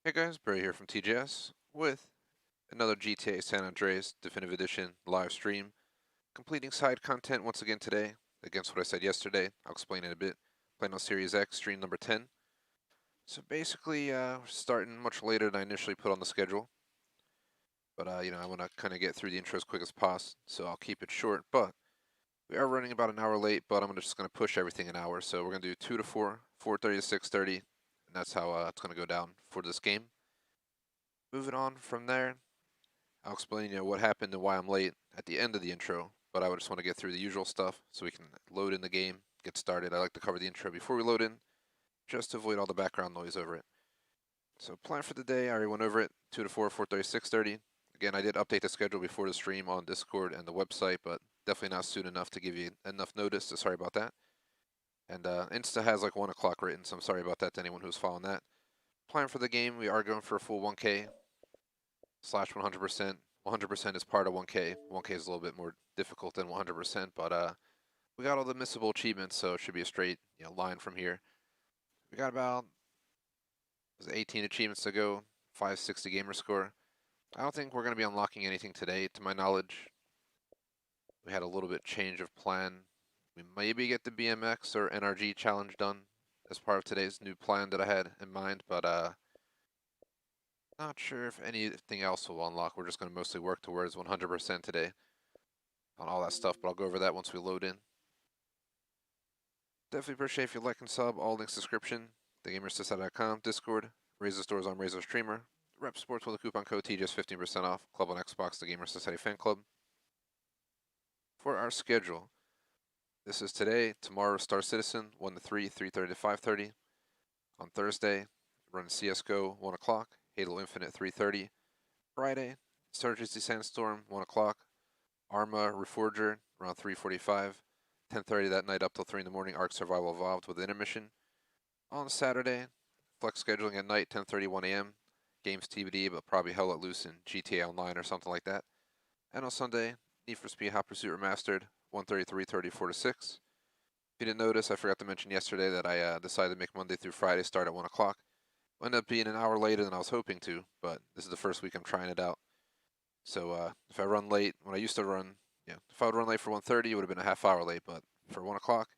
Hey guys, Barry here from TJS with another GTA San Andreas Definitive Edition live stream. Completing side content once again today, against what I said yesterday. I'll explain in a bit. Playing on Series X, stream number 10. So basically, we're starting much later than I initially put on the schedule. But, I want to kind of get through the intro as quick as possible, so I'll keep it short. But we are running about an hour late, but I'm just going to push everything an hour. So we're going to do 2 to 4, 4:30 to 6:30, and that's how it's going to go down for this game. Moving on from there, I'll explain, what happened and why I'm late at the end of the intro, but I would just want to get through the usual stuff so we can load in the game, get started. I like to cover the intro before we load in, just to avoid all the background noise over it. So plan for the day, I already went over it, 2 to 4, 4:30, 6:30. Again, I did update the schedule before the stream on Discord and the website, but definitely not soon enough to give you enough notice, so sorry about that. And Insta has like 1 o'clock written, so I'm sorry about that to anyone who's following that. Plan for the game, we are going for a full 1K / 100%. 100% is part of 1K. 1K is a little bit more difficult than 100%, but we got all the missable achievements, so it should be a straight line from here. We got about 18 achievements to go, 560 gamer score. I don't think we're going to be unlocking anything today, to my knowledge. We had a little bit change of plan. We maybe get the BMX or NRG challenge done as part of today's new plan that I had in mind, but not sure if anything else will unlock. We're just going to mostly work towards 100% today on all that stuff, but I'll go over that once we load in. Definitely appreciate if you like and sub. All links description. TheGamersSociety.com, Discord, Razor Stores on Razor Streamer, Rep Sports with a coupon code TJS 15% off, Club on Xbox, the Gamer Society Fan Club. For our schedule, this is today, tomorrow Star Citizen, 1 to 3, 3:30 to 5:30. On Thursday, run CSGO, 1 o'clock, Halo Infinite, 3:30. Friday, Insurgency Sandstorm, 1 o'clock. Arma Reforger, around 3:45. 10:30 that night up till 3 in the morning, Ark Survival Evolved with intermission. On Saturday, flex scheduling at night, 10:30, 1 a.m. Games TBD, but probably hell let loose in GTA Online or something like that. And on Sunday, Need for Speed Hot Pursuit Remastered, 1:30, 3:30, 4 to 6. If you didn't notice, I forgot to mention yesterday that I decided to make Monday through Friday start at 1 o'clock. Ended up being an hour later than I was hoping to, but this is the first week I'm trying it out. So if I run late, when I used to run, if I would run late for 1:30, it would have been a half hour late, but for 1 o'clock,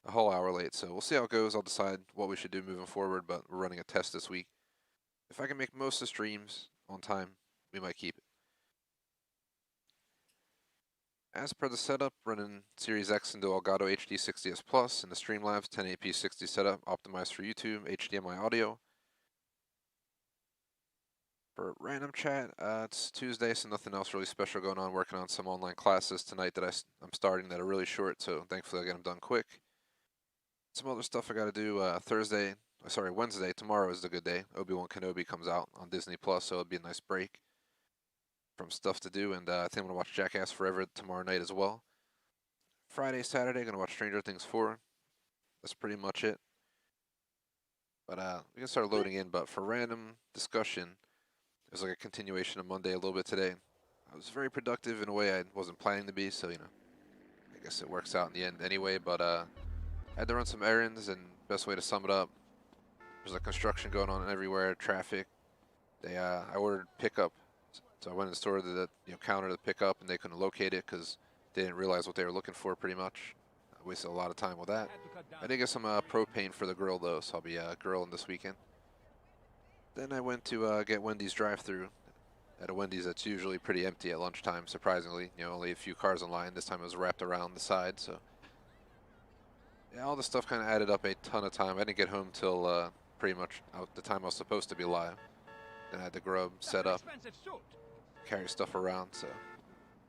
a whole hour late. So we'll see how it goes. I'll decide what we should do moving forward, but we're running a test this week. If I can make most of the streams on time, we might keep it. As per the setup, running Series X into Elgato HD 60S Plus in the Streamlabs 1080p 60 setup, optimized for YouTube, HDMI audio. For random chat, it's Tuesday, so nothing else really special going on. Working on some online classes tonight that I'm starting that are really short, so thankfully I get them done quick. Some other stuff I got to do Wednesday. Tomorrow is the good day. Obi-Wan Kenobi comes out on Disney Plus, so it'll be a nice break from stuff to do. And I think I'm gonna watch Jackass Forever tomorrow night as well. Friday, Saturday, gonna watch Stranger Things 4. That's pretty much it. But we can start loading in. But for random discussion, it was like a continuation of Monday a little bit today. I was very productive in a way I wasn't planning to be, so I guess it works out in the end anyway. But I had to run some errands, and best way to sum it up, there's like construction going on everywhere, traffic. I ordered pickup, so I went in the store to the counter to pick up, and they couldn't locate it because they didn't realize what they were looking for. Pretty much, I wasted a lot of time with that. I did get some propane for the grill though, so I'll be grilling this weekend. Then I went to get Wendy's drive-through. At a Wendy's that's usually pretty empty at lunchtime, surprisingly. Only a few cars in line. This time it was wrapped around the side, so yeah, all this stuff kind of added up a ton of time. I didn't get home till pretty much the time I was supposed to be live. Then I had to grub, set up, carry stuff around, so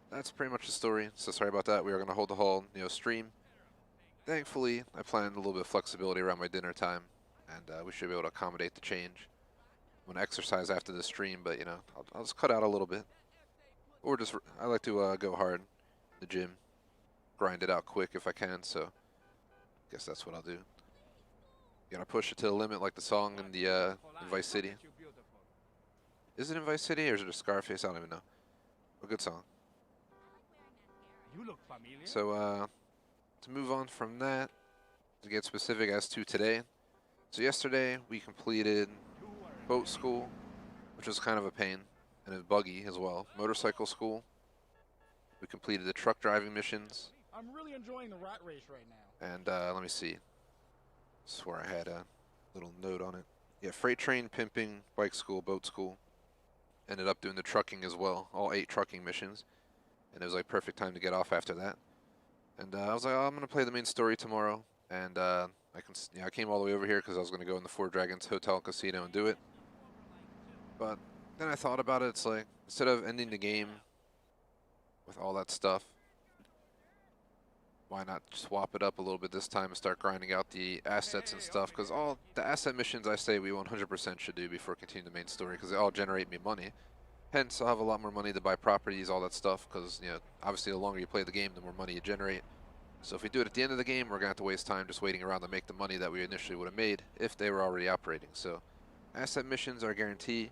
that's pretty much the story. So sorry about that. We are going to hold the whole stream. Thankfully, I planned a little bit of flexibility around my dinner time, and we should be able to accommodate the change. I'm going to exercise after the stream, but I'll just cut out a little bit. Or just, I like to go hard in the gym, grind it out quick if I can, so I guess that's what I'll do. Gotta push it to the limit like the song in the in Vice City. Is it in Vice City or is it a Scarface? I don't even know. A good song. So to move on from that, to get specific as to today. So yesterday we completed boat school, which was kind of a pain, and it was buggy as well. Motorcycle school. We completed the truck driving missions. I'm really enjoying the rat race right now. And let me see. I swear I had a little note on it. Yeah, freight train, pimping, bike school, boat school. Ended up doing the trucking as well, all 8 trucking missions. And it was like perfect time to get off after that. And I was like, oh, I'm gonna play the main story tomorrow. And I came all the way over here because I was gonna go in the Four Dragons Hotel and Casino and do it. But then I thought about it. It's like, instead of ending the game with all that stuff, why not swap it up a little bit this time and start grinding out the assets and stuff? Because all the asset missions I say we 100% should do before continuing the main story, because they all generate me money. Hence, I'll have a lot more money to buy properties, all that stuff, because, you know, obviously the longer you play the game, the more money you generate. So if we do it at the end of the game, we're going to have to waste time just waiting around to make the money that we initially would have made if they were already operating. So asset missions are a guarantee.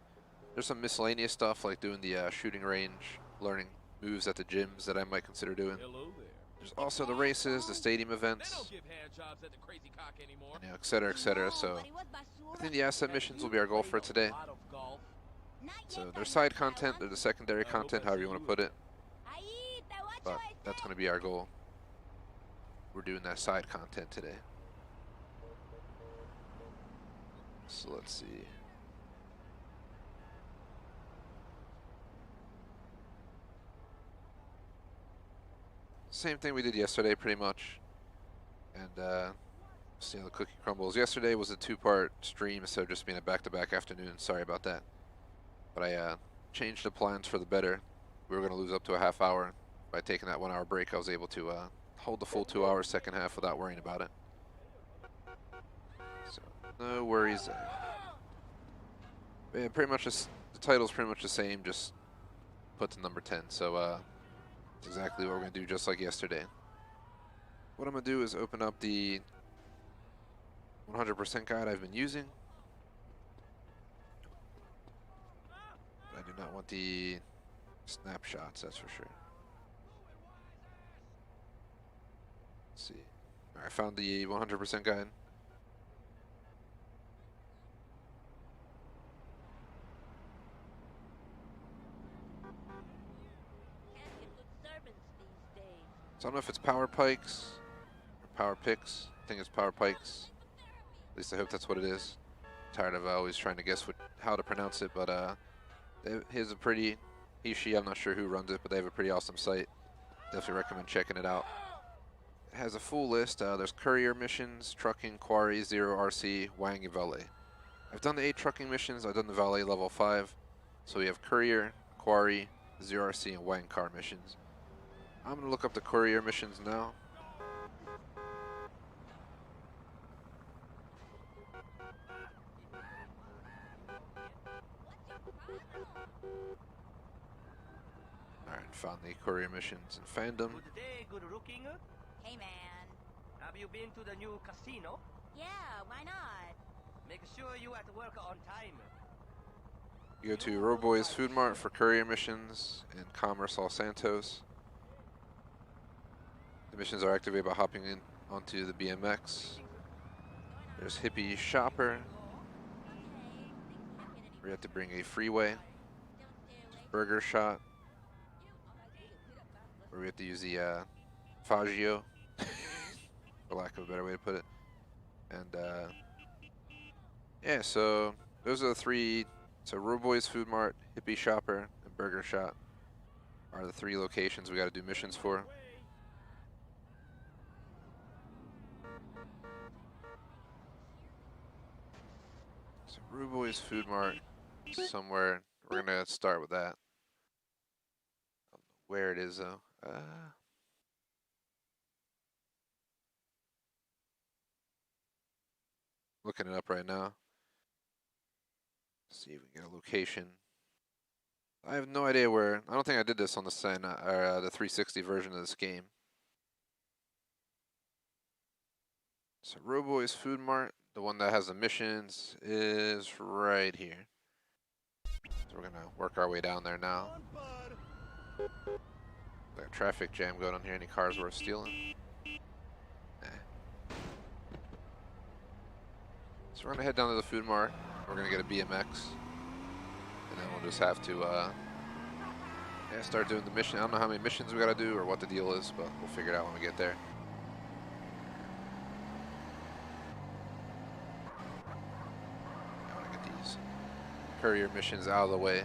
There's some miscellaneous stuff like doing the shooting range, learning moves at the gyms that I might consider doing. There's also the races, the stadium events, and, you know, et cetera, et cetera. So I think the asset missions will be our goal for today. So there's side content, there's the secondary content, however you want to put it. But that's going to be our goal. We're doing that side content today. So let's see. Same thing we did yesterday, pretty much. And see how the cookie crumbles. Yesterday was a 2-part stream instead of just being a back-to-back afternoon. Sorry about that. But I changed the plans for the better. We were going to lose up to a half hour. By taking that 1-hour break, I was able to hold the full 2 hours second half without worrying about it. So no worries there. But yeah, pretty much the title's pretty much the same, just put to number 10. So it's exactly what we're going to do, just like yesterday. What I'm going to do is open up the 100% guide I've been using. I do not want the snapshots, that's for sure. Let's see. Alright, I found the 100% guide. So I don't know if it's power pikes or power picks. I think it's power pikes. At least I hope that's what it is. Tired of always trying to guess how to pronounce it, but here's a pretty, she, I'm not sure who runs it, but they have a pretty awesome site. Definitely recommend checking it out. It has a full list. There's courier missions, trucking, quarry, 0 RC, Wang, and valet. I've done the 8 trucking missions. I've done the valet level 5. So we have courier, quarry, 0 RC, and Wang car missions. I'm going to look up the courier missions now. Alright, found the courier missions in fandom. Good day, good looking. Hey, man. Have you been to the new casino? Yeah, why not? Make sure you at work on time. You go to Robo Food Mart for courier missions in Commerce, Los Santos. The missions are activated by hopping in onto the BMX. There's Hippie Shopper, where you have to bring a freeway. Burger Shot, where we have to use the Faggio, for lack of a better way to put it. And yeah, so those are the 3. So Robo's Food Mart, Hippie Shopper, and Burger Shot are the 3 locations we got to do missions for. So Robo's Food Mart, somewhere. We're gonna start with that. I don't know where it is though. Looking it up right now. See if we can get a location. I have no idea where. I don't think I did this on the the 360 version of this game. So Robo's Food Mart, the one that has the missions, is right here. So we're gonna work our way down there now. Got a traffic jam going on here. Any cars worth stealing? Nah. So we're gonna head down to the Food Mart. We're gonna get a BMX. and then we'll just have to yeah, start doing the mission. I don't know how many missions we gotta do or what the deal is, but we'll figure it out when we get there. I want to get these courier missions out of the way.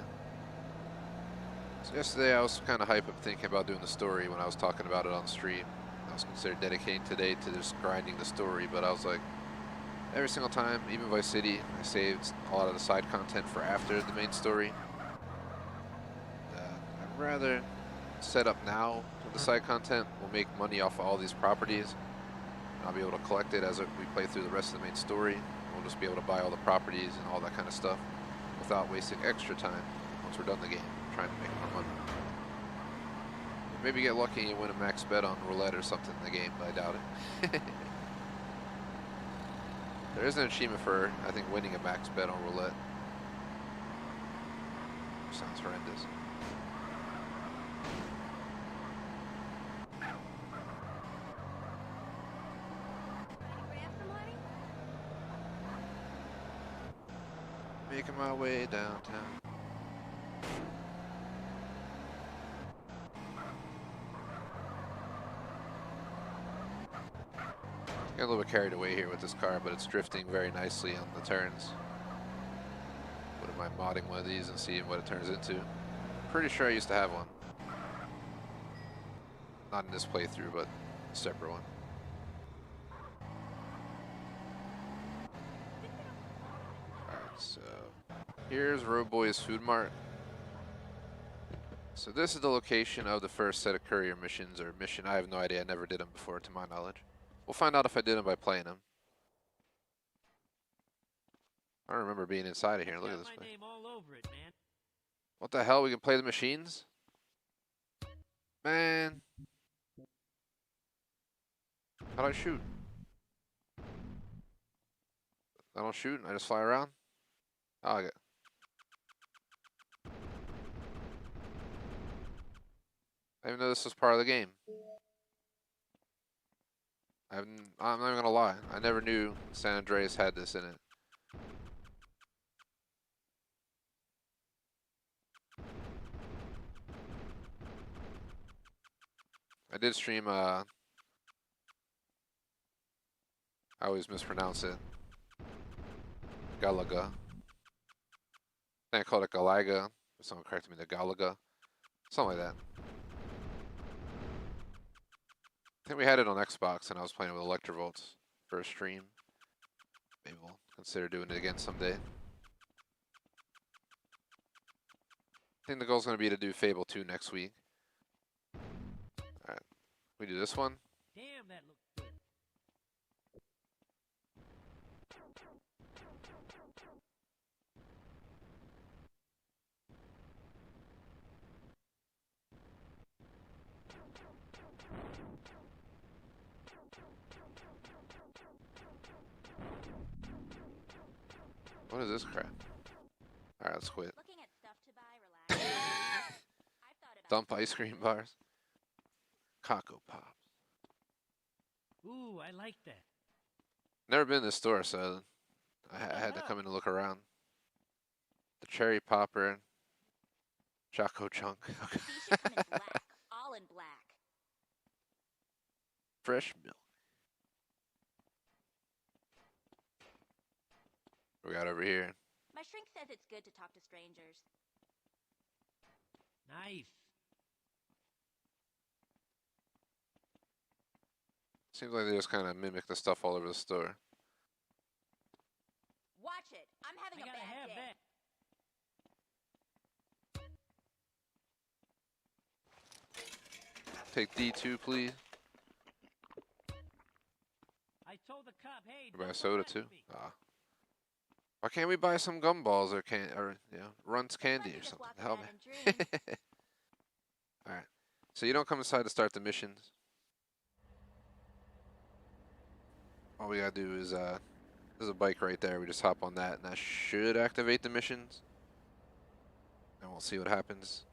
So yesterday I was kind of hyped up thinking about doing the story when I was talking about it on stream. I was considered dedicating today to just grinding the story, but I was like, every single time, even Vice City, I saved a lot of the side content for after the main story. I'd rather set up now with the side content. We'll make money off of all these properties. I'll be able to collect it as we play through the rest of the main story. We'll just be able to buy all the properties and all that kind of stuff without wasting extra time once we're done the game, trying to make more money. Maybe get lucky and win a max bet on roulette or something in the game, but I doubt it. There is an achievement for, I think, winning a max bet on roulette. Sounds horrendous. Making my way downtown. Got a little bit carried away here with this car, but it's drifting very nicely on the turns. Wouldn't mind modding one of these and seeing what it turns into. Pretty sure I used to have one. Not in this playthrough, but a separate one. Alright, so here's Robo Food Mart. So this is the location of the first set of courier missions, or mission. I have no idea, I never did them before to my knowledge. We'll find out if I did them by playing them. I don't remember being inside of here. Look at this place. What the hell? We can play the machines? Man. How do I shoot? I don't shoot, I just fly around? Oh, I get. I didn't even know this was part of the game. I'm not even gonna lie. I never knew San Andreas had this in it. I did stream, I always mispronounce it. Galaga. I think I called it Galaga. Someone corrected me to Galaga. Something like that. I think we had it on Xbox and I was playing with Electrovolts for a stream. Maybe we'll consider doing it again someday. I think the goal is going to be to do Fable 2 next week. Alright, we do this one. Damn, that looks good. What is this crap? Alright, let's quit. Looking at stuff to buy, relax. I've thought about Dump ice cream bars. Cocoa Pops. Ooh, I like that. Never been in this store, so I had to come in and look around. The cherry popper. Choco chunk. these should come in black, all in black. Fresh milk. What we got over here? My shrink says it's good to talk to strangers. Nice. Seems like they just kind of mimic the stuff all over the store. Watch it. I'm having I a gotta bad have day. that. Take D2, please. I told the cop, hey, Buy a don't soda arrest too. me. Ah. Why can't we buy some gumballs or Runts candy Let me or just something? walk to help around me. and dream. All right. So you don't come inside to start the missions. All we gotta do is there's a bike right there. We just hop on that, and that should activate the missions. And we'll see what happens.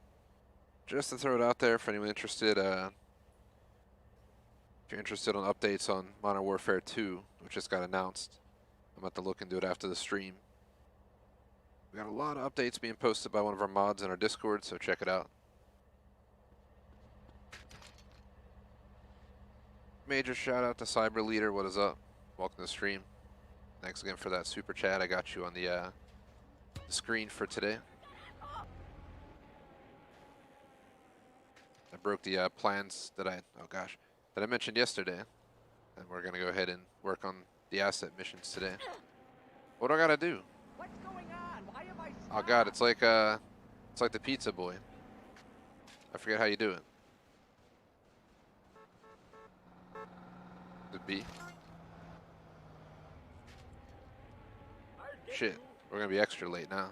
Just to throw it out there for anyone interested, if you're interested on updates on Modern Warfare 2, which just got announced, I'm about to look into it after the stream. We got a lot of updates being posted by one of our mods in our Discord, so check it out. Major shout out to Cyber Leader, what is up? Welcome to the stream. Thanks again for that super chat. I got you on the screen for today. I broke the plans that I mentioned yesterday, and we're gonna go ahead and work on the asset missions today. What do I gotta do? What's going on? Why am I Oh God, it's like the pizza boy. I forget how you do it. The B. Shit, we're gonna be extra late now.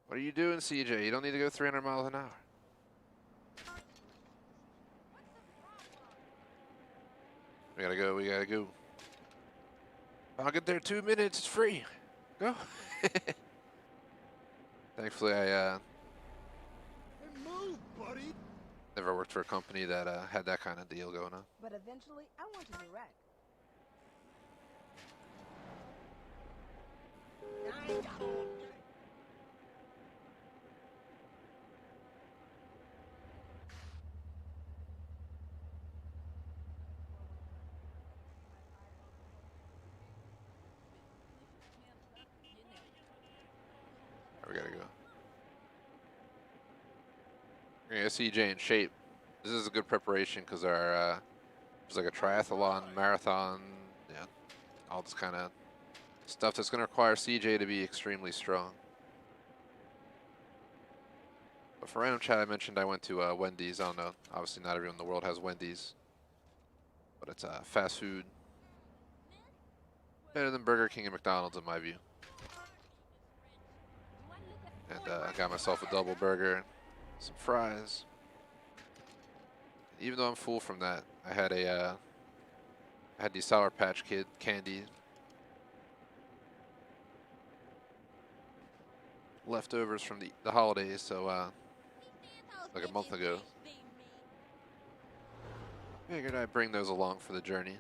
What are you doing, CJ? You don't need to go 300 miles an hour. We gotta go, we gotta go. I'll get there 2 minutes, it's free. Go. Thankfully, I Hey, move, buddy. never worked for a company that had that kind of deal going on. But eventually, I want to direct. We gotta go. We're gonna get CJ in shape. This is a good preparation because our there's like a triathlon, marathon, yeah, all this kind of stuff that's gonna require CJ to be extremely strong. But for random chat, I mentioned I went to Wendy's. I don't know. Obviously, not everyone in the world has Wendy's, but it's fast food. Better than Burger King and McDonald's in my view. And I got myself a double burger, some fries. Even though I'm full from that, I had these Sour Patch Kid candy leftovers from the holidays, so like a month ago. Figured I'd bring those along for the journey.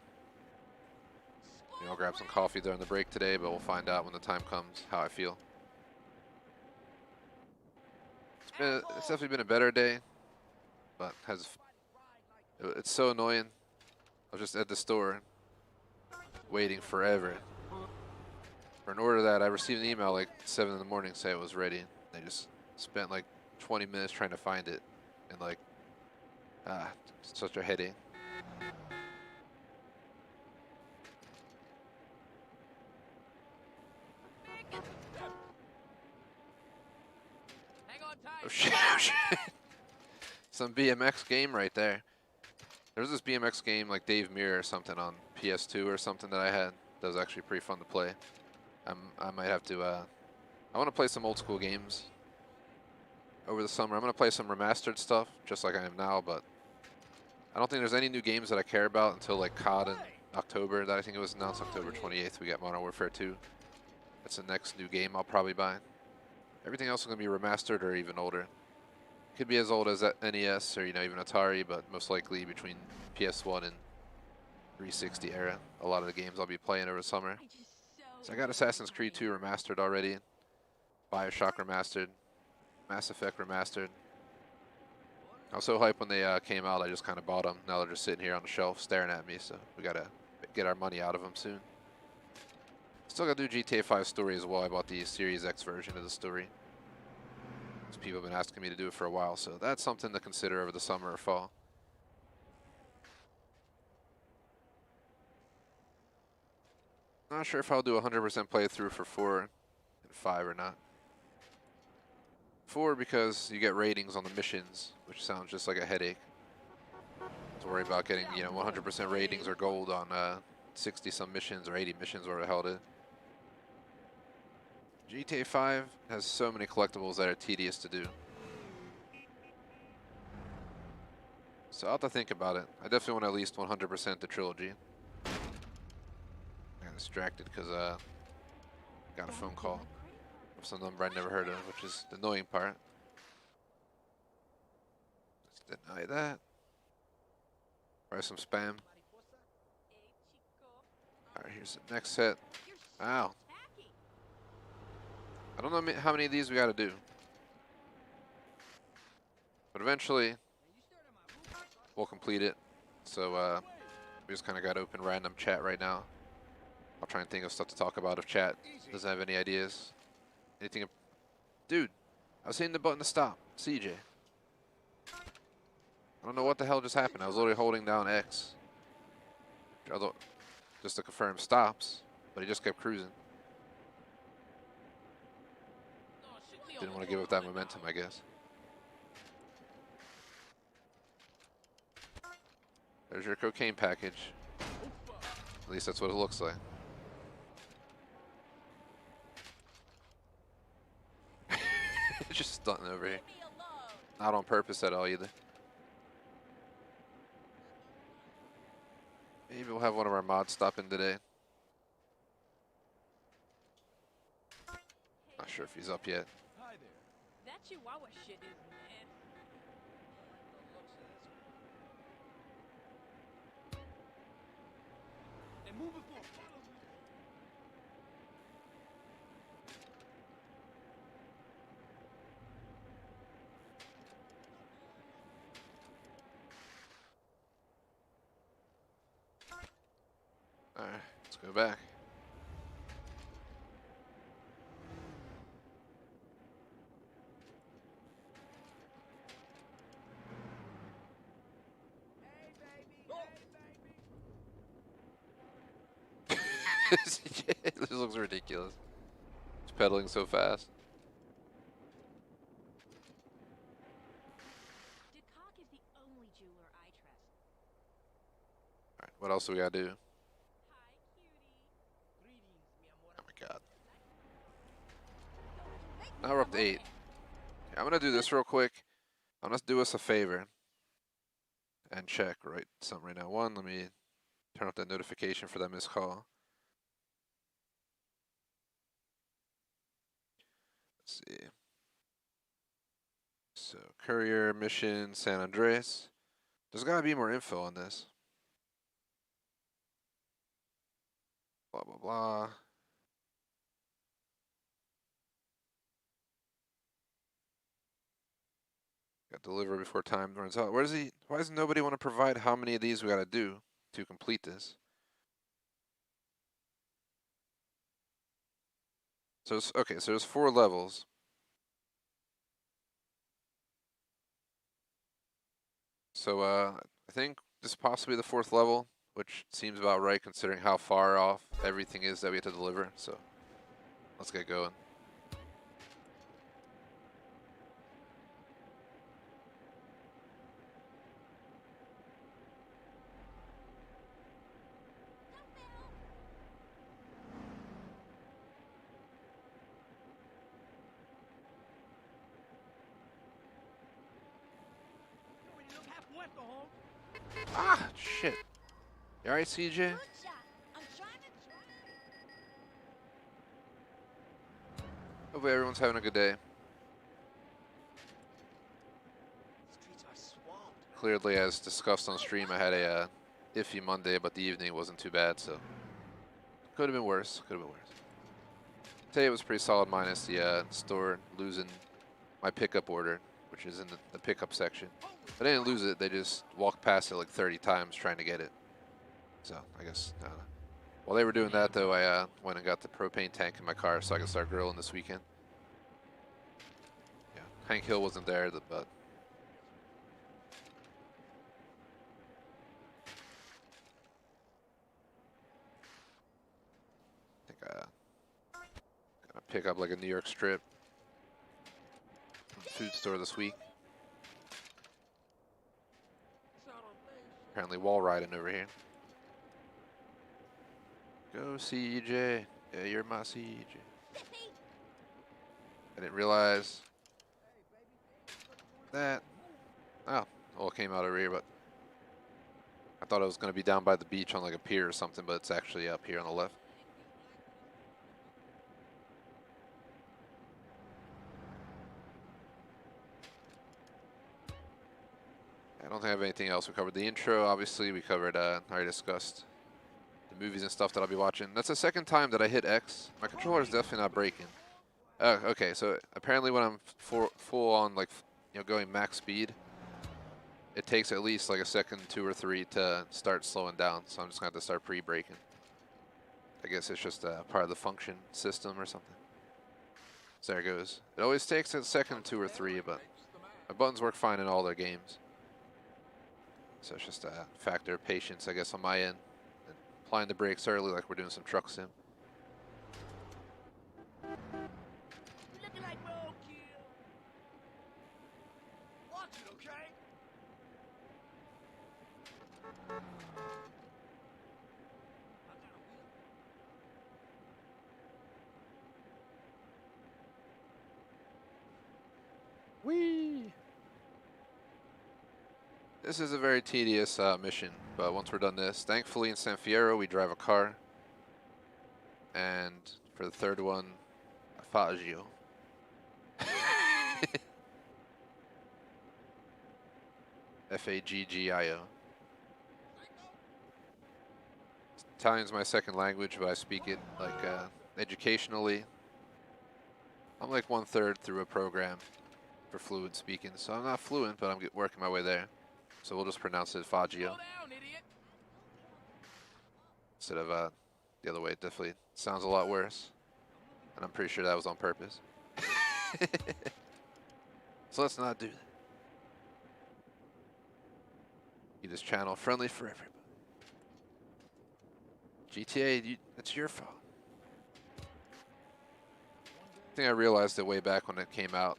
You know, I'll grab some coffee during the break today, but we'll find out when the time comes how I feel. It's definitely been a better day, but it's so annoying. I was just at the store waiting forever for an order that I received an email like 7 in the morning say it was ready. They just spent like 20 minutes trying to find it, and like, such a headache. Oh shit, oh shit. Some BMX game right there. There's this BMX game like Dave Mirror or something on PS2 or something that I had. That was actually pretty fun to play. I might have to, I want to play some old school games over the summer. I'm going to play some remastered stuff, just like I am now, but I don't think there's any new games that I care about until like COD in October. That I think it was announced October 28th. We got Modern Warfare 2. That's the next new game I'll probably buy. Everything else is going to be remastered or even older. Could be as old as that NES or, you know, even Atari, but most likely between PS1 and 360 era. A lot of the games I'll be playing over the summer. So I got Assassin's Creed 2 remastered already, BioShock remastered, Mass Effect remastered. I was so hyped when they came out, I just kind of bought them. Now they're just sitting here on the shelf staring at me, so we gotta get our money out of them soon. Still gotta do GTA 5 story as well. I bought the Series X version of the story. People have been asking me to do it for a while, so that's something to consider over the summer or fall. Not sure if I'll do a 100% playthrough for 4 and 5 or not. 4 because you get ratings on the missions, which sounds just like a headache. To worry about getting, you know, 100% ratings or gold on 60 some missions or 80 missions, whatever the hell it is. GTA 5 has so many collectibles that are tedious to do. So I'll have to think about it. I definitely want at least 100% the Trilogy. I got distracted because got a phone call from some number I never heard of, which is the annoying part. Let's deny that. Try some spam. Alright, here's the next set. Ow. Tacky. I don't know how many of these we gotta do. But eventually, we'll complete it. So, we just kind of got open random chat right now. I'll try and think of stuff to talk about if chat doesn't have any ideas. Anything? Dude, I was hitting the button to stop. CJ. I don't know what the hell just happened. I was literally holding down X. Just to confirm stops, but he just kept cruising. Didn't want to give up that momentum, I guess. There's your cocaine package. At least that's what it looks like. Just stunting over here. Leave me alone. Not on purpose at all either. Maybe we'll have one of our mods stop in today. Not sure if he's up yet. Hi there. That Chihuahua shit is man. They're moving for follow me. Alright, let's go back. This looks ridiculous. He's pedaling so fast. DeCock is the only jeweler I trust. Alright, what else do we gotta do? Hi, cutie. Greetings, mi amor. Oh my god. Now we're up to 8. Okay, I'm gonna do this real quick. I'm gonna do us a favor and check something right now. One, let me turn off that notification for that missed call. Let's see. So, Courier, mission, San Andreas. There's gotta be more info on this. Blah, blah, blah. Got deliver before time runs out. Why does nobody want to provide how many of these we gotta do to complete this? So, okay, so there's 4 levels. So, I think this is possibly the 4th level, which seems about right considering how far off everything is that we have to deliver. So, let's get going. When you look half muerto, Holmes. Ah, shit. You alright, CJ? Good shot. I'm trying to. Hopefully everyone's having a good day. Streets are swamped. Clearly, as discussed on stream, I had a iffy Monday, but the evening wasn't too bad, so could have been worse. Could have been worse. Today was pretty solid, minus the store losing my pickup order, which is in the pickup section. But I didn't lose it. They just walked past it like 30 times trying to get it. So I guess while they were doing that, though, I went and got the propane tank in my car so I could start grilling this weekend. Yeah, Hank Hill wasn't there, but. I think gotta pick up like a New York strip from the food store this week. Apparently wall riding over here. Go CJ. Yeah, you're my CJ. I didn't realize that. Oh, well, it came out over here, but I thought it was going to be down by the beach on like a pier or something, but it's actually up here on the left. I don't think I have anything else. We covered the intro, obviously. We covered, I already discussed the movies and stuff that I'll be watching. That's the second time that I hit X. My controller is definitely not breaking. Okay, so apparently when I'm full on like, going max speed, it takes at least like a second, 2 or 3 to start slowing down. So I'm just gonna have to start pre-braking. I guess it's just part of the function system or something. So there it goes. It always takes a second, 2 or 3, but my buttons work fine in all their games. So it's just a factor of patience, I guess, on my end. And applying the brakes early like we're doing some truck sim. You looking like roadkill. Watch it, okay? Whee! This is a very tedious mission, but once we're done this, thankfully in San Fierro we drive a car. And for the third one, a Faggio. Faggio. Italian's my second language, but I speak it like educationally. I'm like 1/3 through a program for fluent speaking, so I'm not fluent, but I'm working my way there. So we'll just pronounce it Faggio Slow down, idiot. instead of the other way. It definitely sounds a lot worse, and I'm pretty sure that was on purpose. So let's not do that. Keep this channel friendly for everybody. GTA, that's your fault. I think I realized it way back when it came out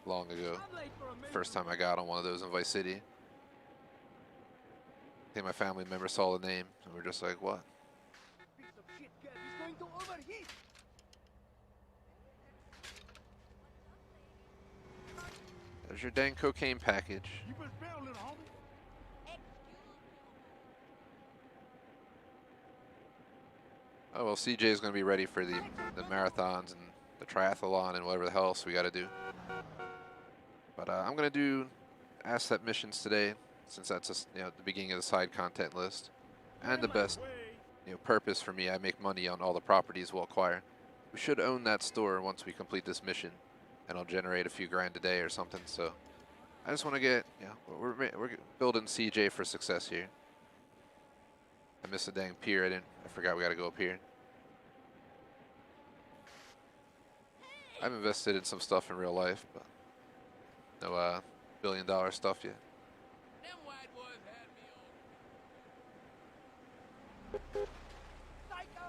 long ago. I'm late for a minute. First time I got on one of those in Vice City. I think my family member saw the name and we're just like, what? Piece of shit gas is going to overheat. There's your dang cocaine package. You been spell, little homie. Oh well, CJ is going to be ready for the marathons and the triathlon and whatever the hell else we got to do. But I'm going to do asset missions today, since that's just, the beginning of the side content list, and the best purpose for me. I make money on all the properties we'll acquire. We should own that store once we complete this mission, and I'll generate a few grand a day or something. So I just want to get, we're building CJ for success here. I missed a dang pier. I forgot we got to go up here. I've invested in some stuff in real life, but no billion-dollar stuff yet. Them white boys had me on. Psycho!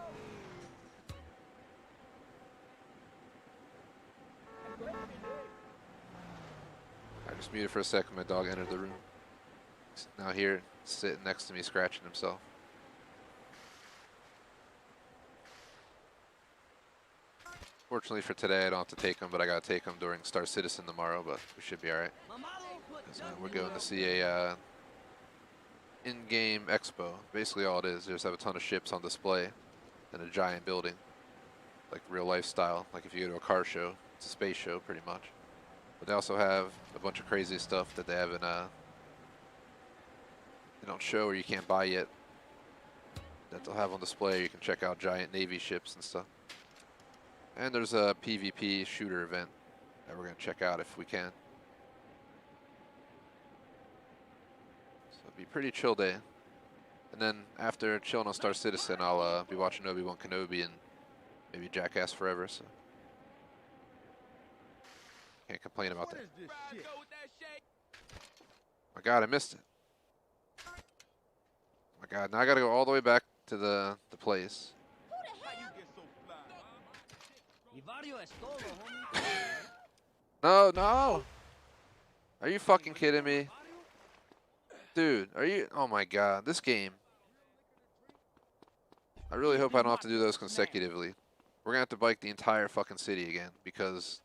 I just muted for a second. My dog entered the room. He's now here, sitting next to me, scratching himself. Fortunately for today, I don't have to take him, but I gotta take him during Star Citizen tomorrow. But we should be all right. We're going to see a in-game expo. Basically, all it is, they just have a ton of ships on display in a giant building, like real life style. Like if you go to a car show, it's a space show, pretty much. But they also have a bunch of crazy stuff that they have in they don't show or you can't buy yet, that they'll have on display. You can check out giant Navy ships and stuff. And there's a PvP shooter event that we're going to check out if we can. So it'll be a pretty chill day. And then after chilling on Star Citizen, I'll be watching Obi-Wan Kenobi and maybe Jackass Forever. So can't complain about that. Ride go with that shake. My God, I missed it. My God, now I got to go all the way back to the place. How you get so fly? Ivario es todo, homie. No, no. Are you fucking kidding me? Dude, are you? Oh my God, this game. I really hope I don't have to do those consecutively. We're gonna have to bike the entire fucking city again because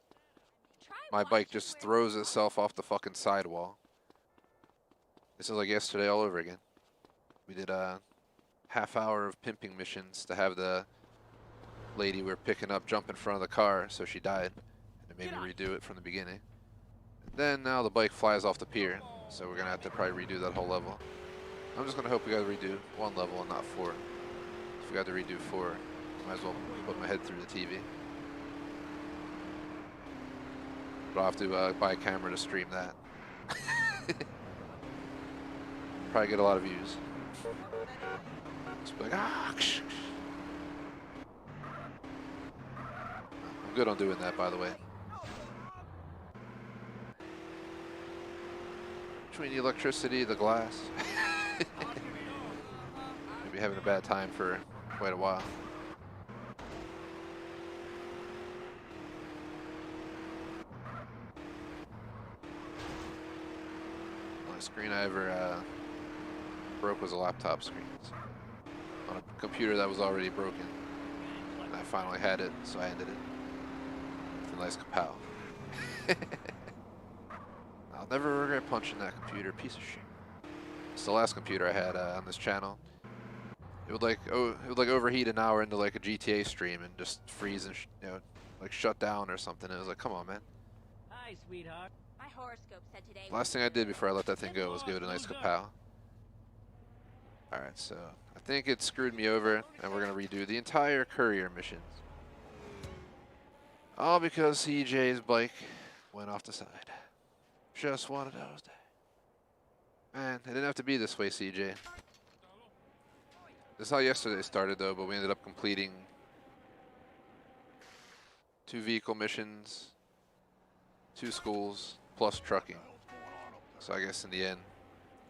my bike just throws itself off the fucking sidewall. This is like yesterday all over again. We did a half hour of pimping missions to have the lady we were picking up jump in front of the car, so she died. And it made me redo it from the beginning. And then now the bike flies off the pier, so we're gonna have to probably redo that whole level. I'm just gonna hope we gotta redo one level and not 4. Forgot to redo 4. Might as well put my head through the TV. But I'll have to buy a camera to stream that. Probably get a lot of views. Just be like, ah! I'm good on doing that, by the way. Between the electricity, the glass. Maybe having a bad time for quite a while. The screen I ever broke was a laptop screen. So on a computer that was already broken. And I finally had it, so I ended it with a nice kapow. I'll never regret punching that computer, piece of shit. It's the last computer I had on this channel. It would like overheat an hour into like a GTA stream and just freeze and like shut down or something. It was like, come on, man. Hi, sweetheart. My horoscope said today. Last thing I did before I let that thing go was give it a nice kapow. Alright, so I think it screwed me over, and we're going to redo the entire Courier missions. All because CJ's bike went off the side. Just one of those days. Man, it didn't have to be this way, CJ. This is how yesterday started, though, but we ended up completing 2 vehicle missions, 2 schools, plus trucking. So I guess in the end,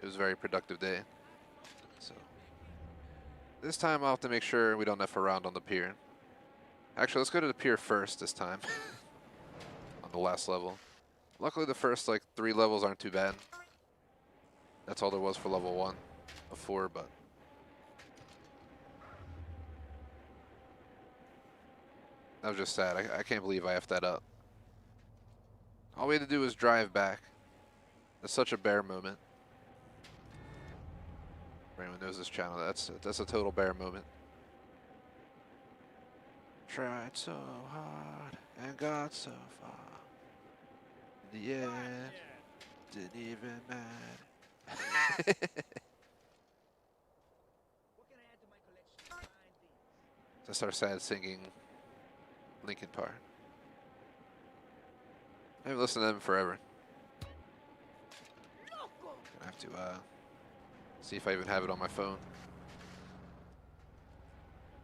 it was a very productive day. So this time I'll have to make sure we don't F around on the pier. Actually, let's go to the pier first this time. On the last level. Luckily the first like 3 levels aren't too bad. That's all there was for level 1 of 4, but that was just sad. I can't believe I effed that up. All we had to do was drive back. That's such a bear moment. For anyone who knows this channel, that's a total bear moment. Tried so hard and got so far. In the end, didn't even matter. What can I add to my collection? Find these. That's our sad singing Linkin Park. I haven't listened to them forever. Gonna have to see if I even have it on my phone.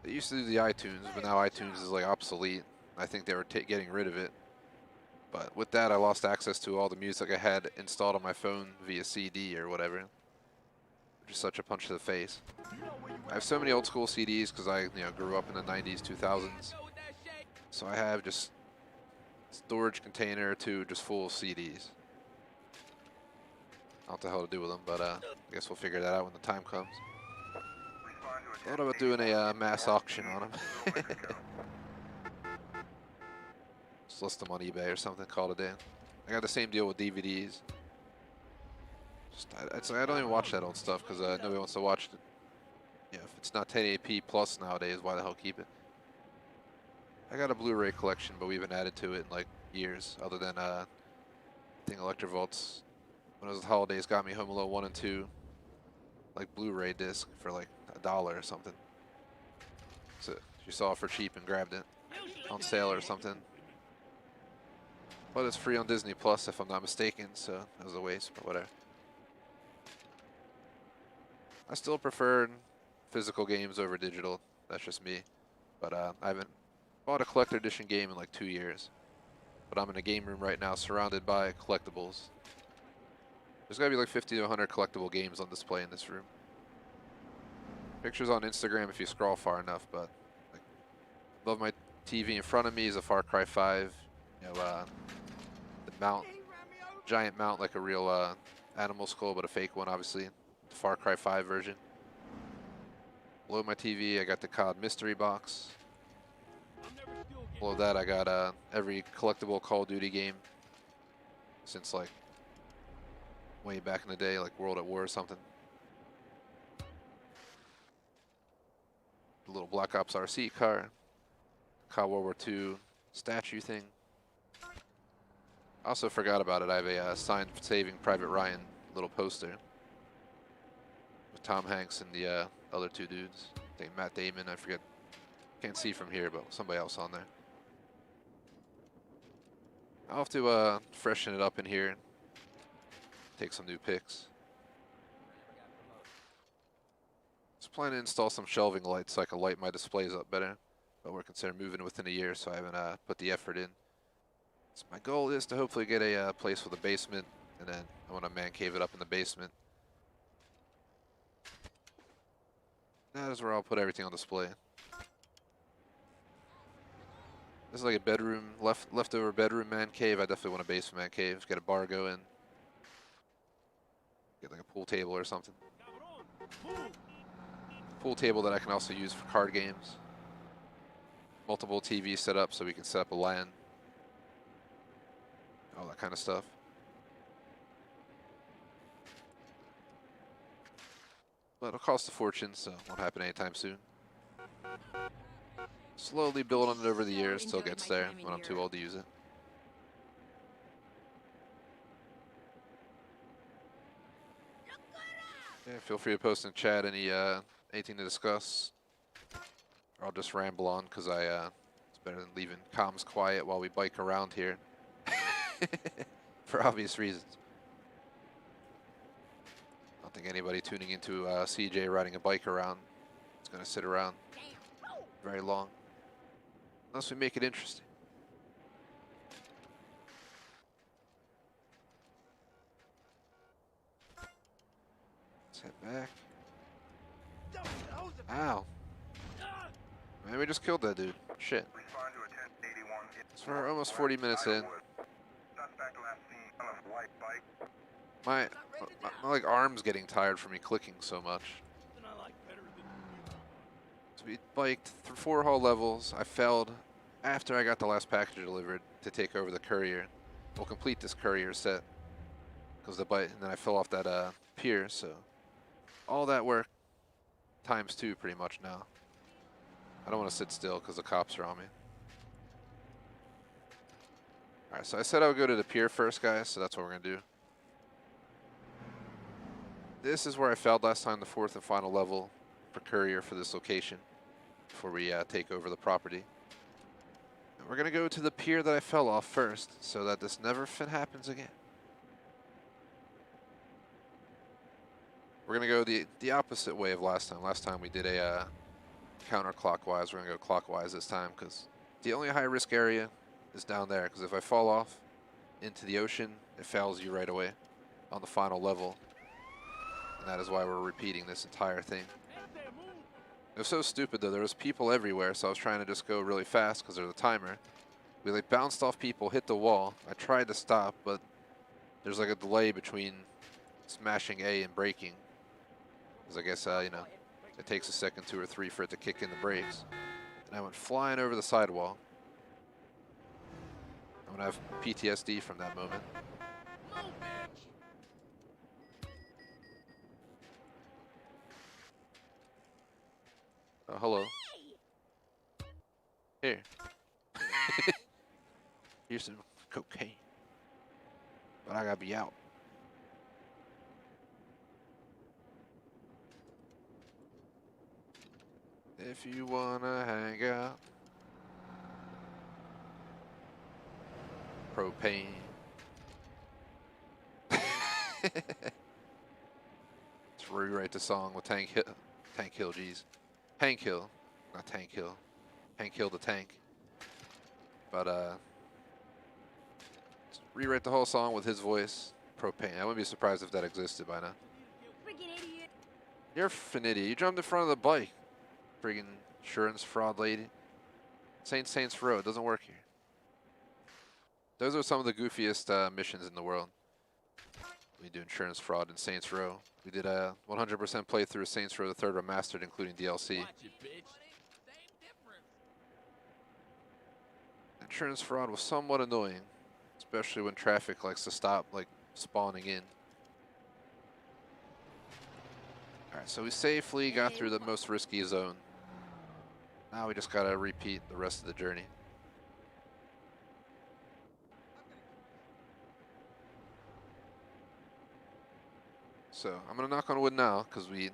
They used to do the iTunes, but now iTunes is like obsolete. I think they were getting rid of it. But with that, I lost access to all the music I had installed on my phone via CD or whatever. Which is such a punch to the face. I have so many old school CDs because I grew up in the 90s, 2000s. So I have just storage container or 2 just full of CDs. I don't know what the hell to do with them, but I guess we'll figure that out when the time comes. Thought about doing a mass auction on them. Just list them on eBay or something, call it a day. I got the same deal with DVDs. I don't even watch that old stuff because nobody wants to watch it. If it's not 1080p plus nowadays, why the hell keep it? I got a Blu-ray collection, but we haven't added to it in like years, other than I think Electrovolts, when it was the holidays, got me Home Alone 1 and 2, like Blu-ray disc for like $1 or something. So you saw it for cheap and grabbed it on sale or something. But it's free on Disney Plus if I'm not mistaken, so that was a waste, but whatever. I still prefer physical games over digital. That's just me. But I haven't bought a collector edition game in like 2 years. But I'm in a game room right now surrounded by collectibles. There's gotta be like 50 to 100 collectible games on display in this room. Pictures on Instagram if you scroll far enough, but like above my TV in front of me is a Far Cry 5. The mount, giant mount like a real animal skull, but a fake one obviously. The Far Cry 5 version. Below my TV I got the COD mystery box. Below that I got every collectible Call of Duty game since like way back in the day, like World at War or something. The little Black Ops RC car. COD World War II statue thing. I also forgot about it. I have a signed Saving Private Ryan little poster with Tom Hanks and the other 2 dudes. I think Matt Damon, I forget. Can't see from here, but somebody else on there. I'll have to freshen it up in here. Take some new pics. Just planning to install some shelving lights so I can light my displays up better. But we're considering moving within a year, so I haven't put the effort in. So my goal is to hopefully get a place with a basement, and then I want to man cave it up in the basement. That is where I'll put everything on display. This is like a bedroom, leftover bedroom man cave. I definitely want a basement man cave. Get a bar going. Get like a pool table or something. Pool table that I can also use for card games. Multiple TVs set up so we can set up a LAN. All that kind of stuff. But it'll cost a fortune, so it won't happen anytime soon. Slowly build on it over the years till it gets there when I'm too old to use it. Yeah, feel free to post in chat anything to discuss. Or I'll just ramble on because it's better than leaving comms quiet while we bike around here. For obvious reasons. I don't think anybody tuning into CJ riding a bike around is going to sit around very long. Unless we make it interesting. Let's head back. Ow. Man, we just killed that dude. Shit. So we're almost 40 minutes in. My like arm's getting tired from me clicking so much. So we biked through 4 whole levels. I failed after I got the last package delivered to take over the courier. We'll complete this courier set because the bike, and then I fell off that pier. So all that work times 2 pretty much now. I don't want to sit still because the cops are on me. All right, so I said I would go to the pier first, guys. So that's what we're gonna do. This is where I failed last time, the 4th and final level for courier for this location before we take over the property. And we're going to go to the pier that I fell off first so that this never happens again. We're going to go the opposite way of last time. Last time we did a counterclockwise. We're going to go clockwise this time because the only high risk area is down there, because if I fall off into the ocean, it fails you right away on the final level. And that is why we're repeating this entire thing. It was so stupid though, there was people everywhere, so I was trying to just go really fast because there's a timer. We like bounced off people, hit the wall. I tried to stop, but there's like a delay between smashing A and braking. Because I guess, you know, it takes a second, 2 or 3 for it to kick in the brakes. And I went flying over the sidewall. I'm gonna have PTSD from that moment. Oh, hello. Here. Here's some cocaine. But I gotta be out. If you wanna hang out. Propane. Let's rewrite the song with Tank Hill, geez. Hank Hill, not Tank Hill. Hank Hill the tank. But rewrite the whole song with his voice. Propane. I wouldn't be surprised if that existed by now. Freaking idiot. You're an idiot. You jumped in front of the bike. Friggin' insurance fraud lady. Saints Row. It doesn't work here. Those are some of the goofiest missions in the world. We do insurance fraud in Saints Row. We did a 100% playthrough of Saints Row the 3rd Remastered, including DLC. Watch it, bitch. Same difference. Insurance fraud was somewhat annoying, especially when traffic likes to stop, like spawning in. Alright, so we safely got through the most risky zone. Now we just gotta repeat the rest of the journey. So I'm gonna knock on wood now because we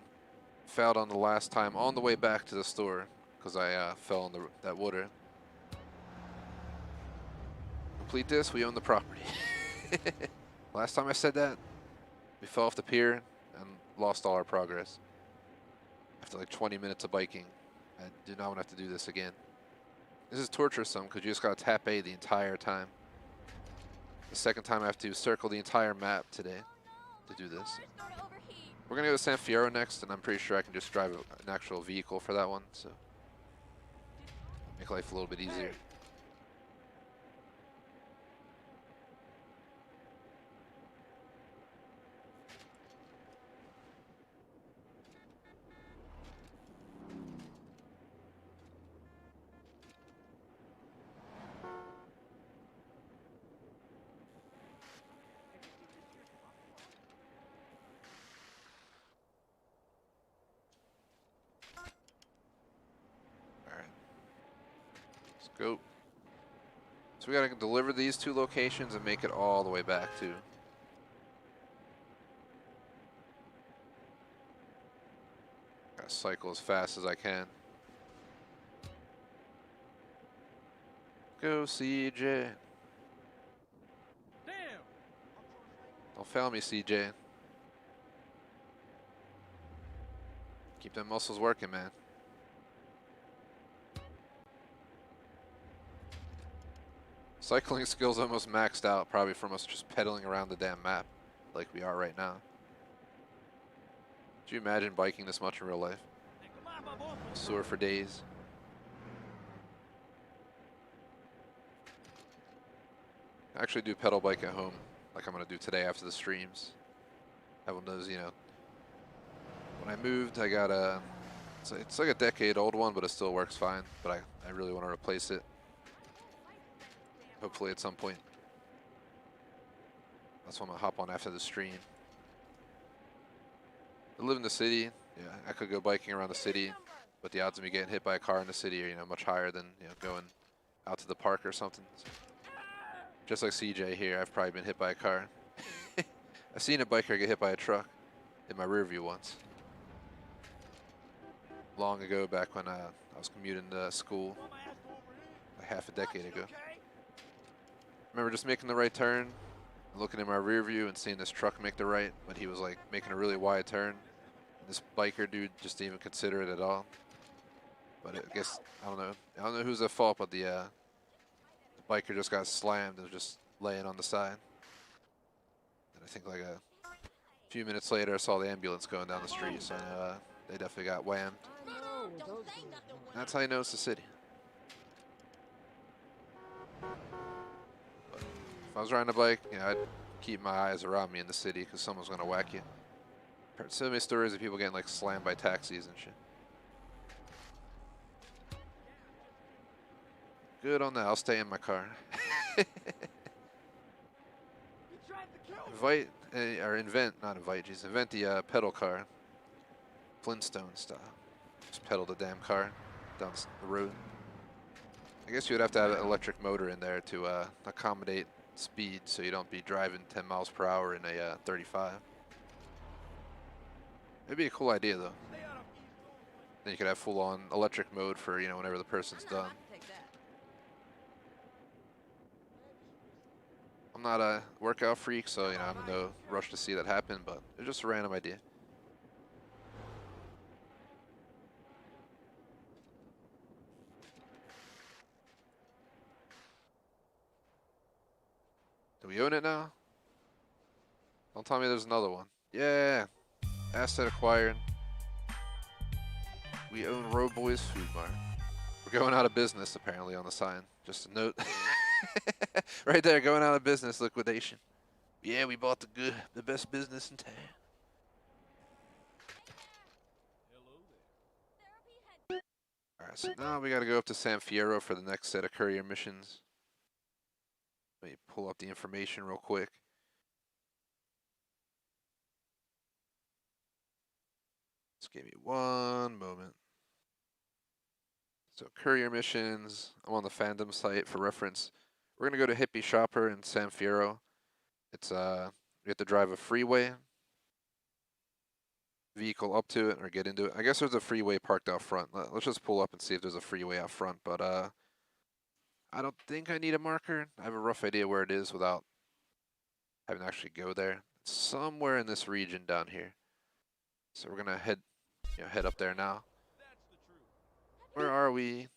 Fouled on the last time on the way back to the store because I fell in that water. Complete this, we own the property. Last time I said that, we fell off the pier and lost all our progress. After like 20 minutes of biking, I do not want to have to do this again. This is torturesome because you just got to tap A the entire time. The second time I have to circle the entire map today to do this. Car's going to overheat. We're going to go to San Fierro next, and I'm pretty sure I can just drive an actual vehicle for that one, so make life a little bit easier. Go. So we gotta deliver these 2 locations and make it all the way back too. Gotta cycle as fast as I can. Go CJ. Damn! Don't fail me, CJ. Keep them muscles working, man. Cycling skills almost maxed out, probably from us just pedaling around the damn map like we are right now. Could you imagine biking this much in real life? Sore for days. I actually do pedal bike at home, like I'm going to do today after the streams. Have one of those, you know. When I moved, I got a... It's like a decade old one, but it still works fine. But I really want to replace it. Hopefully at some point. That's what I'm gonna hop on after the stream. I live in the city. Yeah, I could go biking around the city, but the odds of me getting hit by a car in the city are, you know, much higher than, you know, going out to the park or something. So, just like CJ here, I've probably been hit by a car. I've seen a biker get hit by a truck in my rear view once. Long ago, back when I was commuting to school, like half a decade ago. Remember just making the right turn, looking in my rear view and seeing this truck make the right, but he was like making a really wide turn. This biker dude just didn't even consider it at all. But I guess, I don't know who's at fault, but the biker just got slammed and was just laying on the side. And I think like a few minutes later I saw the ambulance going down the street, so they definitely got whammed. That's how you know it's the city. If I was riding a bike, you know, I'd keep my eyes around me in the city because someone's going to whack you. Heard so many stories of people getting like slammed by taxis and shit. Good on that. I'll stay in my car. Invent the pedal car. Flintstone style. Just pedal the damn car down the road. I guess you would have to have an electric motor in there to accommodate speed so you don't be driving 10 miles per hour in a 35. It'd be a cool idea though. Then you could have full on electric mode for, you know, whenever the person's done. I'm not a workout freak, so, you know, I'm in no rush to see that happen, but it's just a random idea. Do we own it now? Don't tell me there's another one. Yeah. Asset acquired. We own Robo Food Mart. We're going out of business, apparently, on the sign. Just a note. Right there, going out of business, liquidation. Yeah, we bought the best business in town. Alright, so now we gotta go up to San Fierro for the next set of courier missions. Let me pull up the information real quick. Just give me one moment. So courier missions, I'm on the fandom site for reference. We're gonna go to Hippie Shopper in San Fierro. It's we have to drive a freeway vehicle up to it or get into it. I guess there's a freeway parked out front. Let's just pull up and see if there's a freeway out front. But I don't think I need a marker. I have a rough idea where it is without having to actually go there. It's somewhere in this region down here. So we're gonna head up there now. Where are we?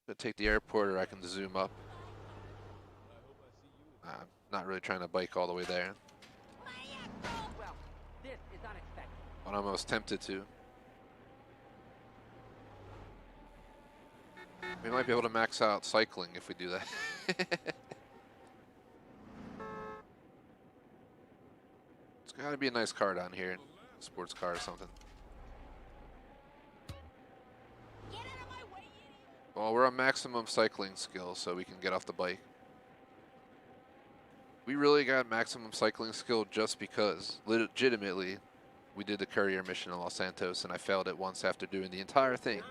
Gonna take the airport, or I can zoom up. I'm not really trying to bike all the way there, Well, this is unexpected. but I'm almost tempted to. We might be able to max out cycling if we do that. It's gotta be a nice car down here, sports car or something. Get out of my way, idiot! Well, we're on maximum cycling skill, so we can get off the bike. We really got maximum cycling skill just because, legitimately, we did the Courier mission in Los Santos, and I failed it once after doing the entire thing.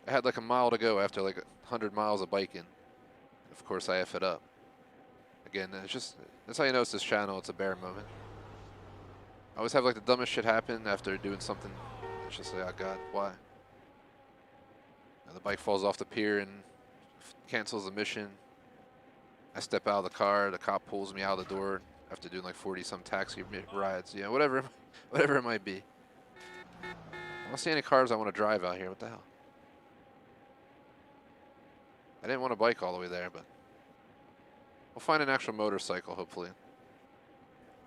I had like a mile to go after like 100 miles of biking. Of course, I F it up. Again, that's how you know it's this channel. It's a bear moment. I always have like the dumbest shit happen after doing something. It's just like, oh God, why? And the bike falls off the pier and cancels the mission. I step out of the car, the cop pulls me out of the door after doing like 40 some taxi rides. Yeah, whatever it might be. I don't see any cars I want to drive out here. What the hell? I didn't want to bike all the way there, but we'll find an actual motorcycle, hopefully.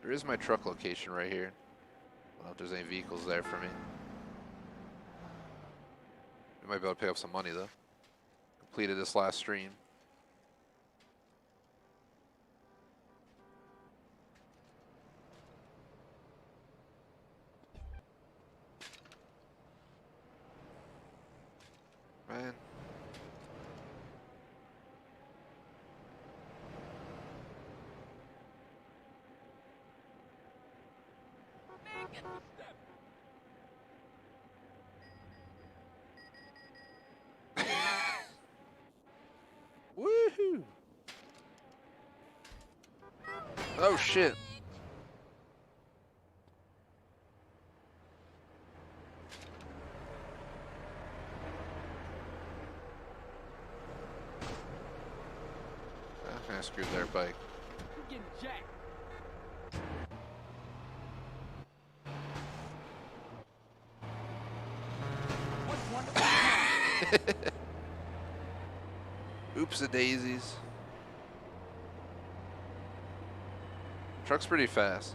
There is my truck location right here. I don't know if there's any vehicles there for me. We might be able to pick up some money, though. Completed this last stream. Man. Woohoo! Oh shit. I screwed their bike. You're getting jacked. What's wonderful? Oops a daisies. Truck's pretty fast.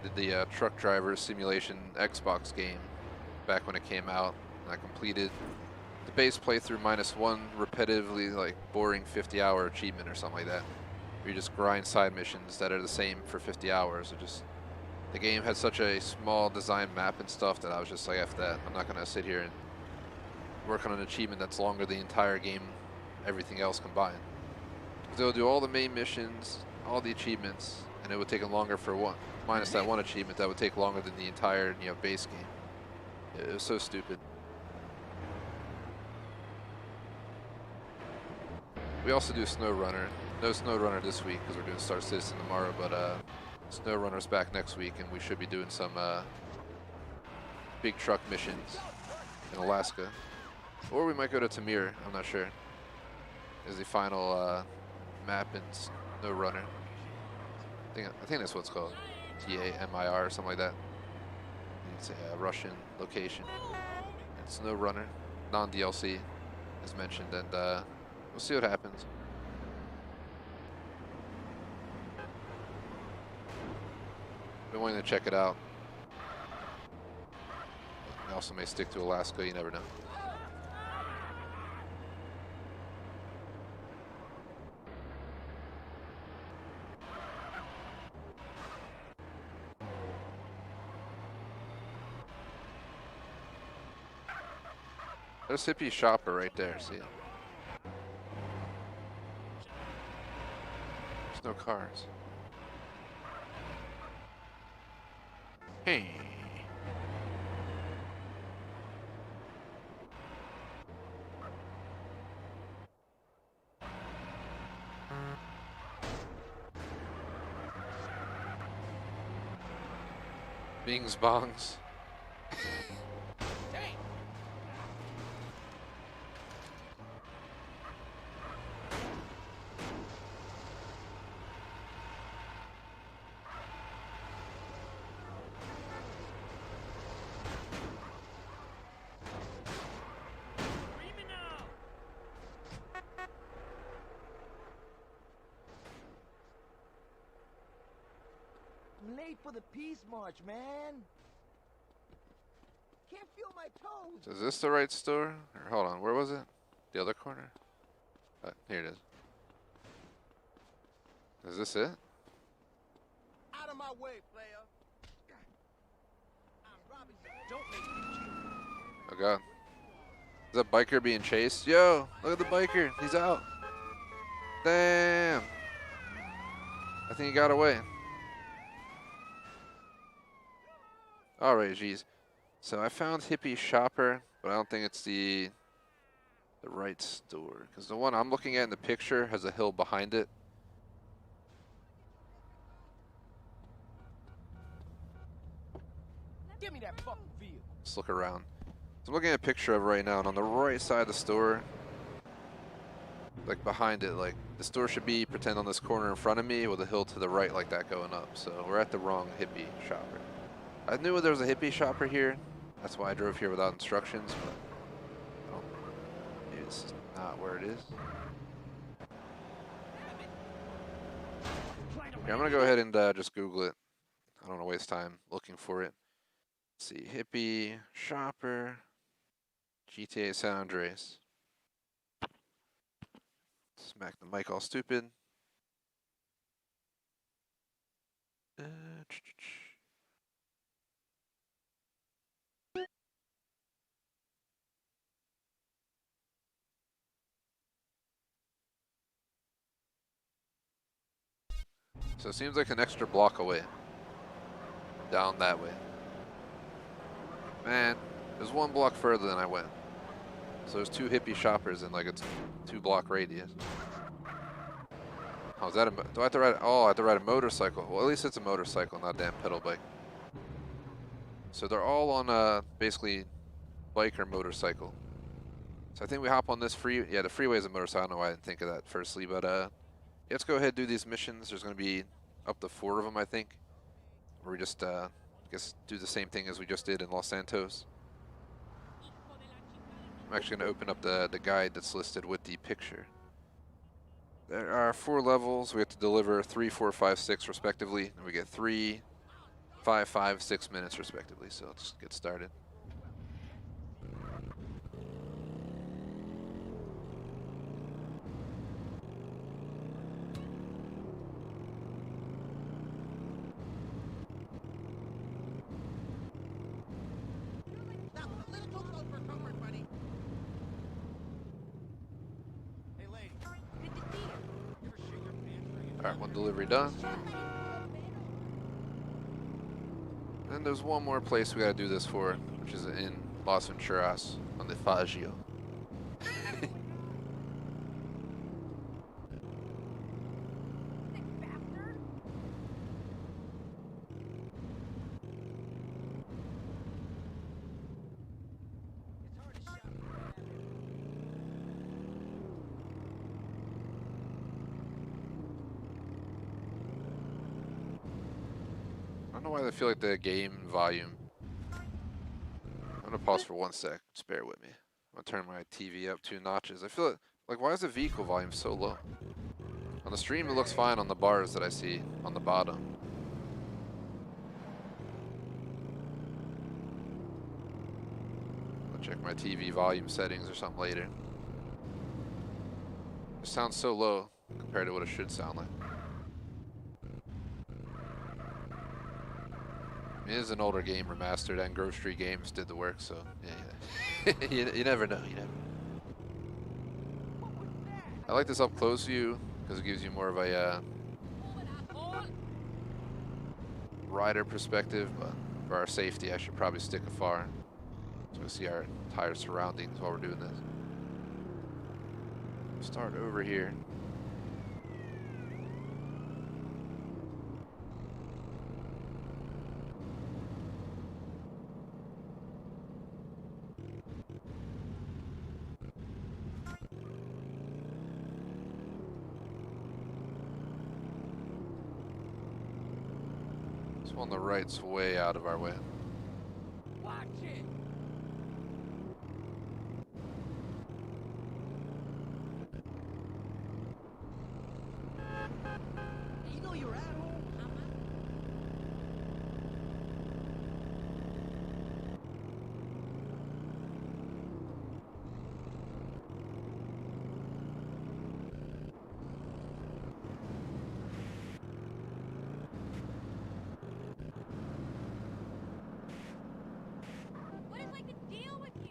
Did the truck driver simulation Xbox game back when it came out, and I completed the base playthrough -1 repetitively, like boring 50-hour achievement or something like that. Where you just grind side missions that are the same for 50 hours. It just, the game had such a small design map and stuff that I was just like, F that. I'm not gonna sit here and work on an achievement that's longer the entire game, everything else combined. They'll do all the main missions, all the achievements, and it would take longer for one, minus that one achievement that would take longer than the entire, base game. It was so stupid. We also do SnowRunner. No SnowRunner this week because we're doing Star Citizen tomorrow, but SnowRunner's back next week, and we should be doing some big truck missions in Alaska. Or we might go to Tamir, I'm not sure. Is the final map in SnowRunner. I think that's what it's called. TAMIR or something like that. It's a Russian location. And SnowRunner, non-DLC, as mentioned, and we'll see what happens. Been wanting to check it out. I also may stick to Alaska, you never know. There's Hippie Shopper right there, see it? There's no cars. Hey. Bings bongs. Dang. Criminal! I'm late for the peace march, man. Can't feel my toes. Is this the right store? Or, hold on, where was it? The other corner? Here it is. Is this it? Out of my way, player. I'm robbing you. Don't make me kill you. Oh god. Is that biker being chased? Yo, look at the biker. He's out. Damn. I think he got away. Alright, geez. So I found Hippie Shopper, but I don't think it's the right store. Because the one I'm looking at in the picture has a hill behind it. Give me that fucking vehicle. Let's look around. So I'm looking at a picture of it right now, and on the right side of the store, like behind it, like the store should be pretend on this corner in front of me with a hill to the right like that going up. So we're at the wrong Hippie Shopper. I knew there was a Hippie Shopper here. That's why I drove here without instructions, but maybe it's not where it is. Here, I'm gonna go ahead and just Google it. I don't want to waste time looking for it. Let's see, Hippie Shopper, GTA San Andreas. Smack the mic all stupid. So it seems like an extra block away. Down that way. Man, there's one block further than I went. So there's two Hippie Shoppers in like a 2-block radius. Oh, is that a, do I have to ride, oh, I have to ride a motorcycle. Well, at least it's a motorcycle, not a damn pedal bike. So they're all on basically bike or motorcycle. So I think we hop on this yeah, the freeway is a motorcycle. I don't know why I didn't think of that firstly, but yeah, let's go ahead and do these missions. There's going to be up to 4 of them, I think. Where we just, I guess, do the same thing as we just did in Los Santos. I'm actually going to open up the guide that's listed with the picture. There are 4 levels. We have to deliver 3, 4, 5, 6 respectively. And we get 3, 5, 5, 6 minutes respectively. So let's get started. That was a little too close for comfort, buddy. Hey, lady. Good to see you. You ever shit your pants or you Alright, one delivery done. And there's one more place we gotta do this for, which is in Las Venturas on the Faggio. I don't know why I feel like the game volume. I'm gonna pause for 1 sec. Just bear with me. I'm gonna turn my TV up 2 notches. I feel like why is the vehicle volume so low? On the stream it looks fine on the bars that I see on the bottom. I'll check my TV volume settings or something later. It sounds so low compared to what it should sound like. It is an older game, Remastered, and Grove Street Games did the work, so yeah. you never know, you never. I like this up close view because it gives you more of a rider perspective, but for our safety I should probably stick afar so we see our entire surroundings while we're doing this. Start over here. On the right's way out of our way. Watch it. You know you're at home. What is like the deal with you?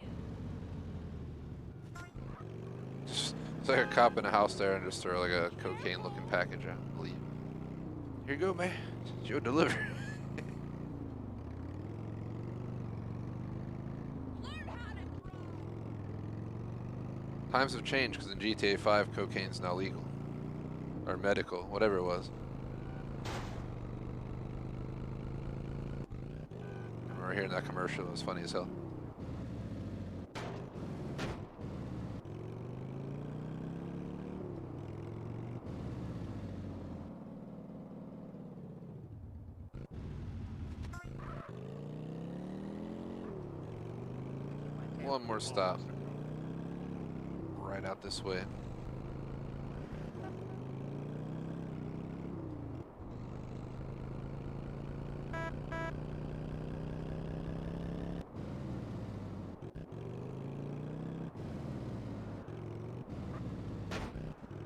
It's like a cop in a house there and just throw like a cocaine looking package out and leave. Here you go, man. It's your delivery. Learn how to drive. Times have changed because in GTA 5 cocaine's now legal. Or medical, whatever it was. I remember hearing that commercial, it was funny as hell. One more stop. Right out this way.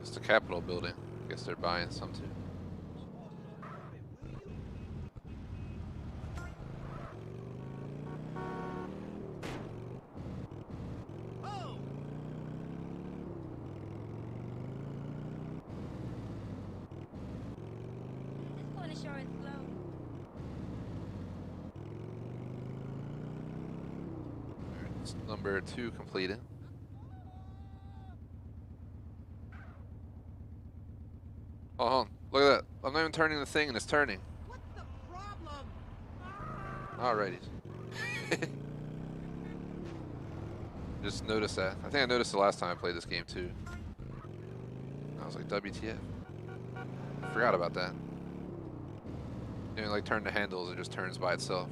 It's the Capitol building. I guess they're buying some too. This corner sure is slow. It's number 2 completed. Oh, hold on. Look at that. I'm not even turning the thing and it's turning. What's the problem? Alrighty. Just noticed that. I think I noticed the last time I played this game too. I was like, WTF. Forgot about that. You know, like turn the handles, it just turns by itself.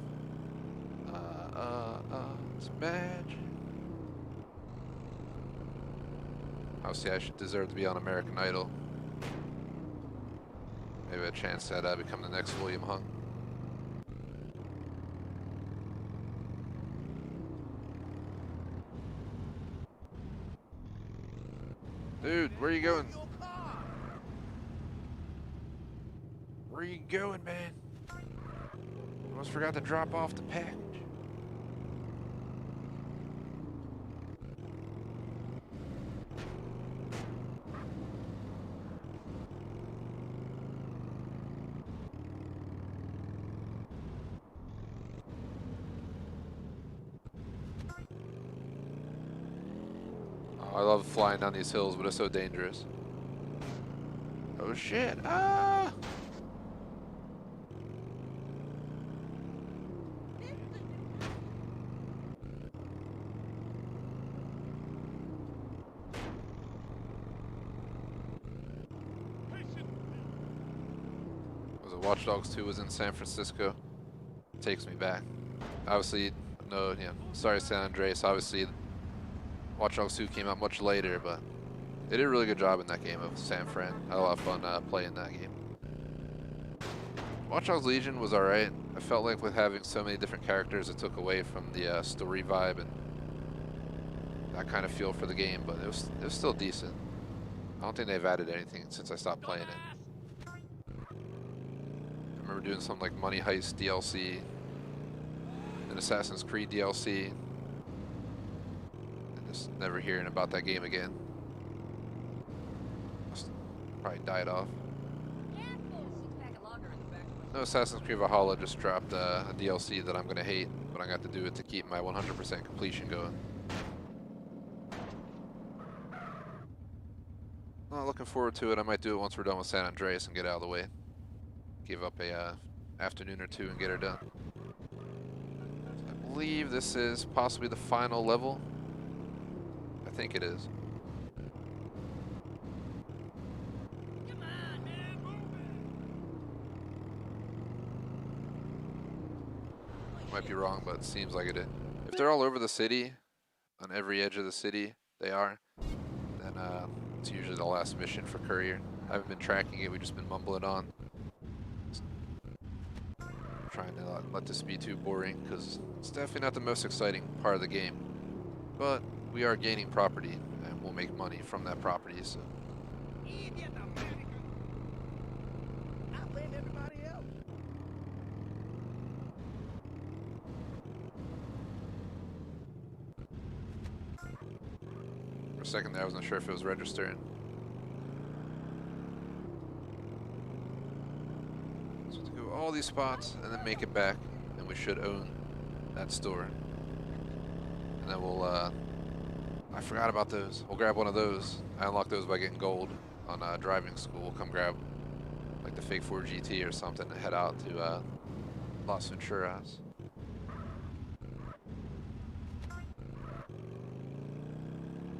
It's magic. Obviously, I should deserve to be on American Idol. Maybe a chance that I become the next William Hung. Dude, where are you going? Where are you going, man? Almost forgot to drop off the package. Oh, I love flying down these hills, but it's so dangerous. Oh shit! Ah! Was it Watch Dogs 2 was in San Francisco? Takes me back. Obviously, no, yeah. Sorry, San Andreas. Obviously, Watch Dogs 2 came out much later, but they did a really good job in that game of San Fran. I had a lot of fun playing that game. Watch Dogs Legion was alright. I felt like with having so many different characters, it took away from the story vibe and that kind of feel for the game, but it was still decent. I don't think they've added anything since I stopped playing it. I remember doing some like Money Heist DLC, and Assassin's Creed DLC, and just never hearing about that game again. Must probably died off. No, Assassin's Creed Valhalla just dropped a DLC that I'm gonna hate, but I got to do it to keep my 100% completion going. Not looking forward to it. I might do it once we're done with San Andreas and get out of the way. Give up a afternoon or two and get her done. I believe this is possibly the final level. I think it is. Come on, man, move Might be wrong, but it seems like it is. If they're all over the city, on every edge of the city, they are, then it's usually the last mission for Courier. I haven't been tracking it, we've just been mumbling on. Trying to not let this be too boring, because it's definitely not the most exciting part of the game. But we are gaining property, and we'll make money from that property, so. Idiot American! I blame everybody else. For a second there, I wasn't sure if it was registering. So to go all these spots and then make it back, and we should own that store. And then we'll, I forgot about those. We'll grab one of those. I unlock those by getting gold on driving school. We'll come grab like the fake 4 GT or something and head out to Las Venturas.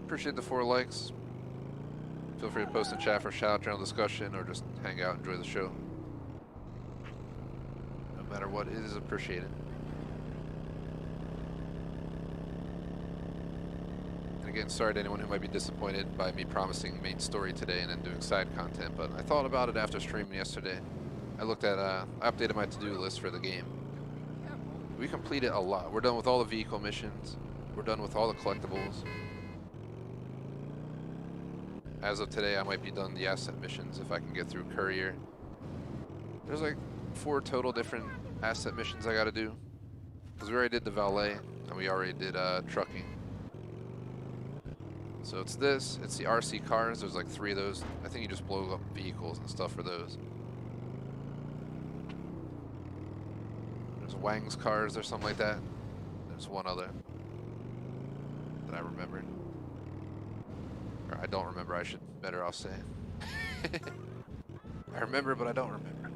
Appreciate the 4 likes. Feel free to post in chat for a shout out, general discussion, or just hang out and enjoy the show. No matter what, it is appreciated. And again, sorry to anyone who might be disappointed by me promising main story today and then doing side content, but I thought about it after streaming yesterday. I looked at, I updated my to-do list for the game. We completed a lot. We're done with all the vehicle missions. We're done with all the collectibles. As of today, I might be done the asset missions if I can get through Courier. There's like 4 total different asset missions I gotta do. Because we already did the valet, and we already did trucking. So it's this, it's the RC cars, there's like 3 of those. I think you just blow up vehicles and stuff for those. There's Wang's cars or something like that. There's one other that I remembered. Or I don't remember, I should better off say. I remember, but I don't remember.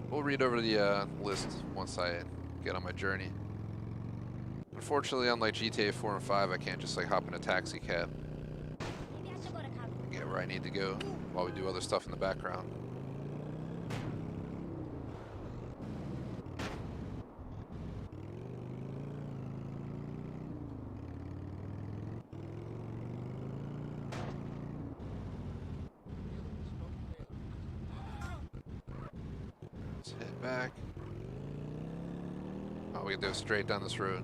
We'll read over the list once I get on my journey. Unfortunately, unlike GTA 4 and 5, I can't just like hop in a taxi cab Maybe I should go to college. and get where I need to go while we do other stuff in the background. Let's head back. Oh, we can go straight down this road.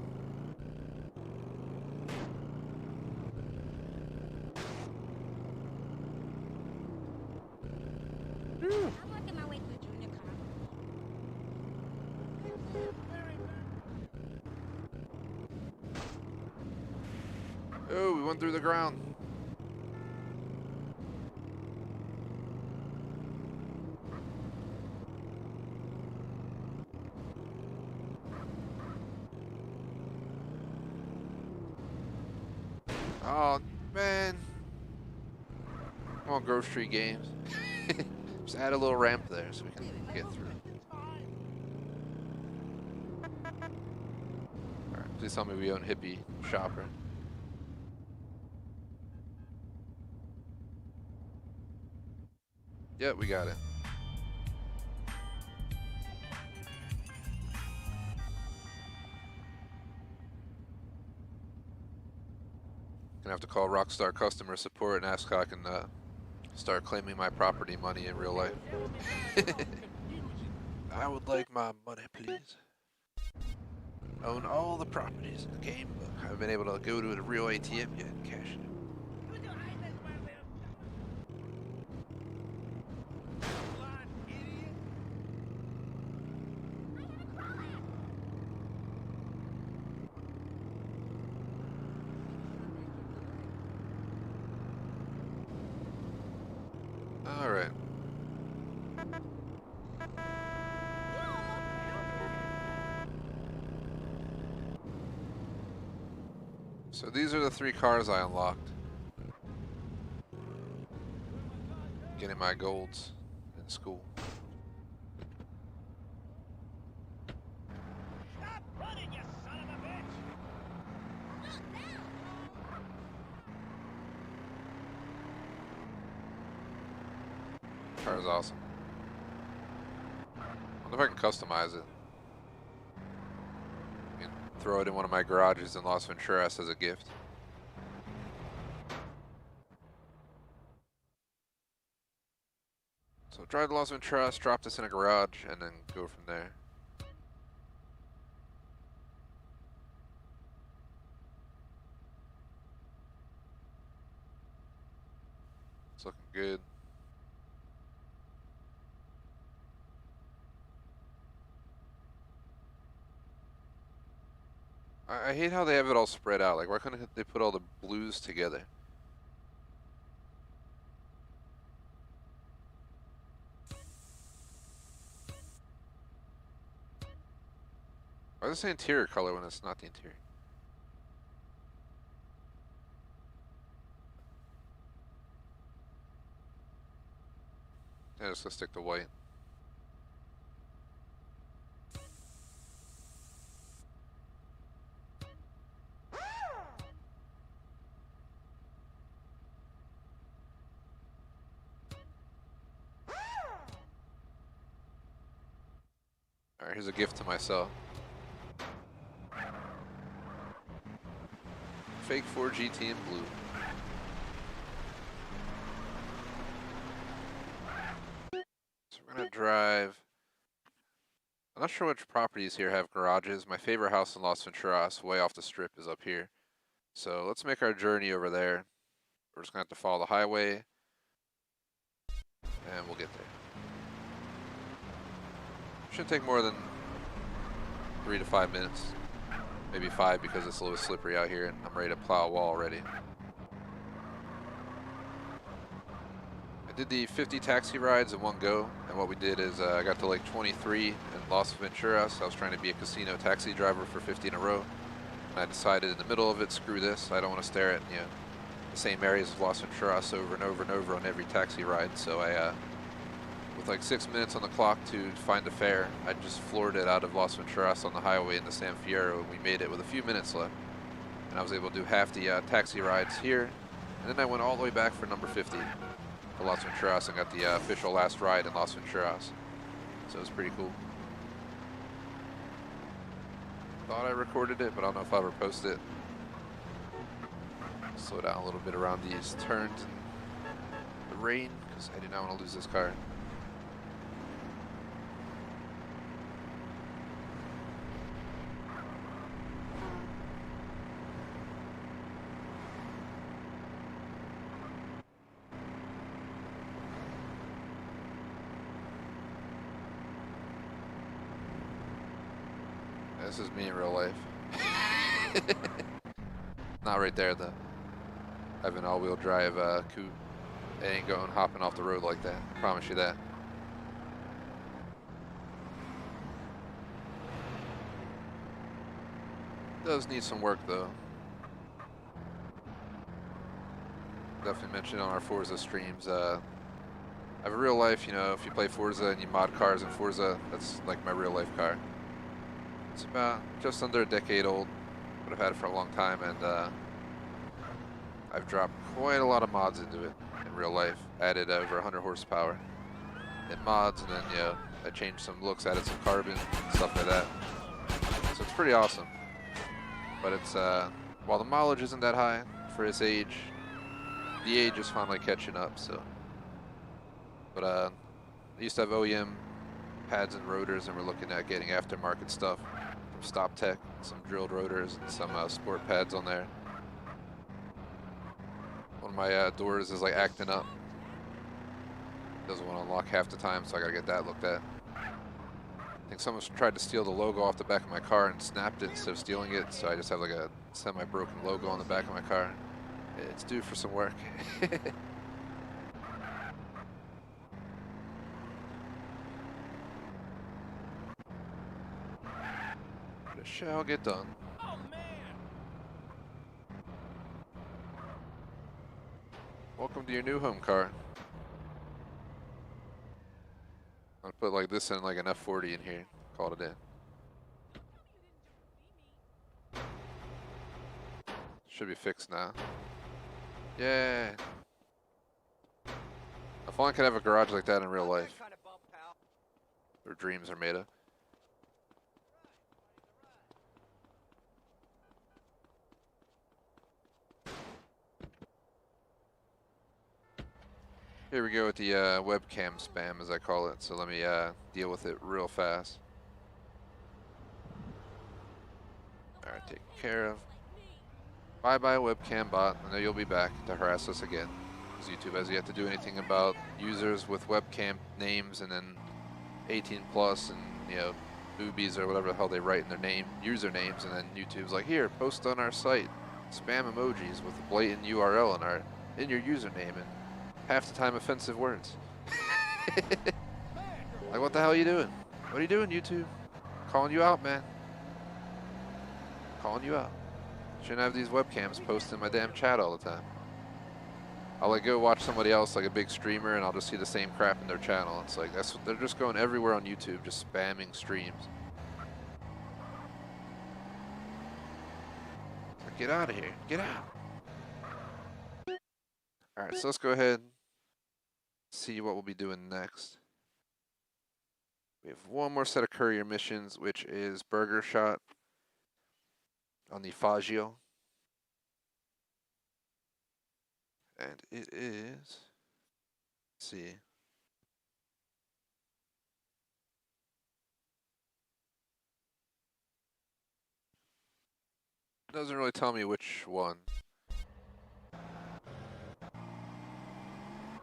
I'm working my way to a junior college. Oh, we went through the ground. Oh, man. Come on, Grove Street Games. Just add a little ramp there so we can get through. Alright, please tell me we own Hippie Shopper. Yep, we got it. Gonna have to call Rockstar customer support and ask how I can start claiming my property money in real life. I would like my money, please. Own all the properties in the game, but I haven't been able to go to a real ATM yet and cash it. Alright. So these are the 3 cars I unlocked. Getting my golds in school. Stop running, you son of a bitch! Car is awesome. wonder if I can customize it. I can throw it in one of my garages in Las Venturas as a gift. So drive to Las Venturas, drop this in a garage, and then go from there. It's looking good. I hate how they have it all spread out. Like, why couldn't they put all the blues together? Why is it saying interior color when it's not the interior? Yeah, just gonna stick to white. Alright, here's a gift to myself. Fake 4 GT in blue. So we're gonna drive. I'm not sure which properties here have garages. My favorite house in Las Venturas, way off the strip, is up here. So let's make our journey over there. We're just gonna have to follow the highway, and we'll get there. Shouldn't take more than 3 to 5 minutes. Maybe 5 because it's a little slippery out here and I'm ready to plow a wall already. I did the 50 taxi rides in one go, and what we did is I got to like 23 in Las Venturas. I was trying to be a casino taxi driver for 50 in a row. And I decided in the middle of it, screw this. I don't want to stare at, the same areas of Las Venturas over and over and over on every taxi ride. So I, with like 6 minutes on the clock to find a fare, I just floored it out of Las Venturas on the highway into San Fierro, and we made it with a few minutes left. And I was able to do half the taxi rides here, and then I went all the way back for number 50 to Las Venturas and got the official last ride in Las Venturas. So it was pretty cool. Thought I recorded it, but I don't know if I'll ever post it. Slow down a little bit around these turns in the rain, because I do not want to lose this car. This is me in real life. Not right there though. I have an all-wheel drive coupe. It ain't going hopping off the road like that. I promise you that. Does need some work though. Definitely mentioned on our Forza streams. I have a real life, if you play Forza and you mod cars in Forza, that's like my real life car. It's about just under a decade old, but I've had it for a long time, and I've dropped quite a lot of mods into it in real life. Added over 100 horsepower in mods, and then I changed some looks, added some carbon, stuff like that. So it's pretty awesome. But it's while the mileage isn't that high for its age, the age is finally catching up. So, but I used to have OEM pads and rotors, and we're looking at getting aftermarket stuff from Stop Tech, some drilled rotors and some sport pads on there. One of my doors is like acting up. Doesn't want to unlock half the time, so I gotta get that looked at. I think someone tried to steal the logo off the back of my car and snapped it instead of stealing it, so I just have like a semi-broken logo on the back of my car. It's due for some work. It shall get done. Oh man! Welcome to your new home car. I'll put like this in like an F40 in here. Call it in. Should be fixed now. Yeah. If only I could have a garage like that in real life. Kind of bump, pal. or dreams are made of. Here we go with the webcam spam, as I call it. So let me deal with it real fast. All right, taken care of. Bye-bye webcam bot. I know you'll be back to harass us again, because YouTube has yet to do anything about users with webcam names and then 18 plus and, you know, boobies or whatever the hell they write in their name, usernames, and then YouTube's like, here, post on our site spam emojis with a blatant URL in your username and half the time offensive words. Like, what the hell are you doing? What are you doing, YouTube? Calling you out, man. Calling you out. Shouldn't have these webcams posting my damn chat all the time. I'll like go watch somebody else, like a big streamer, and I'll just see the same crap in their channel. It's like, they're just going everywhere on YouTube, just spamming streams. It's like, get out of here. Get out. Alright, so let's go ahead and see what we'll be doing next. We have one more set of courier missions, which is Burger Shot on the Faggio. And it is, let's see. Doesn't really tell me which one.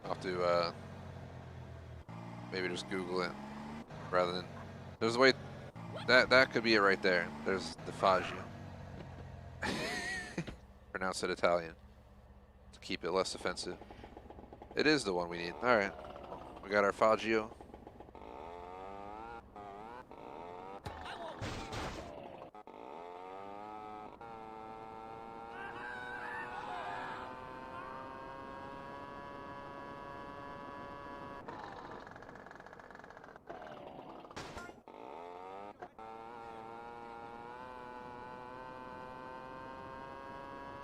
I'll have to maybe just Google it rather than, there's a way, that could be it right there. There's the Faggio. Pronounce it Italian to keep it less offensive. It is the one we need. Alright. We got our Faggio.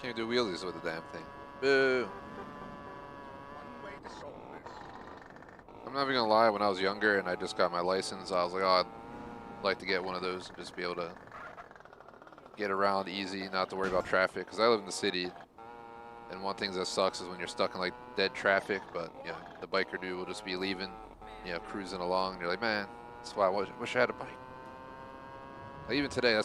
Can't do wheelies with the damn thing. Boo! I'm not even gonna lie, when I was younger and I just got my license, I was like, oh, I'd like to get one of those and just be able to get around easy, not to worry about traffic, because I live in the city, and one thing that sucks is when you're stuck in like dead traffic, but you know, the biker dude will just be leaving, you know, cruising along, and you're like, man, that's why I wish I had a bike. Like even today,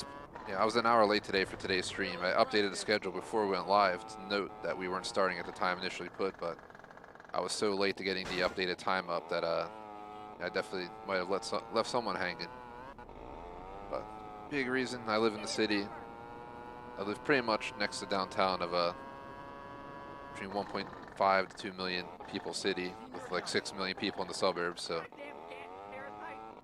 I was an hour late today for today's stream. I updated the schedule before we went live to note that we weren't starting at the time initially put, but I was so late to getting the updated time up that I definitely might have left someone hanging. But big reason, I live in the city. I live pretty much next to downtown of a between 1.5 to 2 million people city with like 6 million people in the suburbs, so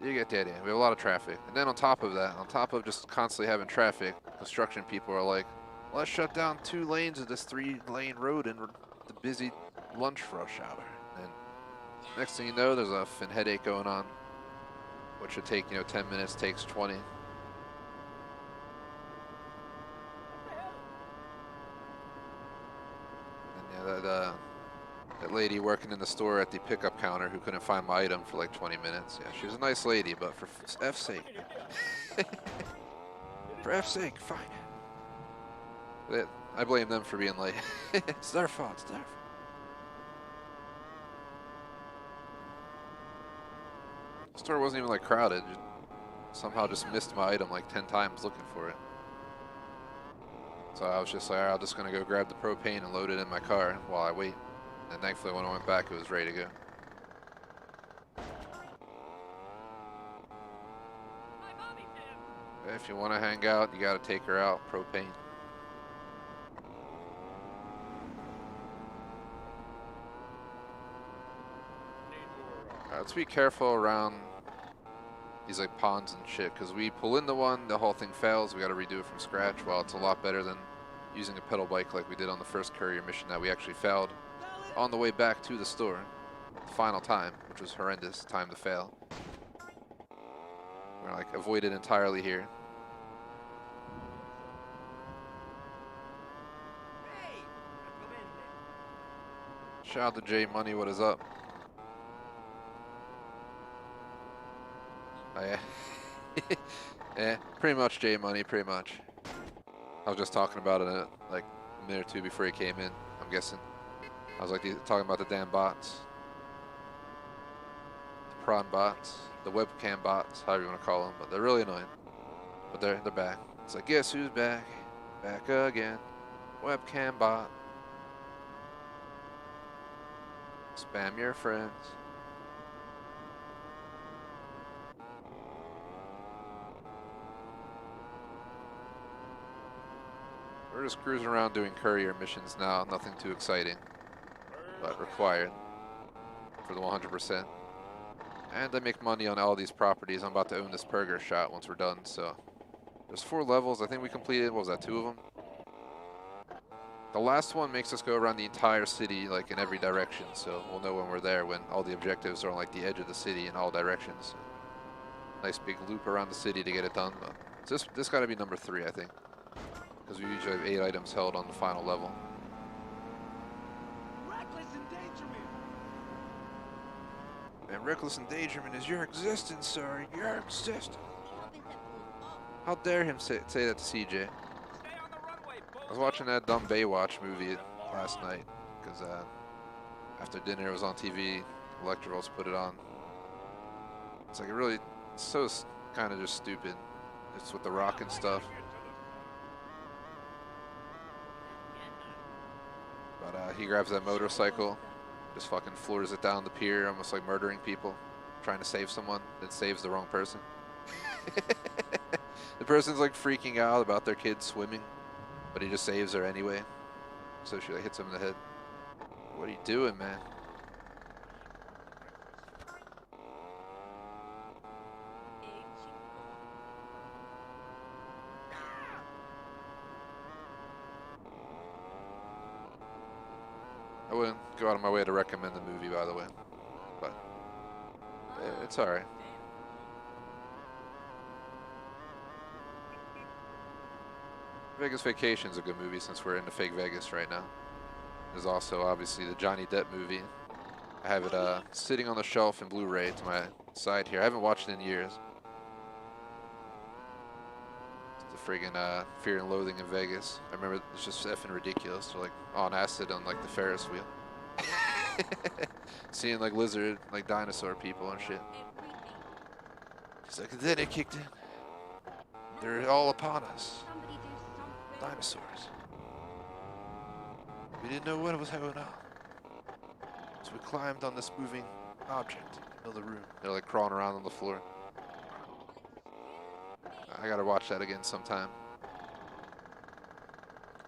you get the idea. We have a lot of traffic. And then on top of that, on top of just constantly having traffic, construction people are like, let's shut down 2 lanes of this 3-lane road in the busy lunch rush hour. And next thing you know, there's a fin headache going on, which should take, 10 minutes, takes 20. And yeah, that lady working in the store at the pickup counter who couldn't find my item for like 20 minutes. Yeah, she was a nice lady, but for F's sake. For F's sake, fine. I blame them for being late. It's their fault, it's their fault. The store wasn't even like crowded. Somehow just missed my item like 10 times looking for it. So I was just like, all right, I'm just gonna go grab the propane and load it in my car while I wait. And thankfully when I went back, it was ready to go. If you want to hang out, you got to take her out, propane. Let's be careful around these like ponds and shit, because we pull into one, the whole thing fails, we got to redo it from scratch. Well, it's a lot better than using a pedal bike like we did on the first courier mission that we actually failed on the way back to the store. The final time, which was horrendous time to fail. We're like avoided entirely here. Shout out to J Money, what is up? Yeah. Yeah, pretty much J Money, pretty much. I was just talking about it like a minute or two before he came in, I'm guessing. I was like talking about the damn bots. The prawn bots, the webcam bots, however you want to call them, but they're really annoying. But they're back. It's like, guess who's back? Back again. Webcam bot. Spam your friends. We're just cruising around doing courier missions now. Nothing too exciting, but required for the 100%. And I make money on all these properties. I'm about to own this burger shop once we're done. So there's 4 levels. I think we completed, what was that, 2 of them? The last one makes us go around the entire city, like in every direction. So we'll know when we're there, when all the objectives are on like the edge of the city in all directions. Nice big loop around the city to get it done. But this got to be number 3, I think. Because we usually have 8 items held on the final level. Reckless endangerment. And reckless endangerment is your existence, sir. Your existence. How dare him say that to CJ? Stay on the runway, I was watching that dumb Baywatch movie last night because after dinner it was on TV. Electros put it on. It's like it's so kind of just stupid. It's with the rock and stuff. But he grabs that motorcycle, just fucking floors it down the pier, almost like murdering people, trying to save someone, then saves the wrong person. The person's like freaking out about their kid swimming, but he just saves her anyway. So she like hits him in the head. What are you doing, man? I wouldn't go out of my way to recommend the movie, by the way, but it's alright. Vegas Vacation's a good movie since we're into fake Vegas right now. There's also obviously the Johnny Depp movie. I have it sitting on the shelf in Blu-ray to my side here. I haven't watched it in years. It's the friggin' Fear and Loathing in Vegas. I remember it's just effing ridiculous. They're like on acid on like the Ferris wheel. Seeing like lizard, like dinosaur people and shit. He's like, then it kicked in. They're all upon us. Dinosaurs. We didn't know what was going on. So we climbed on this moving object in the room. They're like crawling around on the floor. I gotta watch that again sometime.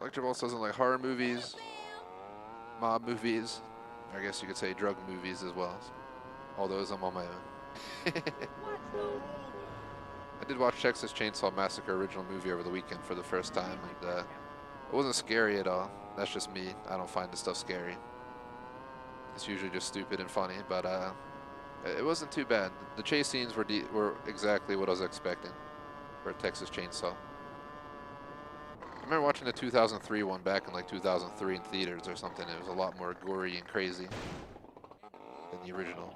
Electrobolts doesn't like horror movies, mob movies. I guess you could say drug movies as well. All those I'm on my own. I did watch Texas Chainsaw Massacre original movie over the weekend for the first time, and it wasn't scary at all. That's just me. I don't find this stuff scary. It's usually just stupid and funny, but it wasn't too bad. The chase scenes were exactly what I was expecting for a Texas Chainsaw. I remember watching the 2003 one back in like 2003 in theaters or something. It was a lot more gory and crazy than the original.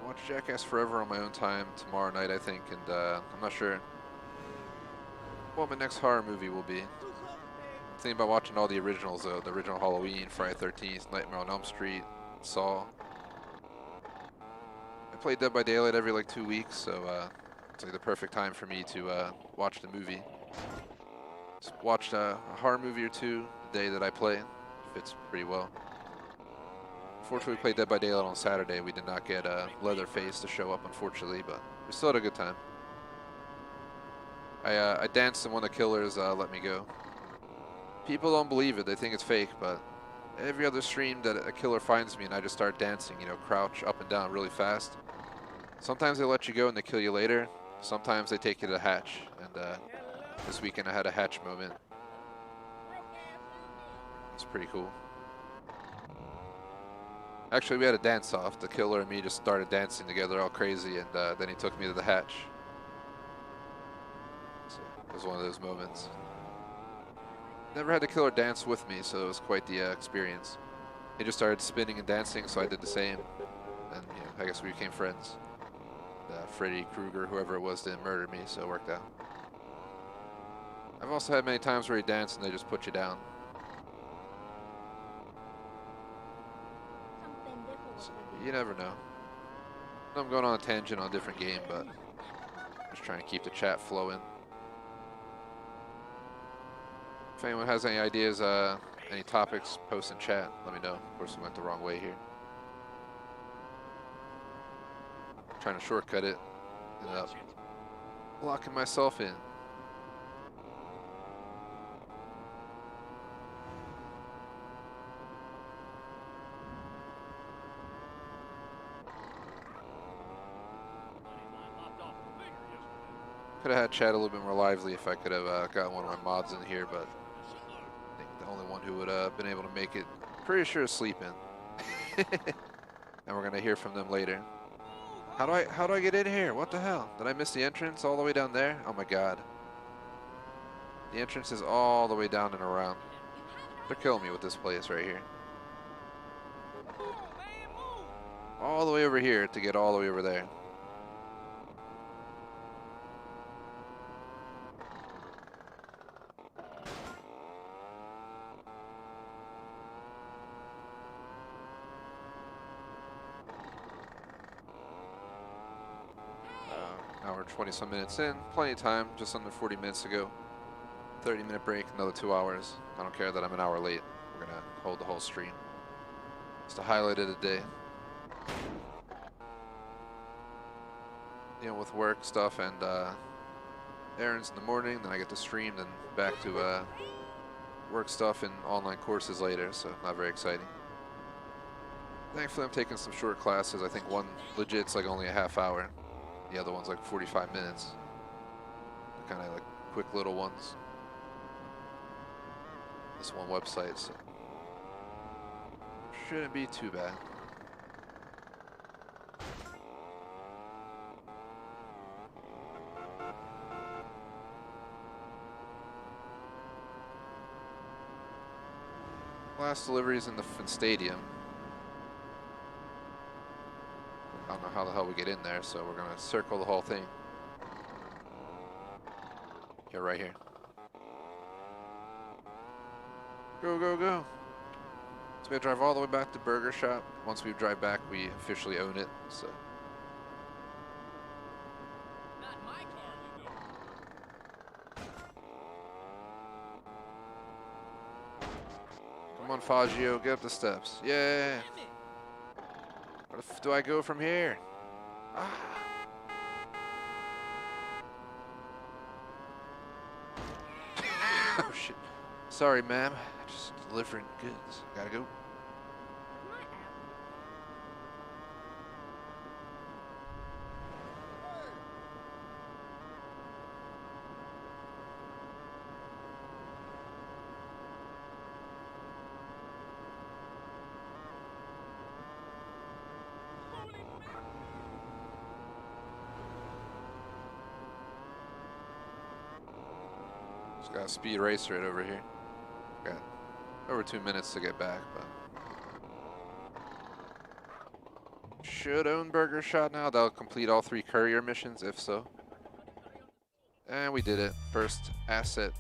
Watch Jackass Forever on my own time tomorrow night, I think, and I'm not sure what my next horror movie will be. I'm thinking about watching all the originals though, the original Halloween, Friday 13th, Nightmare on Elm Street, Saw. I play Dead by Daylight every like 2 weeks, so it's like the perfect time for me to watch the movie. Just watched a horror movie or two the day that I play. Fits pretty well. Unfortunately, we played Dead by Daylight on Saturday. We did not get Leatherface to show up, unfortunately, but we still had a good time. I danced and one of the killers let me go. People don't believe it. They think it's fake, but every other stream that a killer finds me and I just start dancing, you know, crouch up and down really fast. Sometimes they let you go and they kill you later. Sometimes they take you to the hatch, and this weekend I had a hatch moment. It's pretty cool. Actually, we had a dance-off. The killer and me just started dancing together all crazy, and then he took me to the hatch. It was one of those moments. Never had the killer dance with me, so it was quite the experience. He just started spinning and dancing, so I did the same. And you know, I guess we became friends. Freddy Krueger, whoever it was, didn't murder me, so it worked out. I've also had many times where he danced and they just put you down. Something different So would be you never know. I'm going on a tangent on a different game, but just trying to keep the chat flowing. If anyone has any ideas, any topics, post in chat. Let me know. Of course, we went the wrong way here. Trying to shortcut it. Ended up locking myself in. Could have had chat a little bit more lively if I could have gotten one of my mods in here, but I think the only one who would have been able to make it, pretty sure, is sleeping. And we're gonna hear from them later. How do I get in here? What the hell? Did I miss the entrance all the way down there? Oh my god. The entrance is all the way down and around. They're killing me with this place right here. All the way over here to get all the way over there. Hour 20-some minutes in, plenty of time, just under 40 minutes to go. 30-minute break, another 2 hours. I don't care that I'm an hour late. We're gonna hold the whole stream. It's the highlight of the day. Dealing with work stuff and errands in the morning, then I get to stream, then back to work stuff and online courses later, so not very exciting. Thankfully, I'm taking some short classes. I think one legit's like only a half hour. The other one's like 45 minutes. Kind of like quick little ones. This one website, so shouldn't be too bad. Last deliveries in the stadium. I don't know how the hell we get in there, so we're gonna circle the whole thing. Yeah, right here. Go, go, go. So we gotta drive all the way back to Burger Shop. Once we drive back, we officially own it, so. Not in my car, you go. Come on, Faggio, get up the steps. Yeah. Damn it. Where the f do I go from here? Ah. Oh shit. Sorry, ma'am. Just delivering goods. Gotta go. my app. Just got a speed racer right over here. Got over 2 minutes to get back, but should own Burger Shot now. That'll complete all 3 courier missions, if so. And we did it. First asset,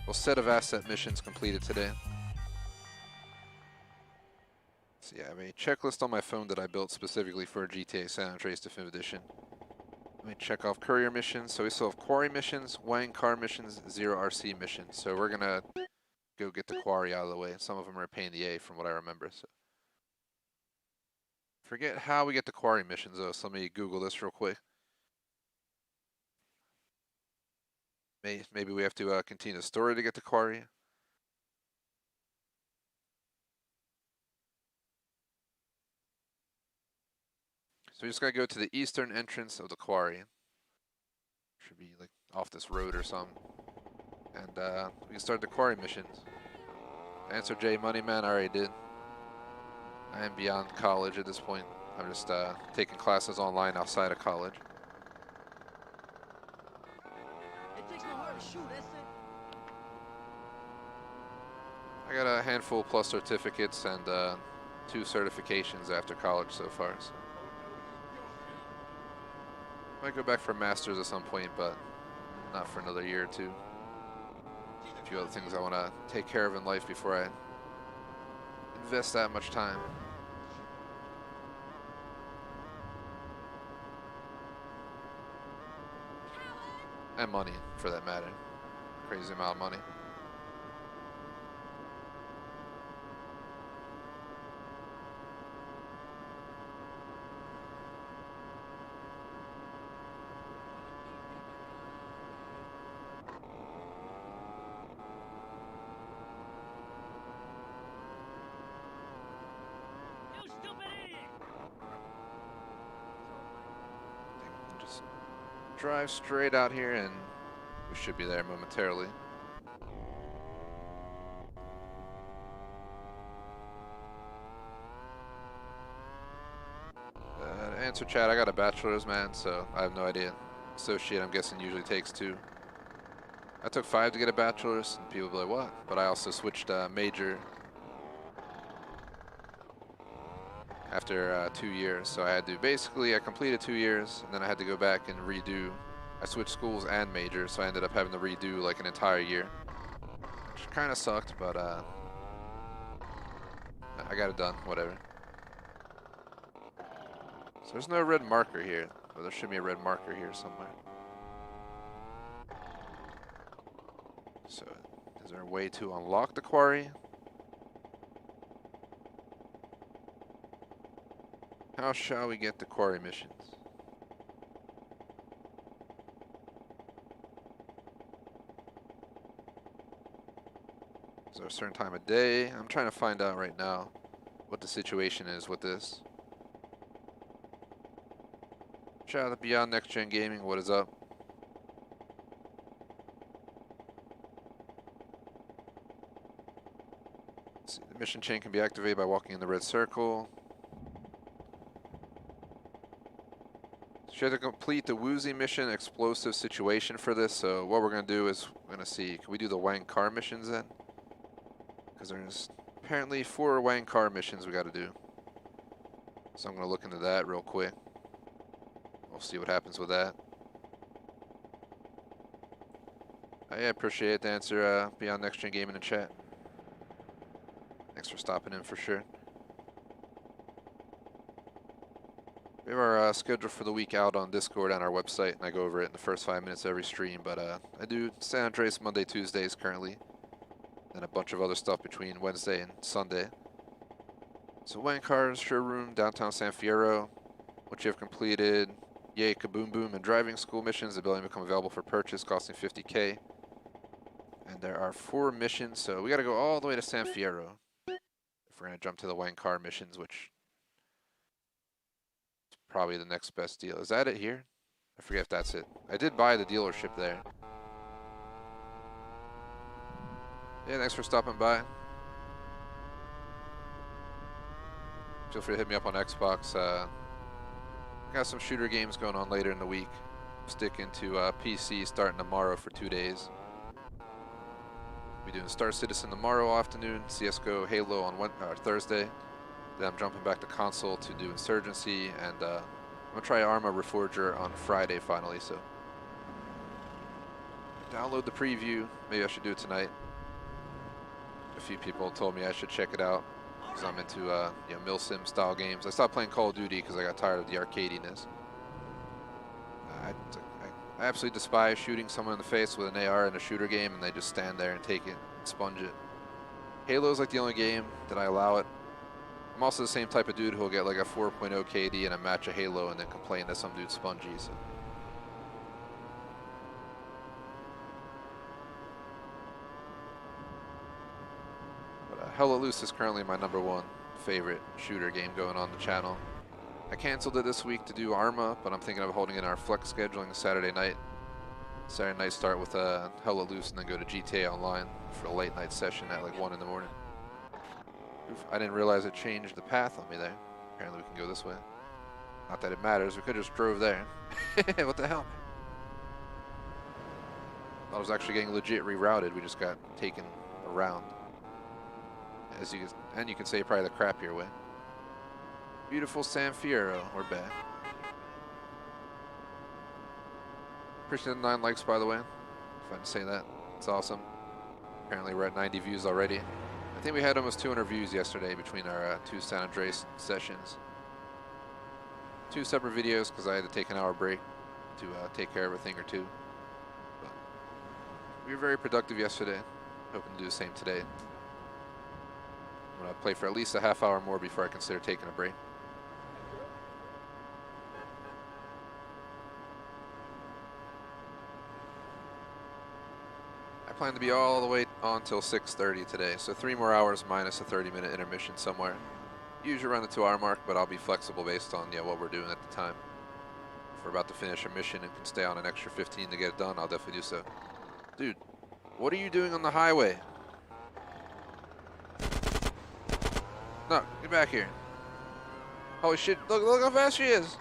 well, set of asset missions completed today. So yeah, I have a checklist on my phone that I built specifically for GTA San Andreas Definitive Edition. Let me check off courier missions. So we still have quarry missions, Wang car missions, 0 RC missions. So we're gonna go get the quarry out of the way. Some of them are a pain in the A from what I remember. So forget how we get the quarry missions though. So let me Google this real quick. Maybe we have to continue the story to get the quarry. So we just gotta go to the eastern entrance of the quarry. Should be like off this road or something. And we can start the quarry missions. Answer J Moneyman, I already did. I am beyond college at this point. I'm just taking classes online outside of college. It takes no heart to shoot, that's it. I got a handful plus certificates and 2 certifications after college so far. So. Might go back for a master's at some point, but not for another year or 2. A few other things I want to take care of in life before I invest that much time. And money, for that matter. Crazy amount of money. You stupid idiot! Just drive straight out here and we should be there momentarily. To answer chat, I got a bachelor's, man, so I have no idea. Associate, I'm guessing, usually takes 2. I took 5 to get a bachelor's, and people be like, what? But I also switched major after 2 years. So I had to, basically, I completed 2 years, and then I had to go back and redo. I switched schools and majors, so I ended up having to redo like an entire year. Which kind of sucked, but I got it done, whatever. So there's no red marker here, but there should be a red marker here somewhere. So, is there a way to unlock the quarry? How shall we get the quarry missions? Is there a certain time of day? I'm trying to find out right now what the situation is with this. Shout out to Beyond Next Gen Gaming, what is up? Let's see, the mission chain can be activated by walking in the red circle. So you have to complete the Woozy mission explosive situation for this. So what we're going to do is we're going to see, can we do the Wang car missions then? Because there's apparently 4 Wang car missions we got to do. So I'm going to look into that real quick. We'll see what happens with that. Yeah, appreciate the answer, Beyond Next Gen Gaming in chat. Thanks for stopping in for sure. We have our schedule for the week out on Discord on our website, and I go over it in the first 5 minutes of every stream. But I do San Andreas Monday, Tuesdays currently, and a bunch of other stuff between Wednesday and Sunday. So Wang Cars Showroom, downtown San Fierro, which you have completed. Yay, Kaboom Boom, and driving school missions. The ability to become available for purchase, costing 50K. And there are 4 missions, so we got to go all the way to San Fierro if we're going to jump to the Wang car missions, which is probably the next best deal. Is that it here? I forget if that's it. I did buy the dealership there. Yeah, thanks for stopping by. Feel free to hit me up on Xbox. Got some shooter games going on later in the week. Sticking to PC starting tomorrow for 2 days. We're doing Star Citizen tomorrow afternoon, CSGO Halo on Thursday. Then I'm jumping back to console to do Insurgency, and I'm going to try Arma Reforger on Friday finally, so. Download the preview. Maybe I should do it tonight. A few people told me I should check it out, because I'm into you know, Milsim style games. I stopped playing Call of Duty because I got tired of the arcadiness. I absolutely despise shooting someone in the face with an AR in a shooter game and they just stand there and take it and sponge it. Halo's like the only game that I allow it. I'm also the same type of dude who'll get like a 4.0 KD in a match of Halo and then complain that some dude's spongy. So. But Hella Loose is currently my #1 favorite shooter game going on the channel. I canceled it this week to do Arma, but I'm thinking of holding in our flex scheduling Saturday night. Saturday night start with Hella Loose and then go to GTA Online for a late night session at like 1 in the morning. Oof, I didn't realize it changed the path on me there. Apparently we can go this way. Not that it matters, we could just drove there. What the hell? I was actually getting legit rerouted. We just got taken around. As you can, and you can say probably the crappier way. Beautiful San Fierro, we're back. Appreciate the 9 likes, by the way. If I didn't say that, it's awesome. Apparently we're at 90 views already. I think we had almost 200 views yesterday between our 2 San Andreas sessions. 2 separate videos because I had to take an hour break to take care of a thing or two. But we were very productive yesterday. Hoping to do the same today. I'm going to play for at least a half hour more before I consider taking a break. I plan to be all the way on till 6:30 today, so 3 more hours minus a 30-minute intermission somewhere. Usually around the 2-hour mark, but I'll be flexible based on what we're doing at the time. If we're about to finish a mission and can stay on an extra 15 to get it done, I'll definitely do so. Dude, what are you doing on the highway? No, get back here. Holy shit, look how fast she is.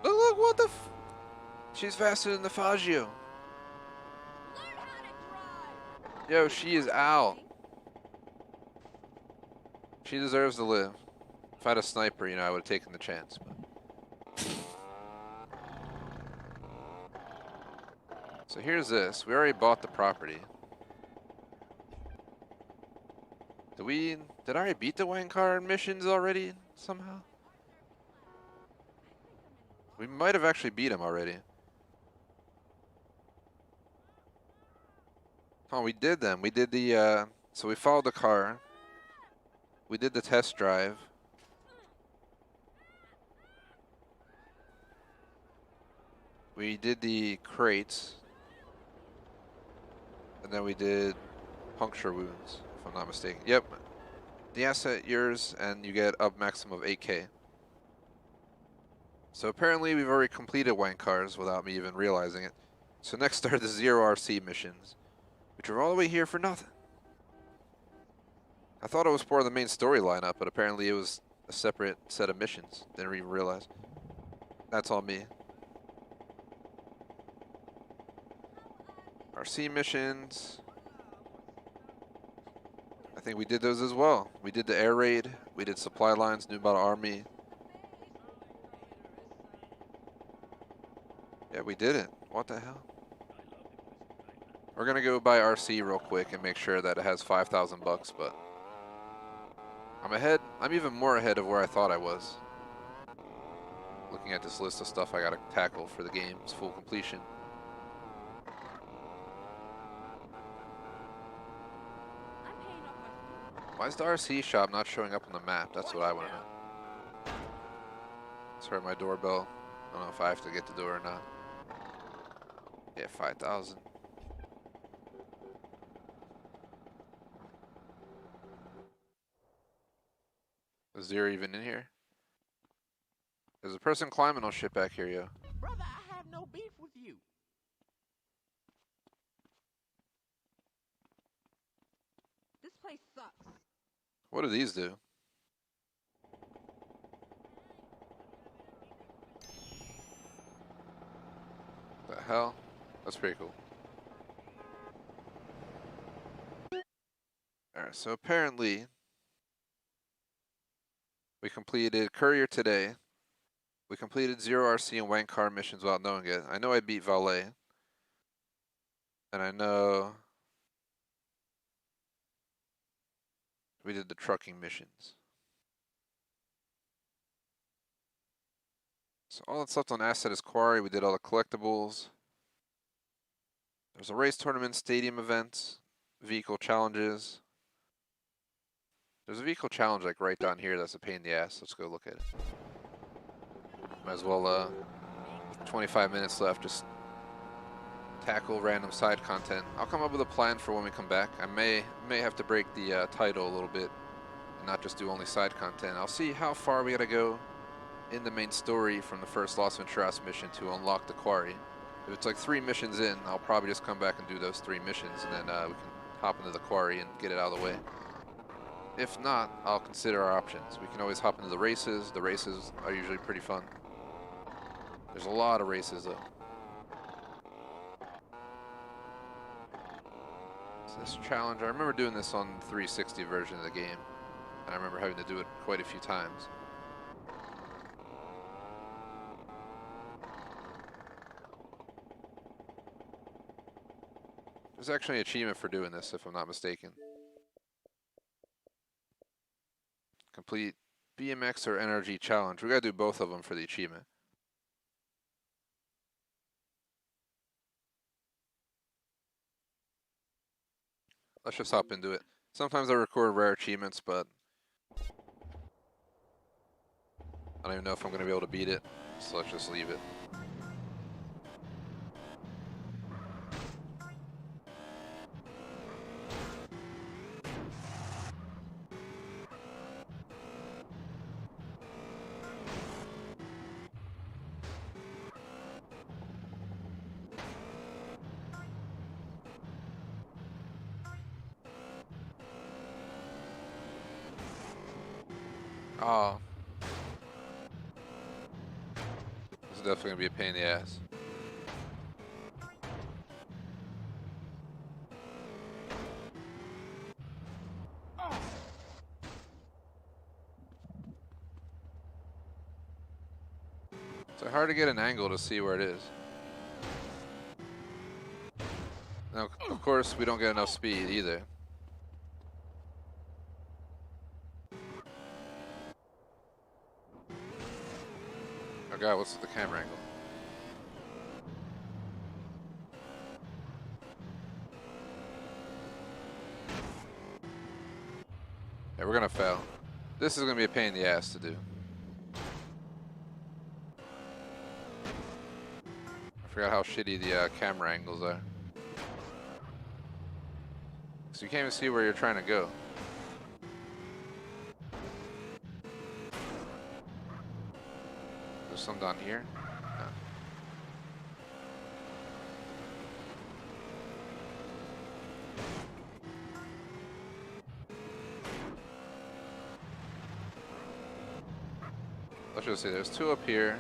Look, what the f... She's faster than the Faggio. Learn how to drive. Yo, she is out. She deserves to live. If I had a sniper, I would have taken the chance. But. So here's this. We already bought the property. Did I already beat the wine car missions already somehow? We might have actually beat him already. Oh, we did them. We did the, so we followed the car. We did the test drive. We did the crates. And then we did puncture wounds, if I'm not mistaken. Yep. The asset yours, and you get up maximum of 8K. So apparently we've already completed wine cars without me even realizing it. So next are the 0 RC missions, which are all the way here for nothing. I thought it was part of the main story lineup, but apparently it was a separate set of missions. Didn't even realize. That's on me. RC missions. I think we did those as well. We did the air raid. We did supply lines, new battle army. Yeah, we did it. What the hell? We're gonna go buy RC real quick and make sure that it has 5,000 bucks, but I'm ahead. I'm even more ahead of where I thought I was. Looking at this list of stuff I gotta tackle for the game's full completion. Why is the RC shop not showing up on the map? That's what I want to know. Let's heard my doorbell. I don't know if I have to get the door or not. Yeah, 5,000. Is there even in here? There's a person climbing on shit back here, yo. Brother, I have no beef with you. This place sucks. What do these do? The hell? That's pretty cool. Alright, so apparently we completed Courier today. We completed 0 RC and wank car missions without knowing it. I know I beat Valet. And I know we did the trucking missions. So all that's left on asset is Quarry. We did all the collectibles. There's a race tournament, stadium events, vehicle challenges. There's a vehicle challenge like right down here that's a pain in the ass. Let's go look at it. Might as well, with 25 minutes left, just tackle random side content. I'll come up with a plan for when we come back. I may have to break the title a little bit and not just do only side content. I'll see how far we gotta go in the main story from the first Las Venturas mission to unlock the quarry. If it's like 3 missions in, I'll probably just come back and do those 3 missions, and then we can hop into the quarry and get it out of the way. If not, I'll consider our options. We can always hop into the races. The races are usually pretty fun. There's a lot of races though. So this challenge, I remember doing this on the 360 version of the game. And I remember having to do it quite a few times. There's actually an achievement for doing this, if I'm not mistaken. Complete BMX or NRG challenge. We gotta do both of them for the achievement. Let's just hop into it. Sometimes I record rare achievements, but I don't even know if I'm gonna be able to beat it, so let's just leave it. Oh. This is definitely gonna be a pain in the ass. It's hard to get an angle to see where it is. Now, of course, we don't get enough speed either. Oh god, what's the camera angle? Yeah, we're gonna fail. This is gonna be a pain in the ass to do. I forgot how shitty the camera angles are. So you can't even see where you're trying to go. There's some down here. No. Let's just see, there's two up here.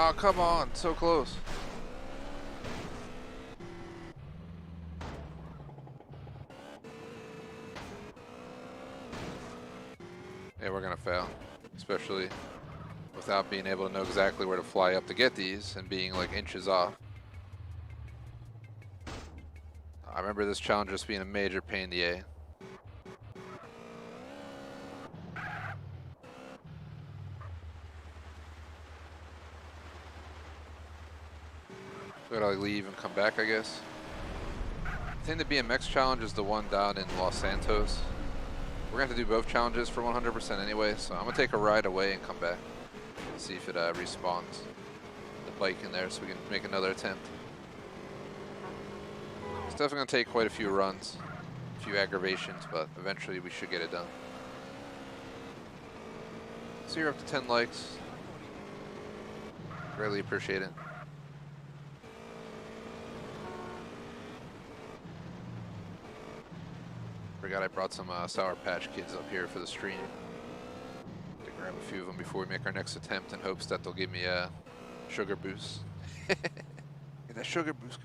Oh, come on, so close. Yeah, we're gonna fail, especially without being able to know exactly where to fly up to get these and being like inches off. I remember this challenge just being a major pain in the A. So gotta like leave and come back, I guess. I think the BMX challenge is the one down in Los Santos. We're gonna have to do both challenges for 100% anyway, so I'm gonna take a ride away and come back. See if it respawns the bike in there so we can make another attempt. It's definitely gonna take quite a few runs, a few aggravations, but eventually we should get it done. So you're up to 10 likes. Greatly appreciate it. Forgot I brought some Sour Patch Kids up here for the stream. To grab a few of them before we make our next attempt in hopes that they'll give me a sugar boost. Get that sugar boost.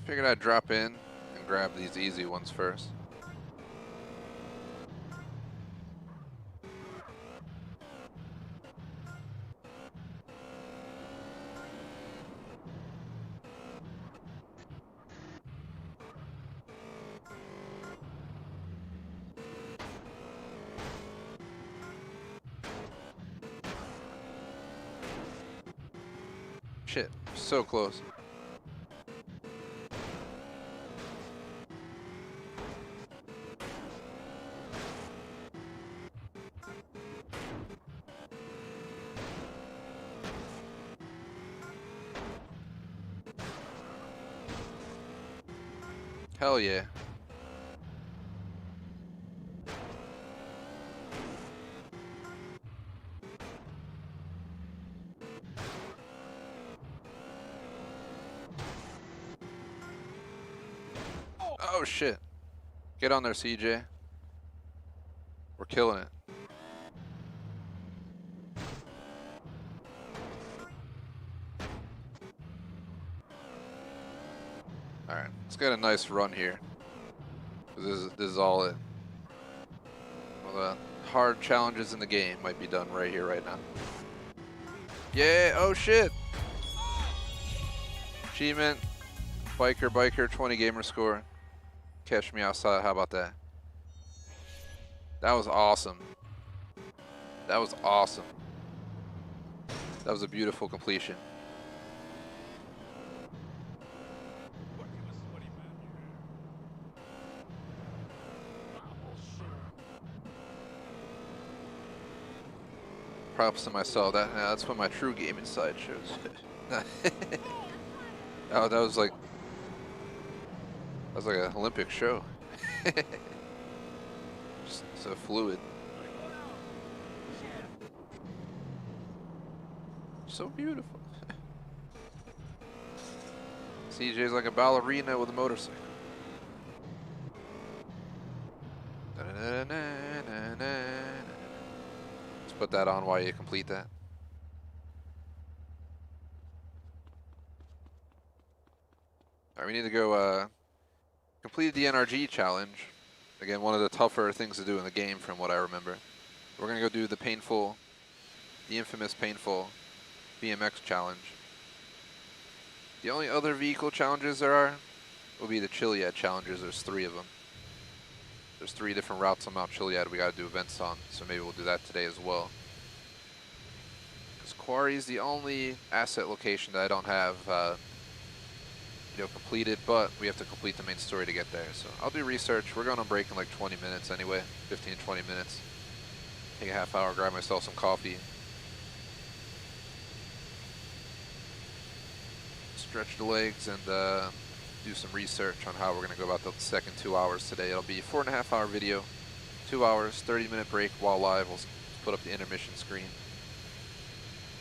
Figured I'd drop in and grab these easy ones first. So close. Hell yeah. Oh shit. Get on there, CJ. We're killing it. Alright, let's get a nice run here. This is all it. All the hard challenges in the game might be done right here, right now. Yeah, oh shit! Achievement, biker, 20 gamer score. Catch me outside, how about that? That was awesome. That was awesome. That was a beautiful completion. Props to myself. That's what my true gaming side shows. Oh, that was like an Olympic show. Just so fluid. So beautiful. CJ's like a ballerina with a motorcycle. Let's put that on while you complete that. Alright, we need to go complete the NRG challenge. Again, one of the tougher things to do in the game from what I remember. We're gonna go do the infamous painful BMX challenge. The only other vehicle challenges there are will be the Chiliad challenges. There's 3 of them. There's 3 different routes on Mount Chiliad we gotta do events on, so maybe we'll do that today as well. Because Quarry is the only asset location that I don't have completed, but we have to complete the main story to get there. So I'll do research. We're going on break in like 20 minutes anyway, 15 to 20 minutes. Take a half hour, grab myself some coffee. Stretch the legs and do some research on how we're going to go about the second 2 hours today. It'll be a 4.5 hour video, 2 hours, 30-minute break while live. We'll put up the intermission screen.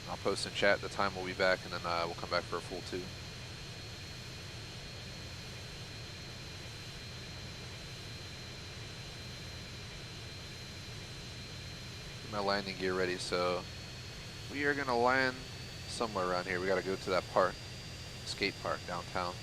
I'll post in chat the time we'll be back, and then we'll come back for a full 2. Get my landing gear ready, so we are going to land somewhere around here. We got to go to that park, skate park downtown.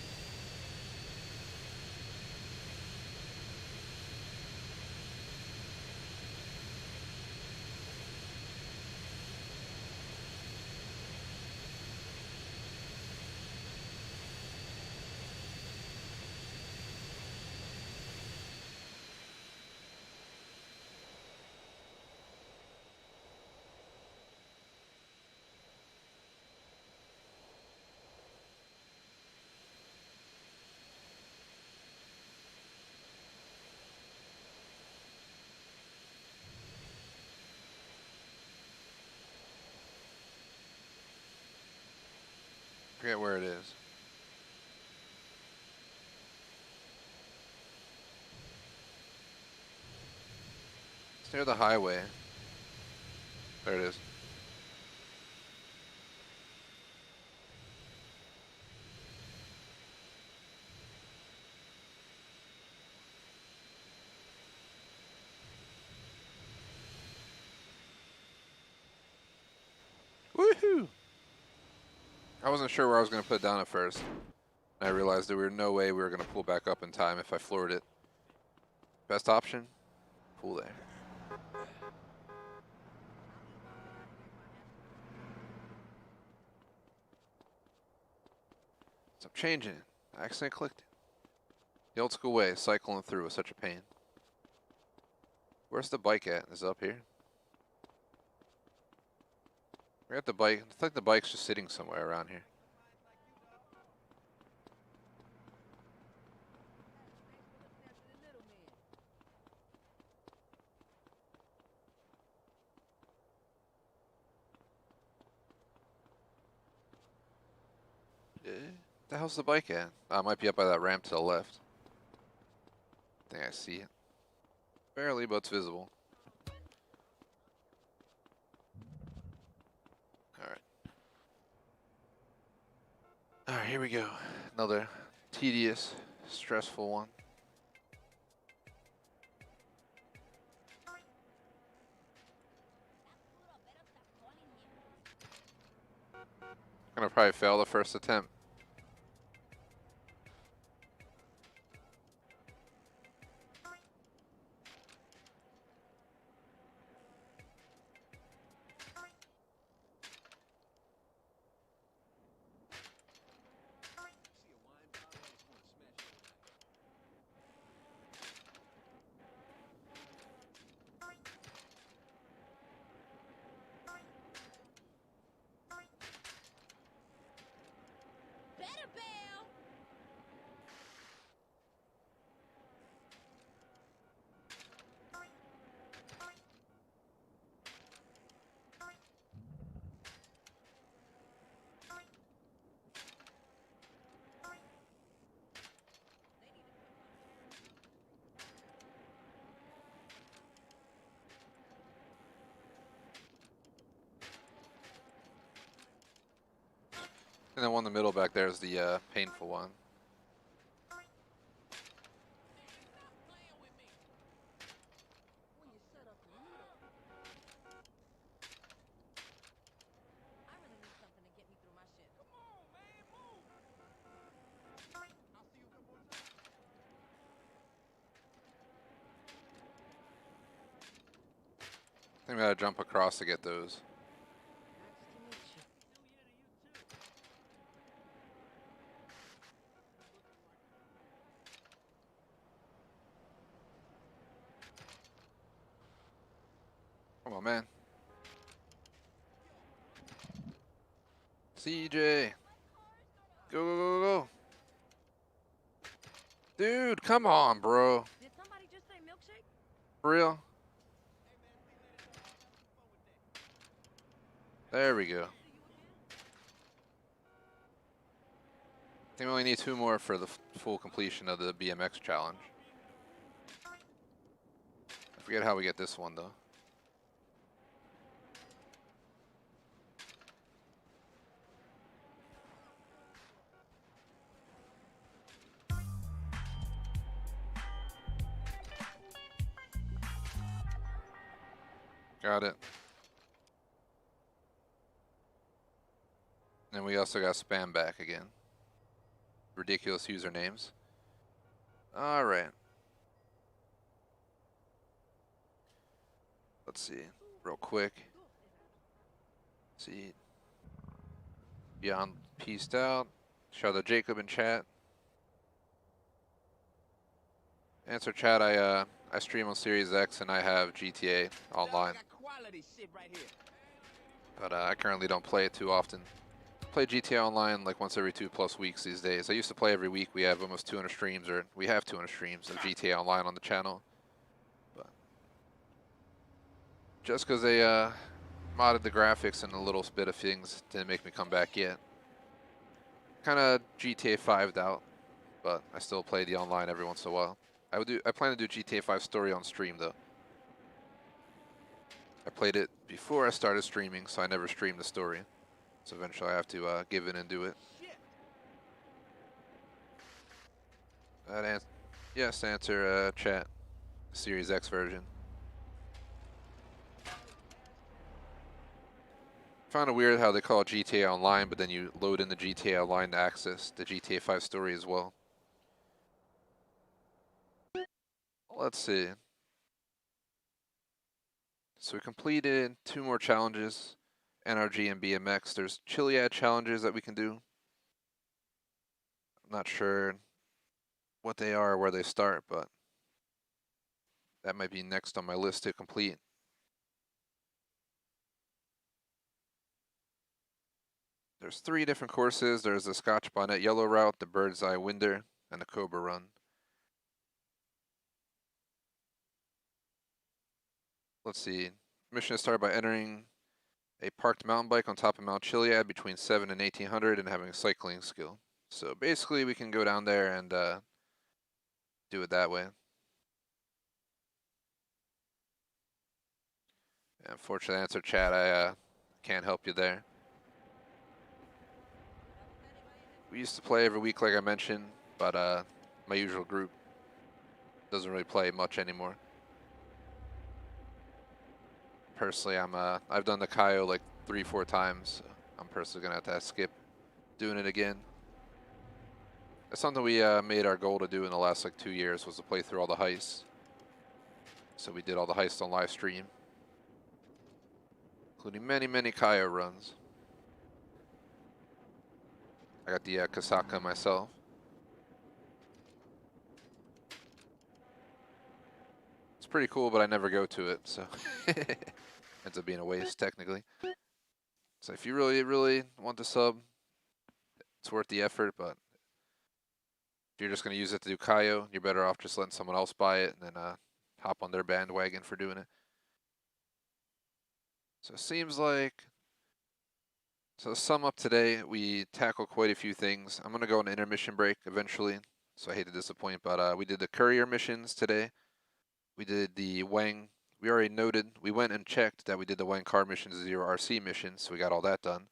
Forget where it is. It's near the highway. There it is. Woohoo! I wasn't sure where I was going to put it down at first. I realized there were no way we were going to pull back up in time if I floored it. Best option? Pull there. So I'm changing it. I accidentally clicked it. The old school way, cycling through was such a pain. Where's the bike at? Is it up here? We're at the bike. I think the bike's just sitting somewhere around here. The hell's the bike at? I might be up by that ramp to the left. I think I see it. Barely, but it's visible. Alright. Alright, here we go. Another tedious, stressful one. I'm gonna probably fail the first attempt. Better bail. And then one in the middle back there is the painful one. When you set up the meal. I really need something to get me through my shift. Come on, man, move. I'll see you a couple more times. I think I gotta jump across to get those. Nice to meet you. Come on, man. CJ. Go, go, go, go. Dude, come on, bro. Did somebody just say milkshake? For real? There we go. I think we only need 2 more for the full completion of the BMX challenge. I forget how we get this one, though. Got it. And we also got spam back again. Ridiculous usernames. Alright. Let's see. Real quick. See. Beyond pieced out. Shout out to Jacob in chat. Answer chat, I stream on Series X and I have GTA online. Got quality shit right here. But I currently don't play it too often. Play GTA Online like once every 2+ weeks these days. I used to play every week. We have almost 200 streams, or we have 200 streams of GTA Online on the channel. But just because they modded the graphics and a little bit of things didn't make me come back yet. Kind of GTA 5'd out, but I still play the online every once in a while. I plan to do GTA 5 story on stream though. I played it before I started streaming, so I never streamed the story. So eventually I have to give in and do it. Yes, answer chat. Series X version. Found it weird how they call it GTA Online, but then you load in the GTA Online to access the GTA 5 story as well. Let's see. So we completed 2 more challenges. NRG and BMX. There's Chiliad challenges that we can do. I'm not sure what they are or where they start, but that might be next on my list to complete. There's 3 different courses. There's the Scotch Bonnet Yellow Route, the Bird's Eye Winder, and the Cobra Run. Let's see. Mission is started by entering a parked mountain bike on top of Mount Chiliad between 7 and 1800 and having a cycling skill. So basically we can go down there and do it that way. Unfortunately, answer chat, I can't help you there. We used to play every week like I mentioned, but my usual group doesn't really play much anymore. Personally, I've done the Kaio like 3-4 times. So I'm personally gonna have to skip doing it again. That's something we made our goal to do in the last like 2 years, was to play through all the heists. So we did all the heists on live stream, including many Kaio runs. I got the Kasaka myself. It's pretty cool, but I never go to it, so ends up being a waste technically. So if you really want the sub, it's worth the effort, but if you're just going to use it to do Kaio, you're better off just letting someone else buy it and then hop on their bandwagon for doing it. So it seems like, so to sum up today, we tackled quite a few things. I'm going to go on an intermission break eventually, so I hate to disappoint, but we did the Courier missions today. We did the Wang, we already noted, we went and checked that we did the Wang car missions, 0 RC missions, so we got all that done.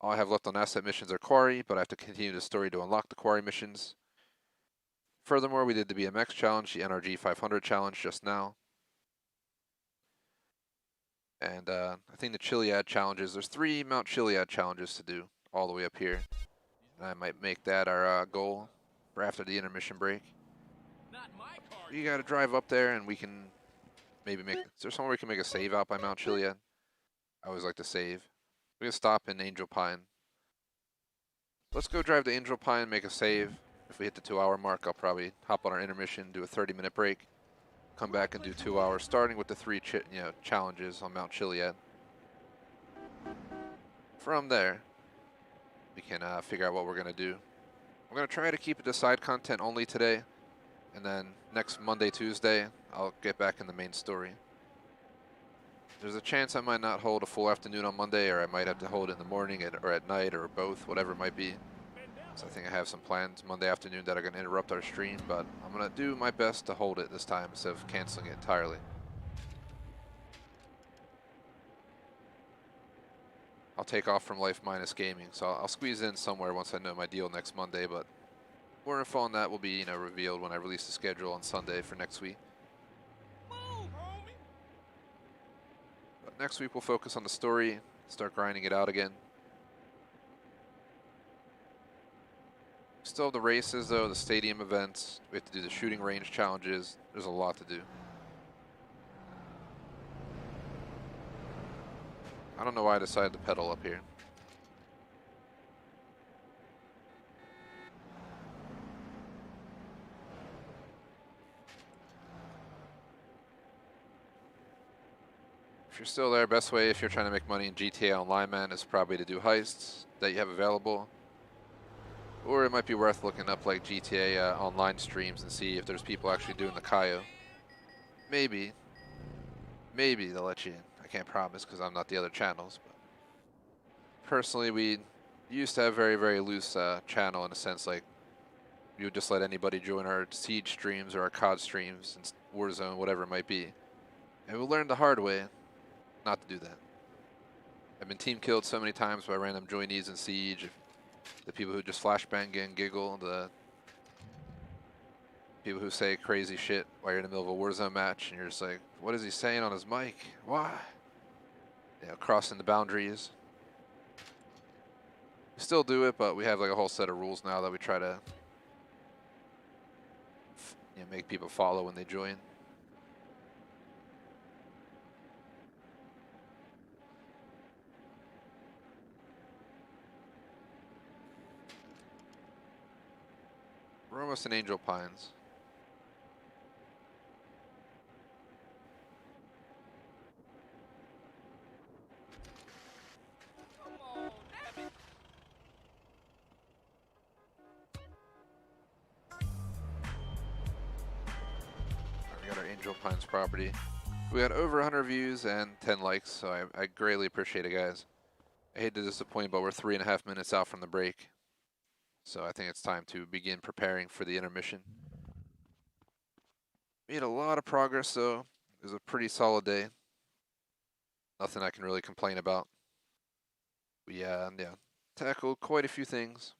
All I have left on asset missions are quarry, but I have to continue the story to unlock the quarry missions. Furthermore, we did the BMX challenge, the NRG 500 challenge just now. And I think the Chiliad challenges, there's 3 Mount Chiliad challenges to do all the way up here. And I might make that our goal for after the intermission break. Not my car. You gotta drive up there and we can maybe make, is there somewhere we can make a save out by Mount Chiliad? I always like to save. We're gonna stop in Angel Pine. Let's go drive to Angel Pine, make a save. If we hit the 2-hour mark, I'll probably hop on our intermission, do a 30-minute break, come back and do 2 hours, starting with the 3 challenges on Mount Chiliad. From there, we can figure out what we're gonna do. I'm gonna try to keep it to side content only today, and then next Monday, Tuesday, I'll get back in the main story. There's a chance I might not hold a full afternoon on Monday, or I might have to hold it in the morning or at night or both, whatever it might be. So I think I have some plans Monday afternoon that are going to interrupt our stream, but I'm going to do my best to hold it this time instead of canceling it entirely. I'll take off from Life Minus Gaming, so I'll squeeze in somewhere once I know my deal next Monday, but more info on that will be, revealed when I release the schedule on Sunday for next week. Move, homie. But next week we'll focus on the story, start grinding it out again. Still have the races though, the stadium events, we have to do the shooting range challenges, there's a lot to do. I don't know why I decided to pedal up here. If you're still there, best way if you're trying to make money in GTA Online, man, is probably to do heists that you have available. Or it might be worth looking up like GTA online streams and see if there's people actually doing the Kaio. Maybe they'll let you in. I can't promise because I'm not the other channels. But personally, we used to have very loose channel in a sense, like you would just let anybody join our Siege streams or our COD streams, and Warzone, whatever it might be. And we learned the hard way not to do that. I've been team killed so many times by random joinees in Siege. The people who just flashbang and giggle, the people who say crazy shit while you're in the middle of a Warzone match, and you're just like, what is he saying on his mic? Why? Crossing the boundaries. We still do it, but we have like a whole set of rules now that we try to make people follow when they join. We're almost in Angel Pines. Come on, damn it. We got our Angel Pines property. We got over 100 views and 10 likes, so I greatly appreciate it, guys. I hate to disappoint, but we're 3.5 minutes out from the break. So I think it's time to begin preparing for the intermission. We made a lot of progress, though. It was a pretty solid day. Nothing I can really complain about. We yeah, tackled quite a few things.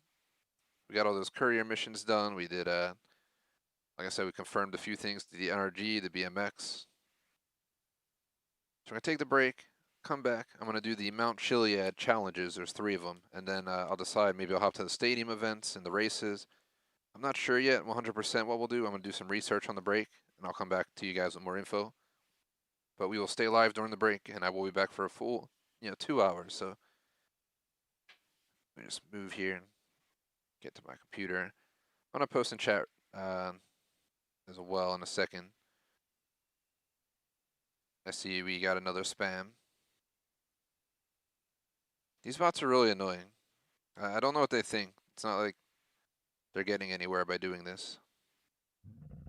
We got all those courier missions done. We did, like I said, we confirmed a few things to the NRG, the BMX. So I'm gonna take the break, come back. I'm gonna do the Mount Chiliad challenges. There's 3 of them, and then I'll decide. Maybe I'll hop to the stadium events and the races. I'm not sure yet 100% what we'll do. I'm gonna do some research on the break, and I'll come back to you guys with more info. But we will stay live during the break, and I will be back for a full, 2 hours. So let me just move here and get to my computer. I'm gonna post in chat as well in a second. I see we got another spam. These bots are really annoying. I don't know what they think. It's not like they're getting anywhere by doing this.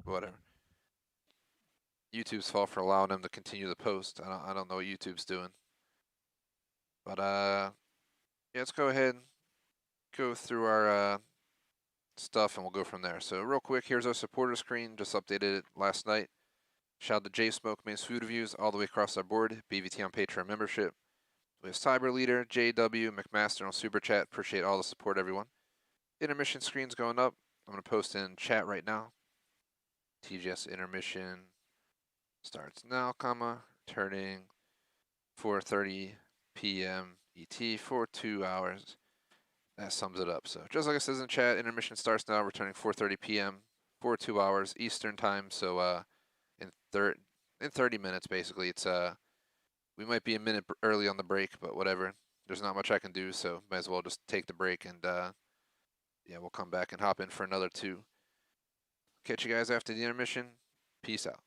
Whatever. YouTube's fault for allowing them to continue the post. I don't know what YouTube's doing. But yeah, let's go ahead and go through our stuff and we'll go from there. So real quick, here's our supporter screen. Just updated it last night. Shout out to J Smoke, Mains Food Reviews, all the way across our board. BVT on Patreon membership. We have Cyber Leader, JW, McMaster on Super Chat. Appreciate all the support, everyone. Intermission screen's going up. I'm going to post in chat right now. TGS intermission starts now, comma, turning 4:30 p.m. ET for 2 hours. That sums it up. So just like it says in chat, intermission starts now, returning 4:30 p.m. for 2 hours Eastern time. So in 30 minutes, basically, it's we might be a minute early on the break, but whatever. There's not much I can do, so might as well just take the break and yeah, we'll come back and hop in for another 2. Catch you guys after the intermission. Peace out.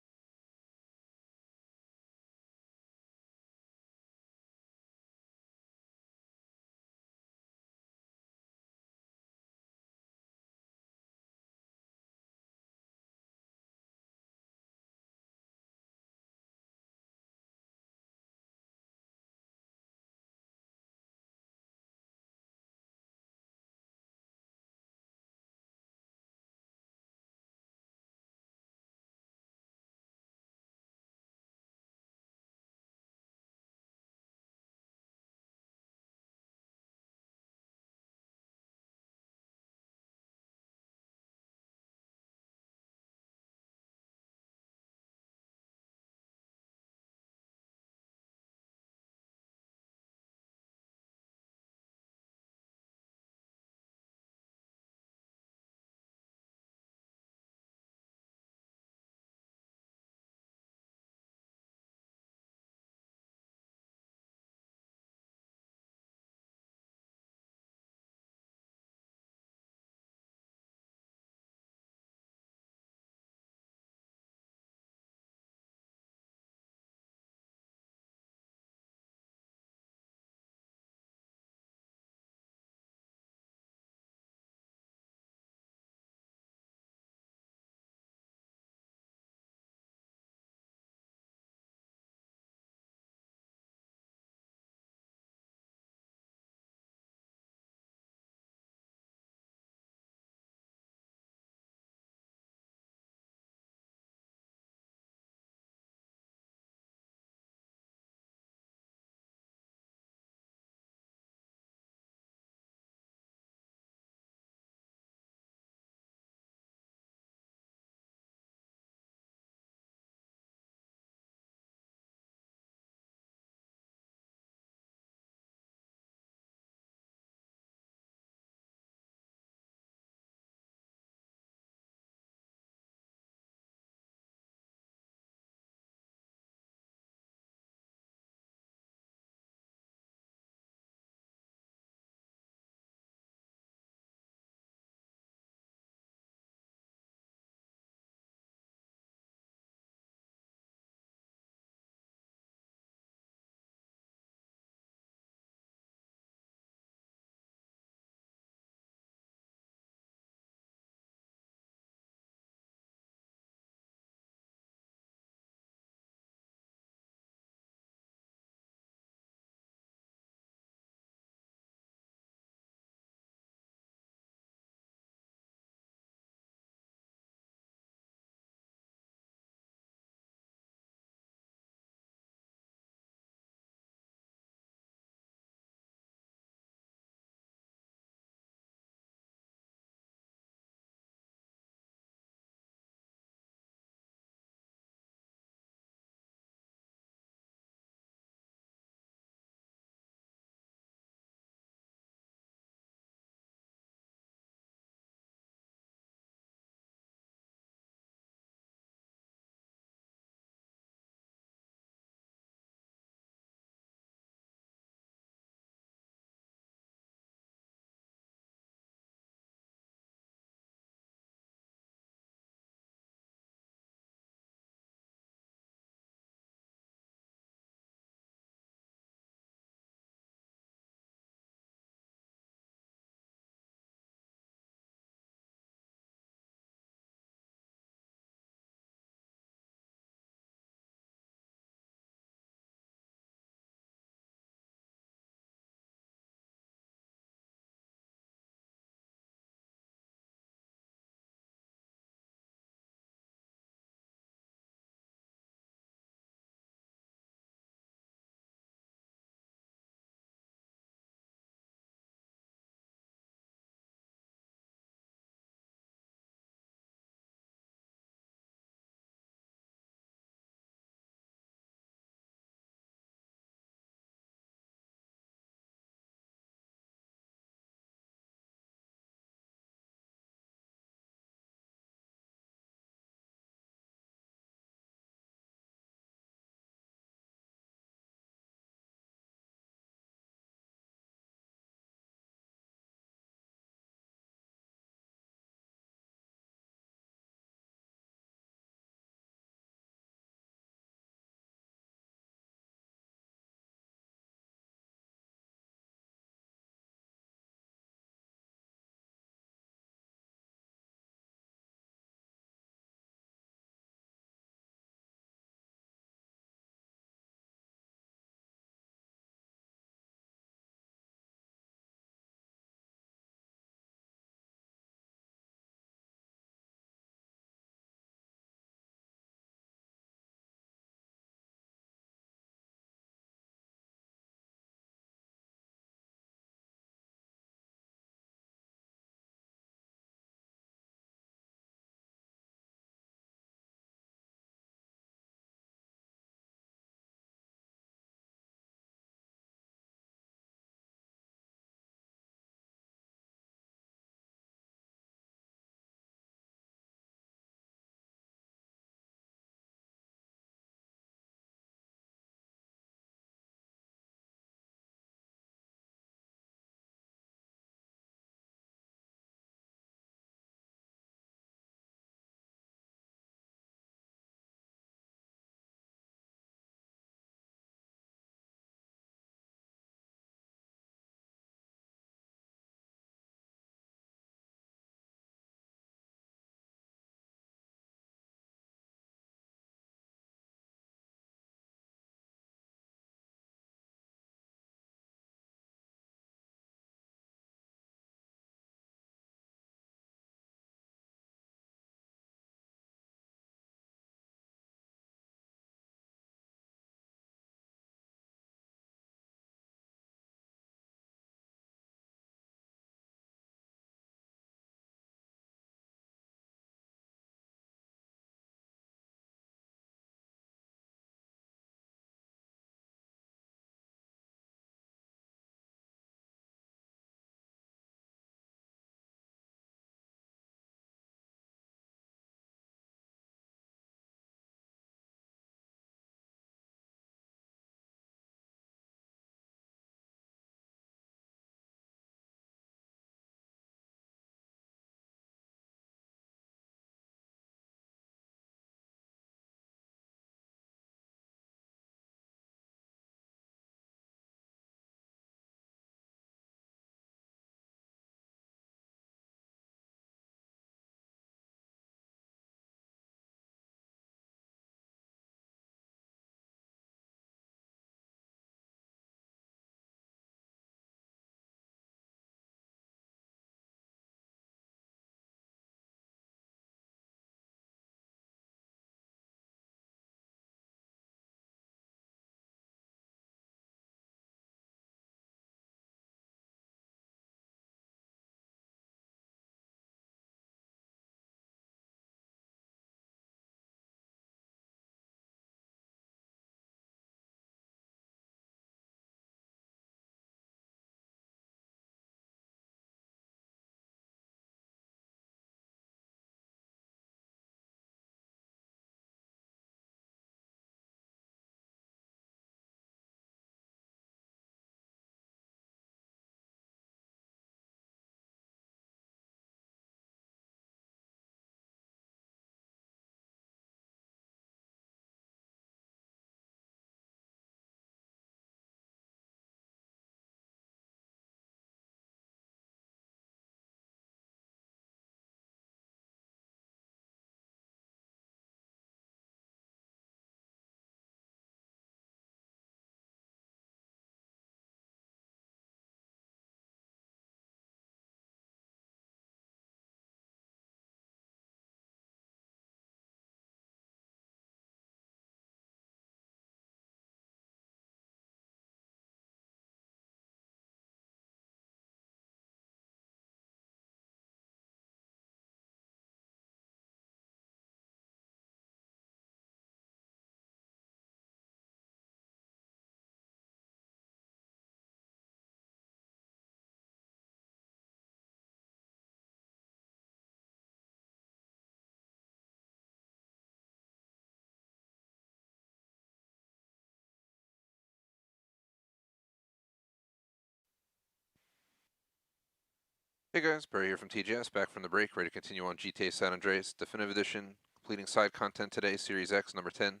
Hey guys, Barry here from TGS, back from the break, ready to continue on GTA San Andreas, Definitive Edition, completing side content today, Series X, number 10.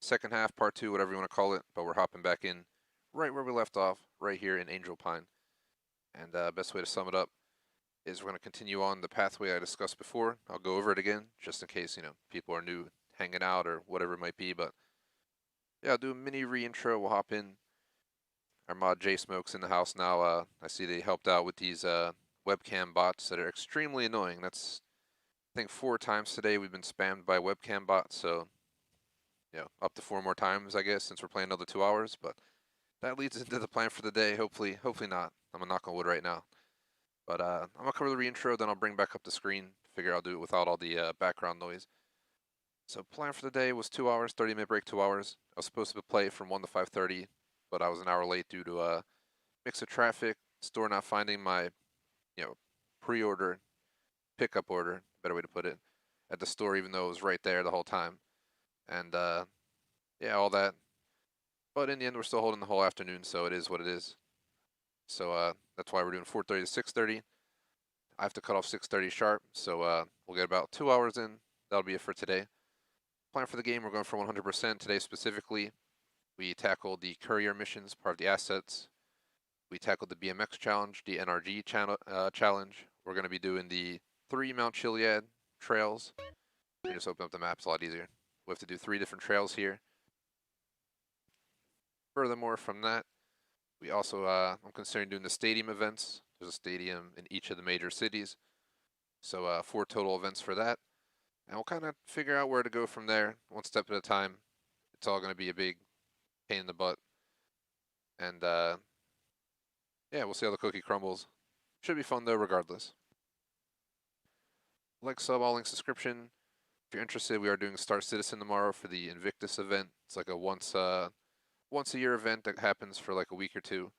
Second half, part 2, whatever you want to call it, but we're hopping back in right where we left off, right here in Angel Pine. And best way to sum it up is we're going to continue on the pathway I discussed before. I'll go over it again, just in case, people are new hanging out or whatever it might be, but yeah, I'll do a mini reintro, we'll hop in. Our mod J-Smoke's in the house now. I see they helped out with these webcam bots that are extremely annoying. That's, I think, 4 times today we've been spammed by webcam bots, so, up to 4 more times, I guess, since we're playing another 2 hours, but that leads into the plan for the day. Hopefully not. I'm gonna knock on wood right now. But I'm gonna cover the reintro, then I'll bring back up the screen. Figure I'll do it without all the background noise. So plan for the day was 2 hours, 30-minute break, 2 hours. I was supposed to play from 1 to 5:30, but I was an hour late due to a mix of traffic, store not finding my, pre-order, pickup order, better way to put it, at the store, even though it was right there the whole time. And yeah, all that. But in the end, we're still holding the whole afternoon, so it is what it is. So that's why we're doing 4:30 to 6:30. I have to cut off 6:30 sharp, so we'll get about 2 hours in. That'll be it for today. Plan for the game, we're going for 100% today specifically. We tackled the Courier missions, part of the assets. We tackled the BMX challenge, the NRG challenge. We're going to be doing the 3 Mount Chiliad trails. Let me just open up the maps a lot easier. We have to do 3 different trails here. Furthermore, from that, we also, I'm considering doing the stadium events. There's a stadium in each of the major cities. So 4 total events for that. And we'll kind of figure out where to go from there, one step at a time. It's all going to be a big pain in the butt. And yeah, we'll see how the cookie crumbles. Should be fun though, regardless. Like, sub, all links, description. If you're interested, we are doing Star Citizen tomorrow for the Invictus event. It's like a once a year event that happens for like a week or 2.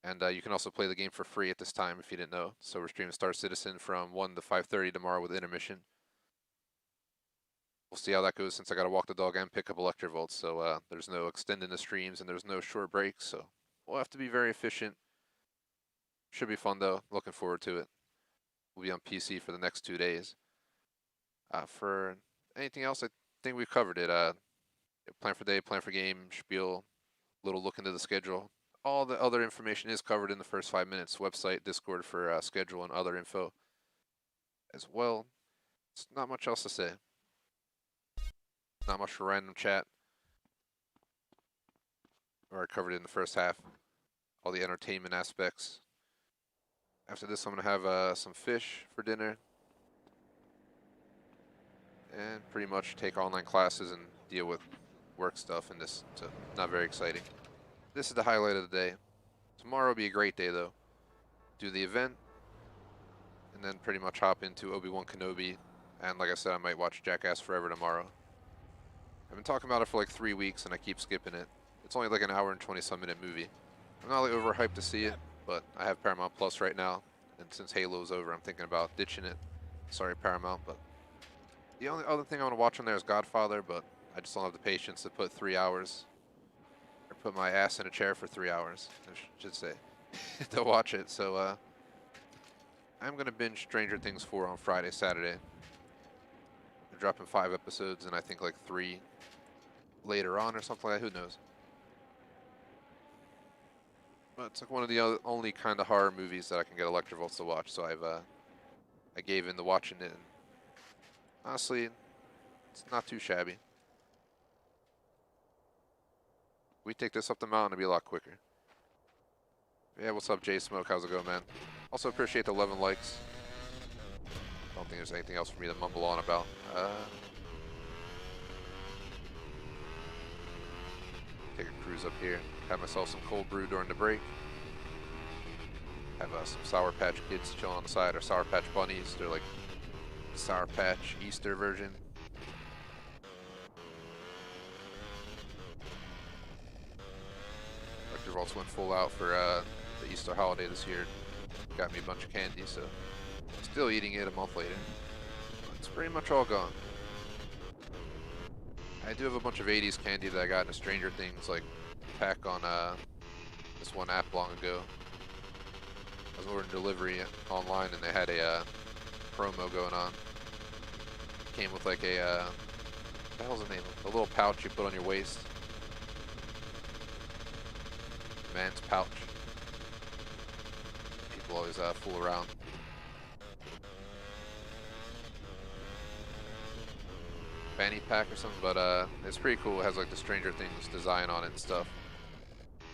And you can also play the game for free at this time if you didn't know. So we're streaming Star Citizen from 1 to 5:30 tomorrow with intermission. We'll see how that goes since I got to walk the dog and pick up Electrovolts. So there's no extending the streams and there's no short breaks. So we'll have to be very efficient. Should be fun though. Looking forward to it. We'll be on PC for the next 2 days. For anything else, I think we've covered it. Plan for day, plan for game, spiel, little look into the schedule. All the other information is covered in the first 5 minutes. Website, Discord for schedule and other info as well. It's not much else to say. Not much for random chat. Already covered it in the first half. All the entertainment aspects. After this, I'm going to have some fish for dinner. And pretty much take online classes and deal with work stuff in this. So not very exciting. This is the highlight of the day. Tomorrow will be a great day though. Do the event. And then pretty much hop into Obi-Wan Kenobi. And like I said, I might watch Jackass Forever tomorrow. I've been talking about it for like 3 weeks and I keep skipping it. It's only like an hour and 20-some minute movie. I'm not like overhyped to see it, but I have Paramount Plus right now. And since Halo's over, I'm thinking about ditching it. Sorry, Paramount, but the only other thing I want to watch on there is Godfather, but I just don't have the patience to put 3 hours, or put my ass in a chair for 3 hours, I should say, to watch it. So I'm going to binge Stranger Things 4 on Friday, Saturday. They're dropping 5 episodes, and I think like 3 later on or something like that. Who knows? But it's like one of the only kind of horror movies that I can get Electrovolts to watch, so I gave in to watching it. And honestly, it's not too shabby. We take this up the mountain, it'll be a lot quicker. Yeah, what's up, J-Smoke? How's it going, man? Also appreciate the 11 likes. Don't think there's anything else for me to mumble on about. Take a cruise up here. Have myself some cold brew during the break. Have some Sour Patch Kids chilling on the side, or Sour Patch Bunnies. They're like Sour Patch Easter version. Electrovolts went full out for the Easter holiday this year. Got me a bunch of candy, so still eating it a month later. It's pretty much all gone. I do have a bunch of 80s candy that I got in a Stranger Things like pack on this one app long ago. I was ordering delivery online and they had a promo going on. Came with like a, what the hell's the name of it? A little pouch you put on your waist. Man's pouch. People always fool around. Fanny pack or something, but it's pretty cool. It has like the Stranger Things design on it and stuff.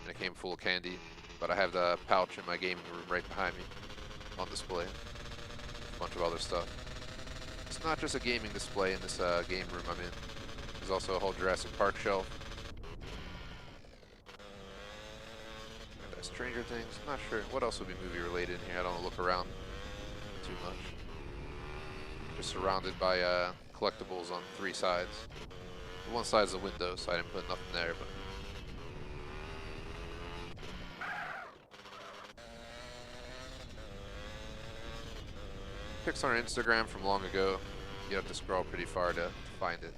And it came full of candy. But I have the pouch in my gaming room right behind me on display. A bunch of other stuff. It's not just a gaming display in this game room I'm in. There's also a whole Jurassic Park shelf. And Stranger Things, I'm not sure. What else would be movie related in here? I don't look around too much. Just surrounded by collectibles on 3 sides. One side's the window, so I didn't put nothing there, but pics on our Instagram from long ago. You have to scroll pretty far to find it.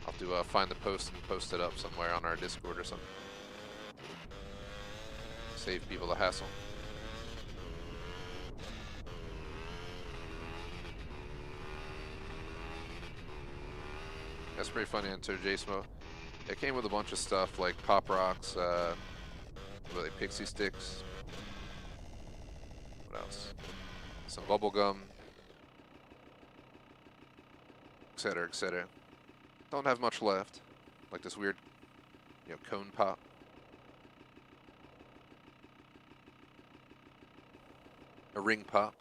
I'll have to find the post and post it up somewhere on our Discord or something. Save people the hassle. That's pretty funny, Enter J-Smo. It came with a bunch of stuff like Pop Rocks, what are they, Pixie Sticks. What else? Some bubble gum, etc., etc. Don't have much left, like this weird, cone pop. A ring pop.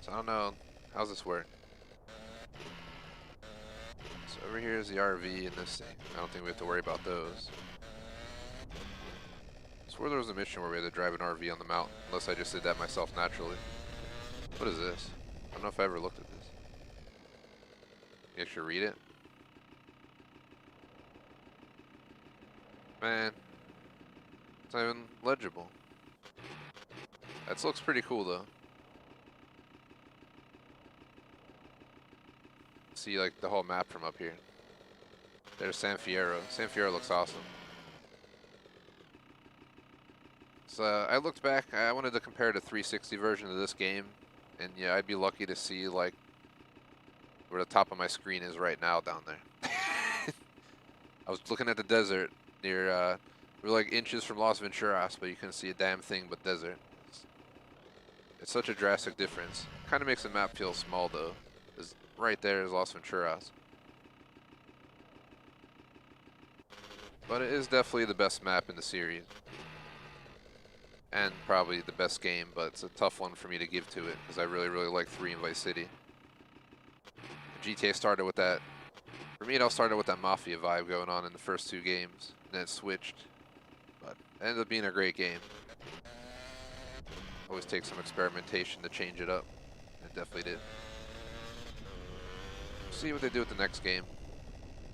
So I don't know, how's this work? So over here is the RV and this thing. I don't think we have to worry about those. I swore there was a mission where we had to drive an RV on the mountain, unless I just did that myself naturally. What is this? I don't know if I ever looked at this. You actually read it? Man, it's not even legible. That looks pretty cool though. See like the whole map from up here. There's San Fierro. San Fierro looks awesome. So I looked back, I wanted to compare the 360 version of this game, and yeah, I'd be lucky to see like where the top of my screen is right now down there. I was looking at the desert near, we're like inches from Las Venturas, but you couldn't see a damn thing but desert. It's such a drastic difference. Kind of makes the map feel small though. Right there is Las Venturas. But it is definitely the best map in the series. And probably the best game, but it's a tough one for me to give to it, because I really, really like 3 in Vice City. GTA started with that, for me it all started with that Mafia vibe going on in the first 2 games, and then it switched. But it ended up being a great game. Always takes some experimentation to change it up. It definitely did. See what they do with the next game.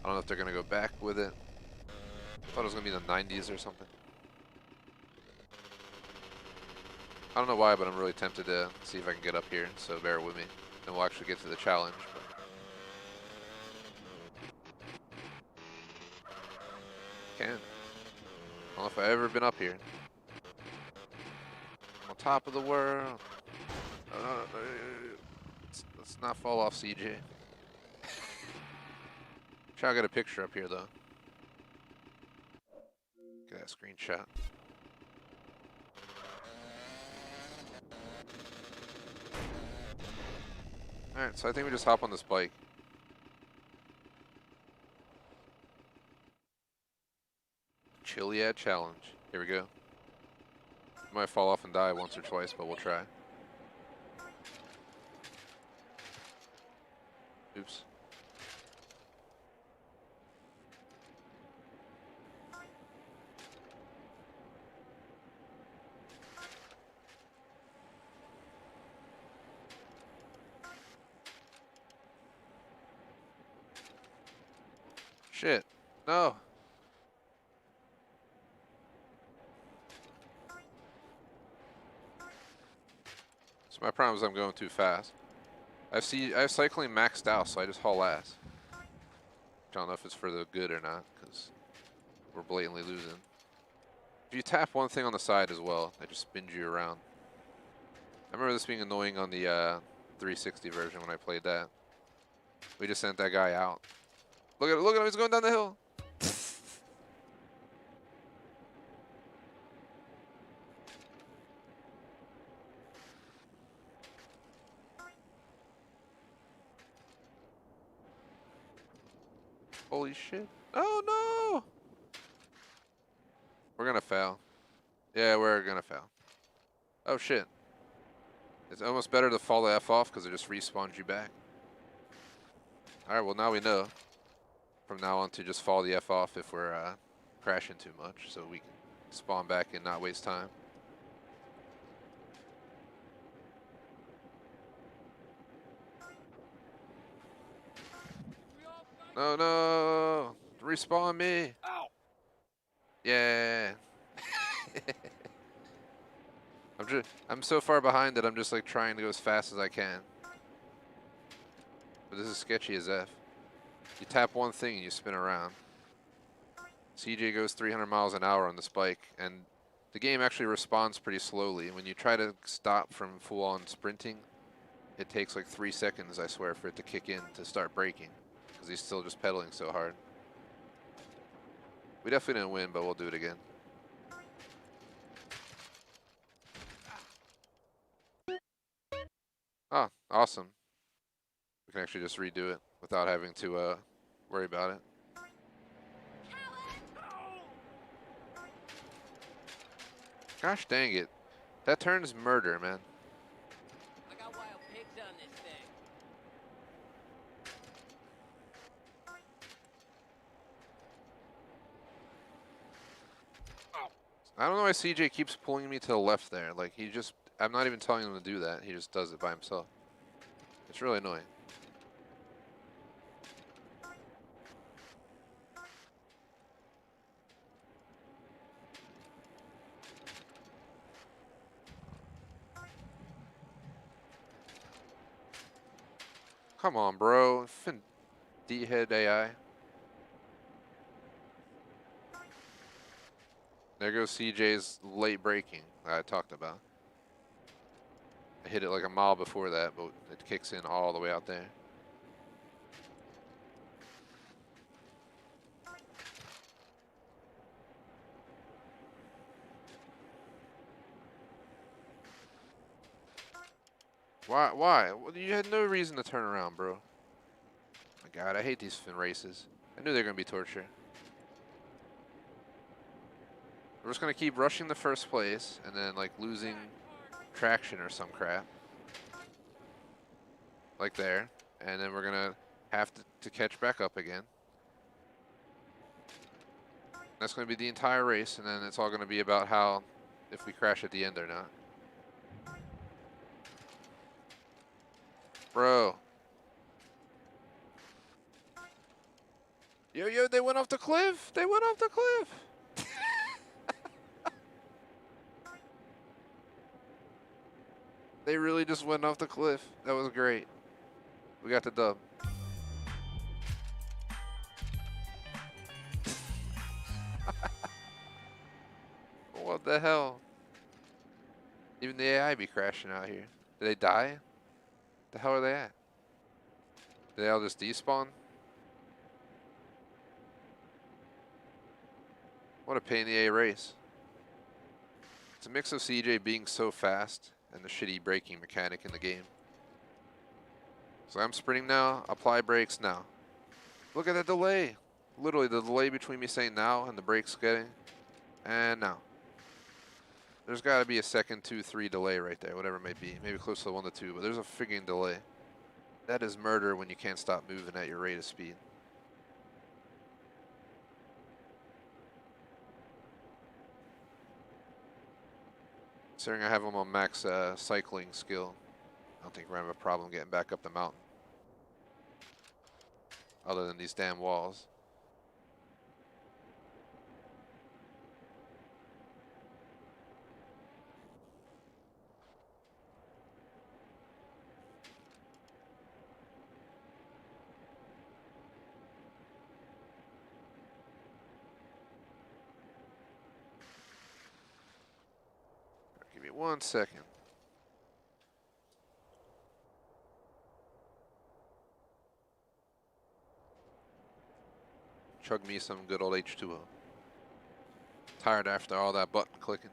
I don't know if they're gonna go back with it. I thought it was gonna be in the 90s or something. I don't know why, but I'm really tempted to see if I can get up here, so bear with me. And we'll actually get to the challenge. Can. I don't know if I've ever been up here. On top of the world. Let's not fall off, CJ. Try to get a picture up here though. Get that screenshot. Alright, so I think we just hop on this bike. Chiliad challenge. Here we go. Might fall off and die once or twice, but we'll try. Oops. Shit. No. So my problem is I'm going too fast. I have cycling maxed out, so I just haul ass. I don't know if it's for the good or not, because we're blatantly losing. If you tap one thing on the side as well, it just spins you around. I remember this being annoying on the 360 version when I played that. We just sent that guy out. Look at him, he's going down the hill. Holy shit. Oh no! We're gonna fail. Yeah, we're gonna fail. Oh shit. It's almost better to fall the F off because it just respawns you back. Alright, well now we know. From now on to just fall the F off if we're crashing too much so we can spawn back and not waste time. No, no! Respawn me! Ow! Yeah! I'm so far behind that I'm just like trying to go as fast as I can. But this is sketchy as F. You tap one thing and you spin around. CJ goes 300 miles an hour on this bike, and the game actually responds pretty slowly. When you try to stop from full-on sprinting, it takes like 3 seconds, I swear, for it to kick in to start braking, because he's still just pedaling so hard. We definitely didn't win, but we'll do it again. Oh, awesome. We can actually just redo it without having to worry about it. Gosh dang it. That turns murder, man. I got wild pigs on this thing. I don't know why CJ keeps pulling me to the left there. Like, I'm not even telling him to do that. He just does it by himself. It's really annoying. Come on, bro. D-head AI. There goes CJ's late braking that I talked about. I hit it like a mile before that, but it kicks in all the way out there. Why? Well, you had no reason to turn around, bro. My God, I hate these fin races. I knew they were going to be torture. We're just going to keep rushing the first place and then, like, losing traction or some crap. Like there. And then we're going to have to catch back up again. That's going to be the entire race, and then it's all going to be about how, if we crash at the end or not. Bro. Yo, they went off the cliff. They went off the cliff. They really just went off the cliff. That was great. We got the dub. What the hell? Even the AI be crashing out here. Did they die? The hell are they at? Did they all just despawn? What a pain in the A race. It's a mix of CJ being so fast and the shitty braking mechanic in the game. So I'm sprinting now, apply brakes now. Look at that delay. Literally the delay between me saying now and the brakes getting, and now. There's got to be a second, 2, 3 delay right there, whatever it may be. Maybe close to 1 to 2, but there's a frigging delay. That is murder when you can't stop moving at your rate of speed. Considering I have him on max cycling skill, I don't think we're going to have a problem getting back up the mountain. Other than these damn walls. 1 second. Chug me some good old H2O. Tired after all that button clicking.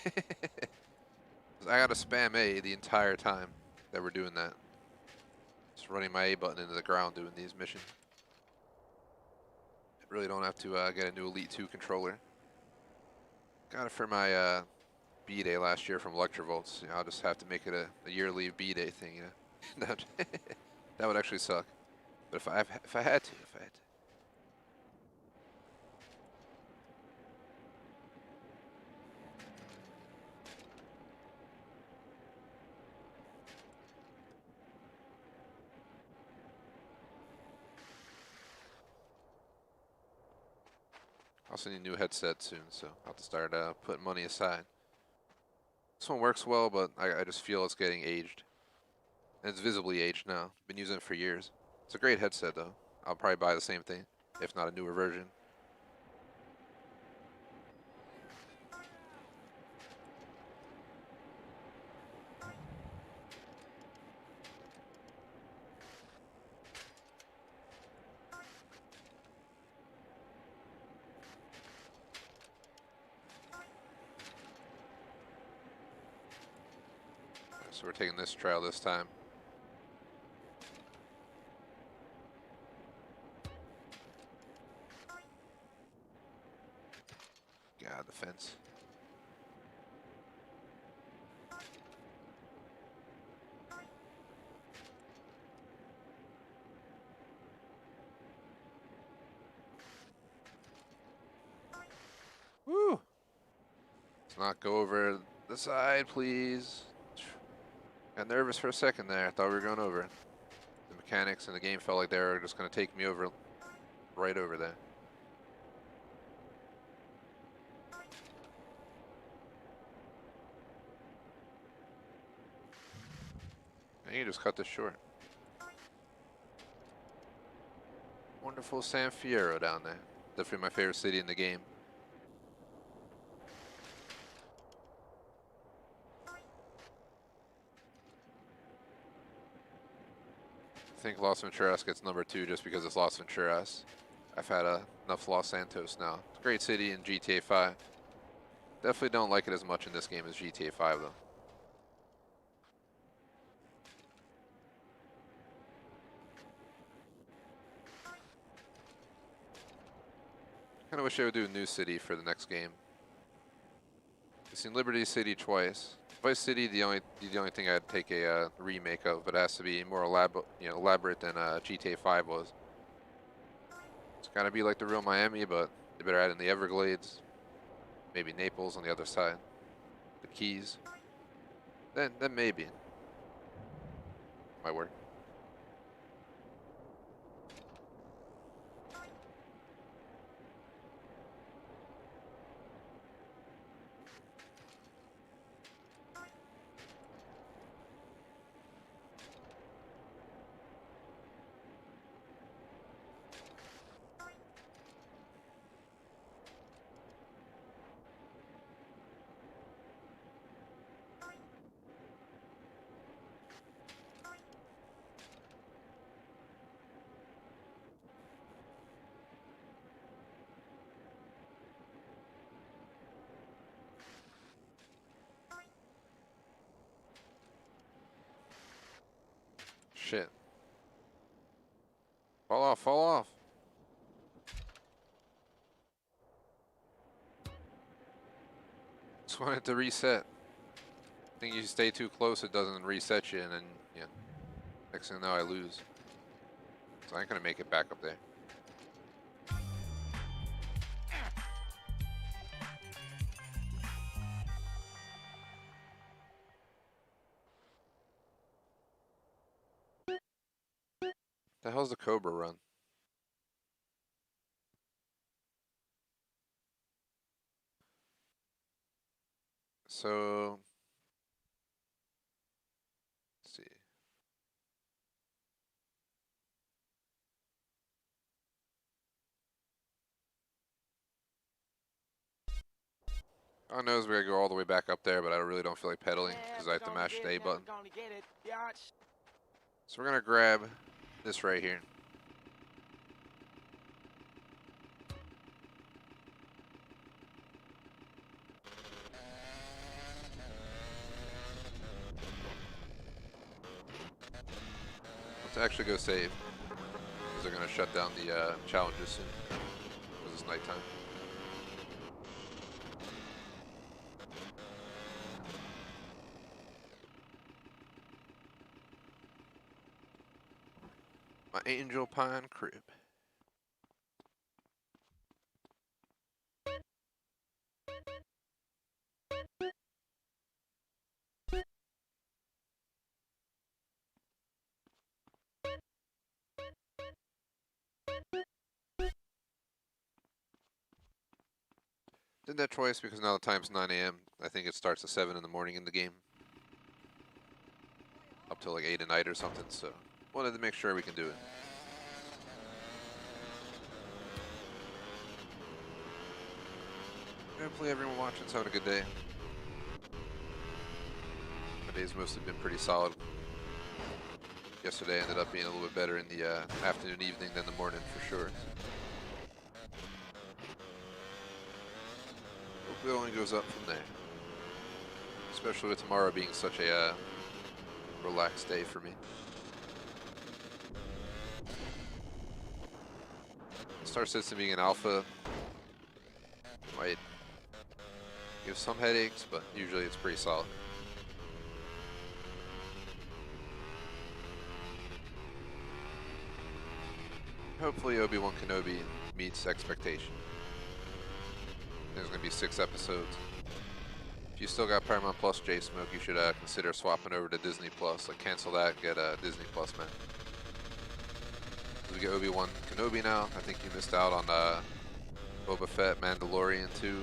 I gotta spam A the entire time that we're doing that. Just running my A button into the ground doing these missions. Really don't have to get a new Elite 2 controller. Got it for my B-Day last year from Electrovolts. You know, I'll just have to make it a yearly B-Day thing, you know. That would actually suck. But if I had to. I also need a new headset soon, so I'll have to start putting money aside. This one works well, but I just feel it's getting aged. And it's visibly aged now. Been using it for years. It's a great headset, though. I'll probably buy the same thing, if not a newer version. So we're taking this trail this time. God, the fence. Woo! Let's not go over the side, please. Got nervous for a second there. I thought we were going over. The mechanics in the game felt like they were just going to take me over, right over there. And you just cut this short. Wonderful San Fierro down there. Definitely my favorite city in the game. I think Los Venturas gets number 2 just because it's Los Venturas. I've had enough Los Santos now. It's a great city in GTA 5. Definitely don't like it as much in this game as GTA 5 though. Kinda wish they would do a new city for the next game. I've seen Liberty City twice. Vice City, the only thing I'd take a remake of, but it has to be more elaborate than GTA 5 was. It's gotta be like the real Miami, but they better add in the Everglades, maybe Naples on the other side, the Keys. Then maybe might work. Shit. Fall off, fall off. Just want it to reset. I think you stay too close, it doesn't reset you, and then, yeah. Next thing I know, I lose. So I ain't gonna make it back up there. The hell's the Cobra run? So, let's see. I know we gotta go all the way back up there, but I really don't feel like pedaling because I have to mash the A button. So we're gonna grab this right here. Let's actually go save, because they're gonna shut down the challenges soon, because it's nighttime. My Angel Pine crib. Did that twice because now the time's 9 a.m. I think it starts at 7 in the morning in the game. Up till like 8 at night or something, so wanted to make sure we can do it. Hopefully everyone watching's having a good day. My day's mostly been pretty solid. Yesterday ended up being a little bit better in the afternoon, evening than the morning for sure. Hopefully it only goes up from there. Especially with tomorrow being such a relaxed day for me. Star System being an alpha might give some headaches, but usually it's pretty solid. Hopefully Obi-Wan Kenobi meets expectation. There's going to be 6 episodes. If you still got Paramount Plus, J-Smoke, you should consider swapping over to Disney Plus. Like, cancel that, get Disney Plus, man. We get Obi-Wan Kenobi now. I think you missed out on Boba Fett, Mandalorian 2,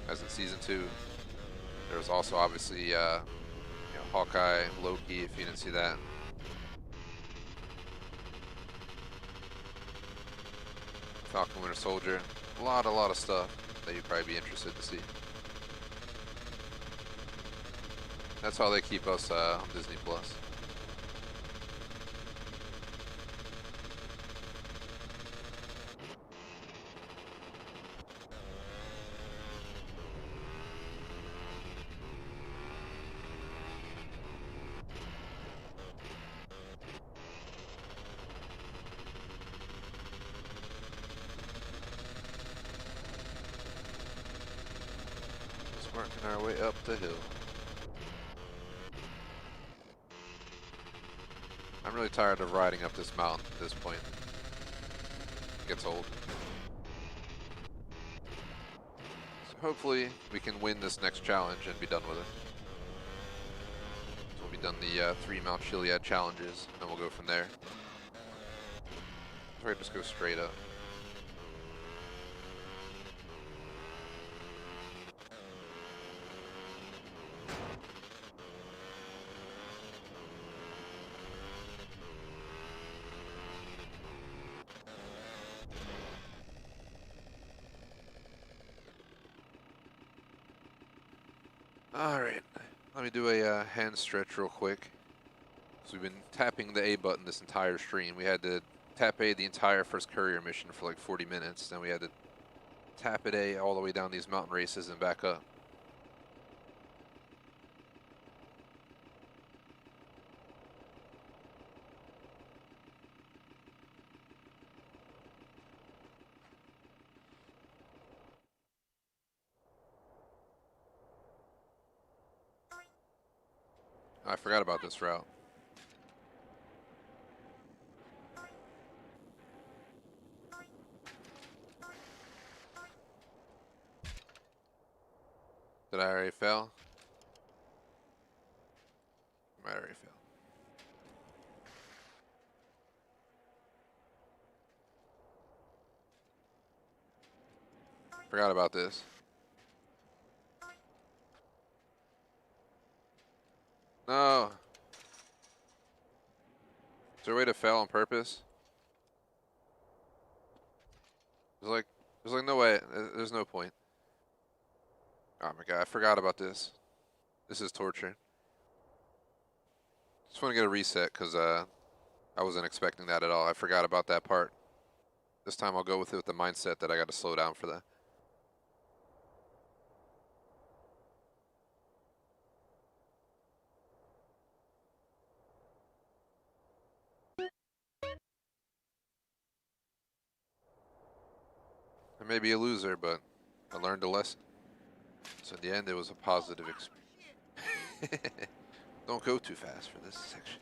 as in Season 2. There was also, obviously, Hawkeye, Loki, if you didn't see that. Falcon Winter Soldier. A lot of stuff that you'd probably be interested to see. That's how they keep us on Disney Plus. Just working our way up the hill. I'm really tired of riding up this mountain at this point. It gets old. So hopefully we can win this next challenge and be done with it. So we'll be done the 3 Mount Chiliad challenges, and we'll go from there. Try to just go straight up. Alright, let me do a hand stretch real quick. So we've been tapping the A button this entire stream. We had to tap A the entire first Courier mission for like 40 minutes. Then we had to tap it A all the way down these mountain races and back up. Oh, I forgot about this route. Did I already fail? I already failed. Forgot about this. No. Is there a way to fail on purpose? There's like no way. There's no point. Oh my god, I forgot about this. This is torture. Just want to get a reset because I wasn't expecting that at all. I forgot about that part. This time I'll go with it with the mindset that I got to slow down for that. I may be a loser, but I learned a lesson. So in the end, it was a positive experience. Don't go too fast for this section.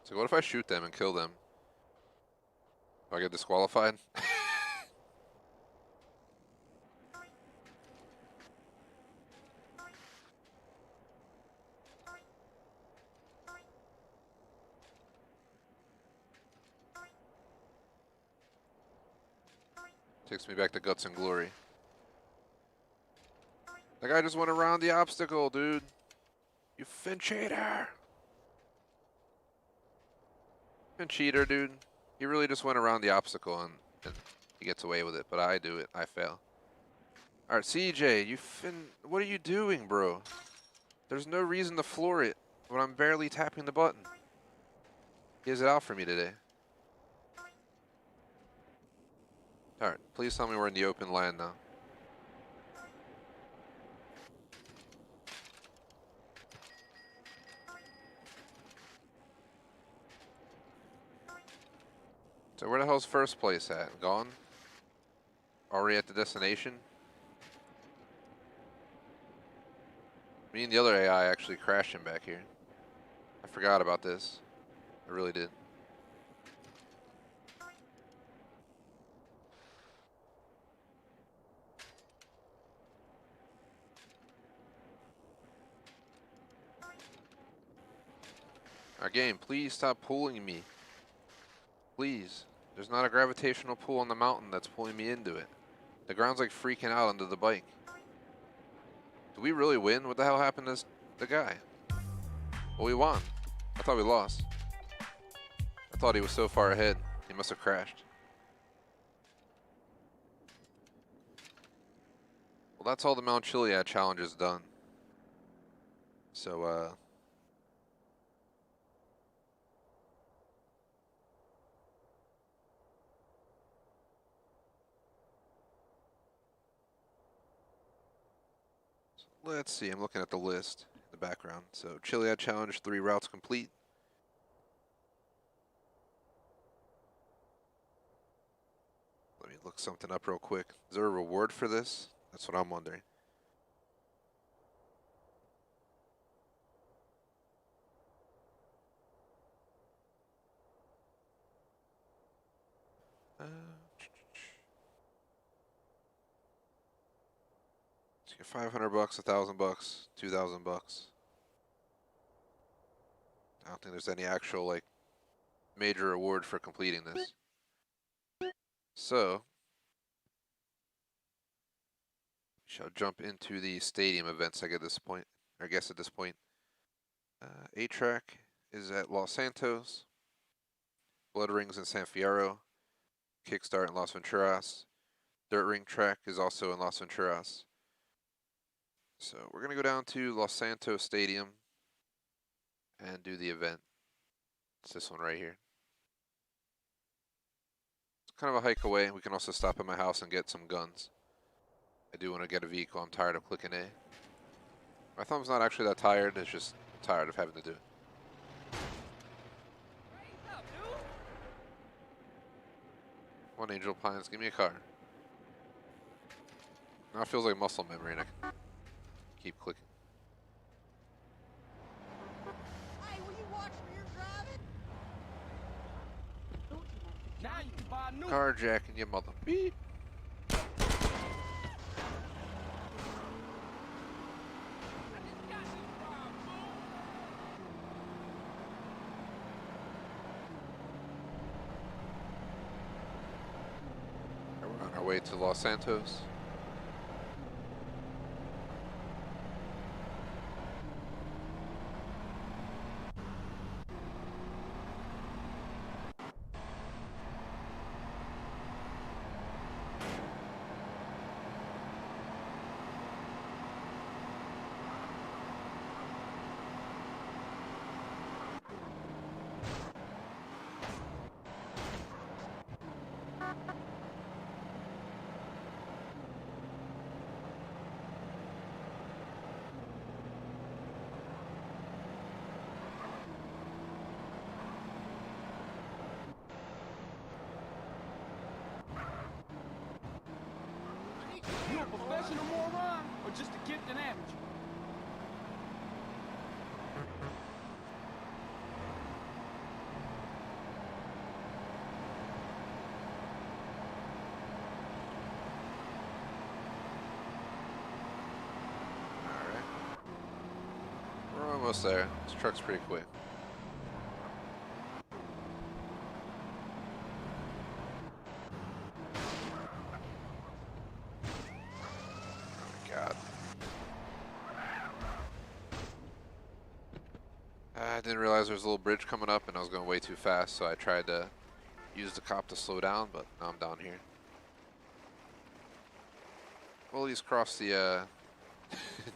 So what if I shoot them and kill them? Do I get disqualified? Takes me back to Guts and Glory. That guy just went around the obstacle, dude. You fin cheater. Fin cheater, dude. He really just went around the obstacle and he gets away with it, but I do it. I fail. Alright, CJ, what are you doing, bro? There's no reason to floor it when I'm barely tapping the button. He has it out for me today. Alright, please tell me we're in the open land now. So where the hell's first place at? Gone? Already at the destination? Me and the other AI actually crashing back here. I forgot about this. I really did. Our game, please stop pulling me. Please. There's not a gravitational pull on the mountain that's pulling me into it. The ground's like freaking out under the bike. Did we really win? What the hell happened to the guy? Well, we won. I thought we lost. I thought he was so far ahead. He must have crashed. Well, that's all the Mount Chiliad challenge is done. So, let's see. I'm looking at the list in the background. So, Chiliad challenge, 3 routes complete. Let me look something up real quick. Is there a reward for this? That's what I'm wondering. So you get 500 bucks, 1,000 bucks, 2,000 bucks. I don't think there's any actual like major reward for completing this. So, shall jump into the stadium events. I guess at this point. A-Track is at Los Santos. Blood Rings in San Fierro. Kickstart in Las Venturas. Dirt Ring Track is also in Las Venturas. So we're going to go down to Los Santos Stadium and do the event. It's this one right here. It's kind of a hike away. We can also stop at my house and get some guns. I do want to get a vehicle. I'm tired of clicking A. My thumb's not actually that tired. It's just I'm tired of having to do it. Come on, Angel Pines, give me a car. Now it feels like muscle memory and I can keep clicking. Hey, will you watch where you're driving? Now you can buy a new Carjacking your mother. Beep. We're on our way to Los Santos. You a professional moron or just a gifted amateur? Alright. We're almost there. This truck's pretty quick. God. I didn't realize there was a little bridge coming up and I was going way too fast, so I tried to use the cop to slow down, but now I'm down here. We'll at least cross the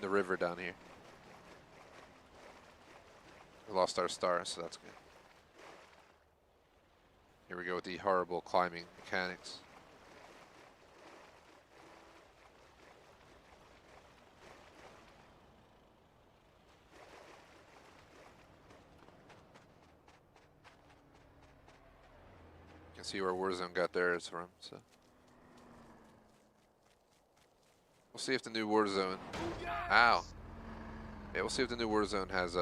the river down here. We lost our star, so that's good. Here we go with the horrible climbing mechanics. You can see where Warzone got theirs from, so. We'll see if the new Warzone, ow. Yeah, we'll see if the new Warzone has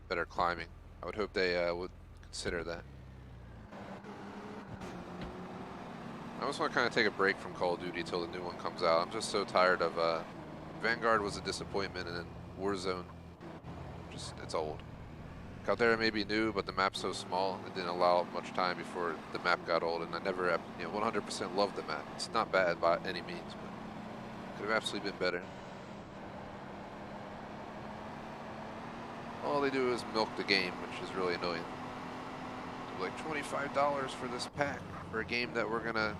better climbing. I would hope they would consider that. I just want to kind of take a break from Call of Duty till the new one comes out. I'm just so tired of Vanguard was a disappointment, and then Warzone, just it's old. Caldera may be new, but the map's so small it didn't allow much time before the map got old, and I never, 100% loved the map. It's not bad by any means, but could have absolutely been better. All they do is milk the game, which is really annoying. Like $25 for this pack for a game that we're gonna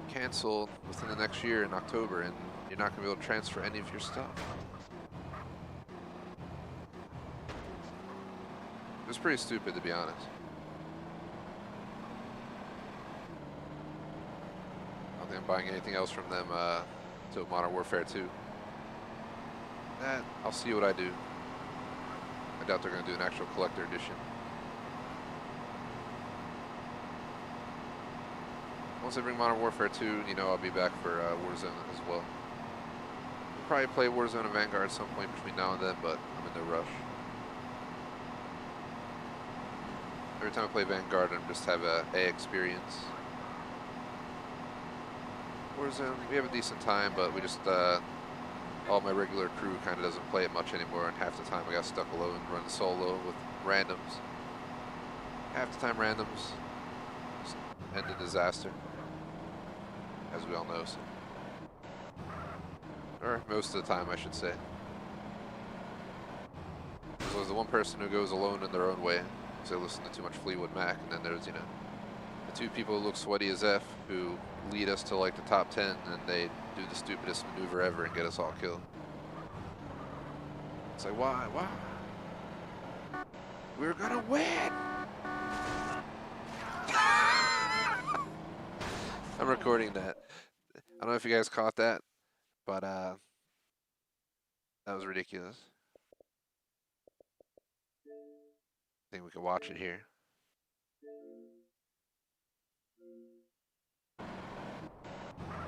cancel within the next year in October, and you're not gonna be able to transfer any of your stuff. It was pretty stupid, to be honest. I don't think I'm buying anything else from them till Modern Warfare 2. I'll see what I do. I doubt they're going to do an actual collector edition. Once they bring Modern Warfare 2, I'll be back for Warzone as well. I'll probably play Warzone and Vanguard at some point between now and then, but I'm in no rush. Every time I play Vanguard, I just have a experience. Warzone, we have a decent time, but we just, all my regular crew kind of doesn't play it much anymore, and half the time I got stuck alone running solo with randoms. Half the time randoms just end in disaster, as we all know. So. Or most of the time, I should say. There's the one person who goes alone in their own way, because they listen to too much Fleetwood Mac, and then there's, the two people who look sweaty as F, who lead us to like the top 10, and they do the stupidest maneuver ever and get us all killed. It's like, why? We're gonna win! I'm recording that. I don't know if you guys caught that, but that was ridiculous. I think we can watch it here.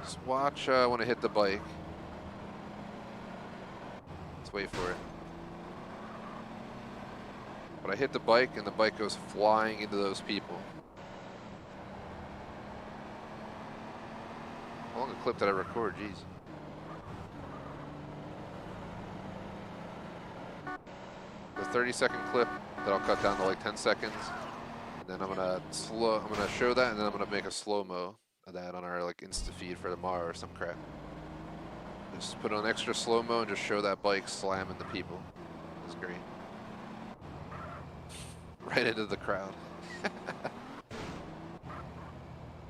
Just watch when I hit the bike. Let's wait for it. But I hit the bike and the bike goes flying into those people. How long a clip did I record? Jeez. The 30-second clip that I'll cut down to like 10 seconds. And then I'm gonna show that, and then I'm gonna make a slow-mo of that on our like Insta feed for tomorrow or some crap. Just put on extra slow-mo and just show that bike slamming the people. It's great. Right into the crowd.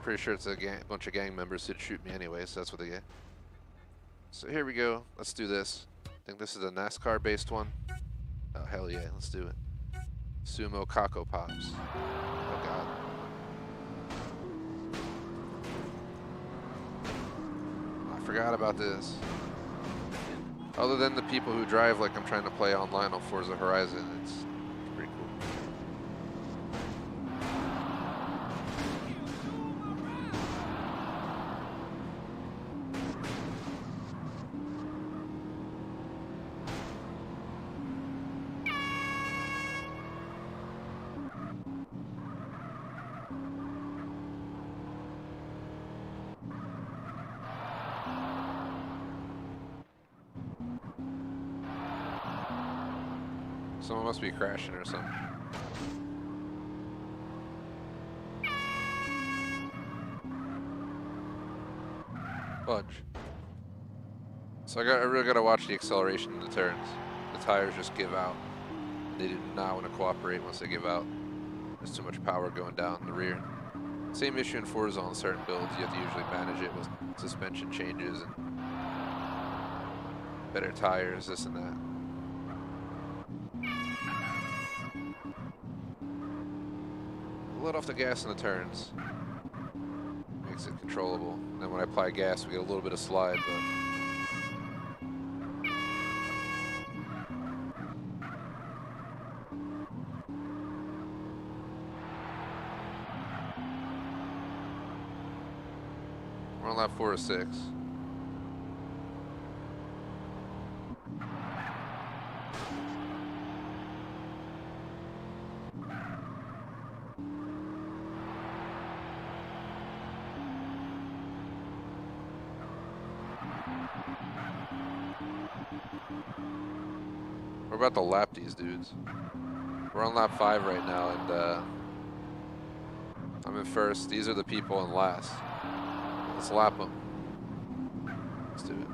Pretty sure it's a bunch of gang members who'd shoot me anyway, so that's what they get. So here we go. Let's do this. I think this is a NASCAR-based one. Oh, hell yeah. Let's do it. Sumo Kako Pops. Oh, God. I forgot about this. Other than the people who drive like I'm trying to play online on Forza Horizon, it's pretty cool. Someone must be crashing or something. Fudge. So I really gotta watch the acceleration in the turns. The tires just give out. They do not want to cooperate once they give out. There's too much power going down in the rear. Same issue in Forza on certain builds. You have to usually manage it with suspension changes and better tires, this and that. Let off the gas in the turns. Makes it controllable. And then when I apply gas, we get a little bit of slide, but we're on lap 4 or 6. We're about to lap these dudes. We're on lap 5 right now, and I'm in first. These are the people in last. Let's lap them. Let's do it.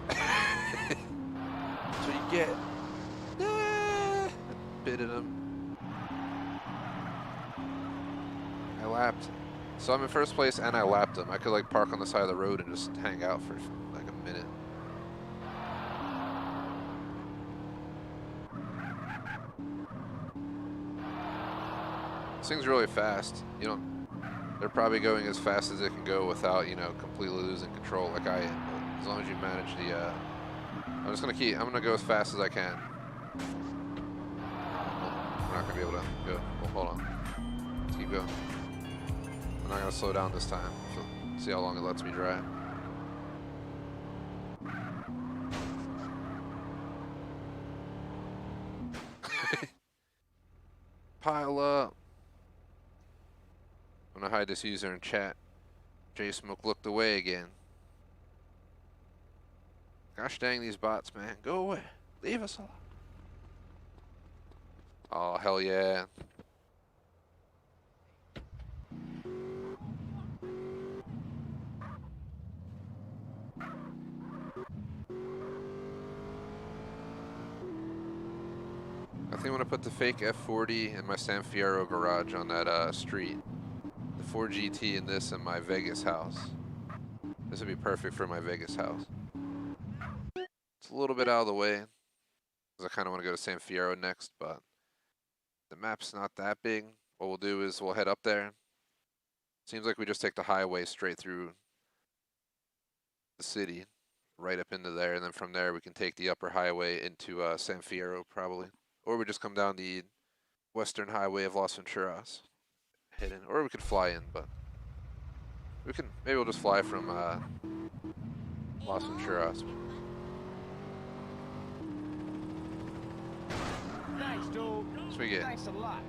That's what you get. Bitted him. I lapped. So I'm in first place and I lapped him. I could like park on the side of the road and just hang out for like a minute. This thing's really fast. You know, they're probably going as fast as it can go without, you know, completely losing control like I am. But as long as you manage the, I'm gonna go as fast as I can. We're not gonna be able to go. Well, hold on. Let's keep going. I'm not gonna slow down this time. So see how long it lets me drive. Pile up. I'm gonna hide this user in chat. J Smoke looked away again. Gosh dang these bots, man. Go away. Leave us alone. Oh, hell yeah. I think I'm gonna put the fake F40 in my San Fierro garage on that street. The 4GT in this in my Vegas house. This would be perfect for my Vegas house. It's a little bit out of the way, because I kind of want to go to San Fierro next, but the map's not that big. What we'll do is we'll head up there. Seems like we just take the highway straight through the city, right up into there, and then from there we can take the upper highway into San Fierro probably. Or we just come down the western highway of Las Venturas, hidden. Or we could fly in, but maybe we'll just fly from Las Venturas. Thanks, dude. So we get. Thanks a lot.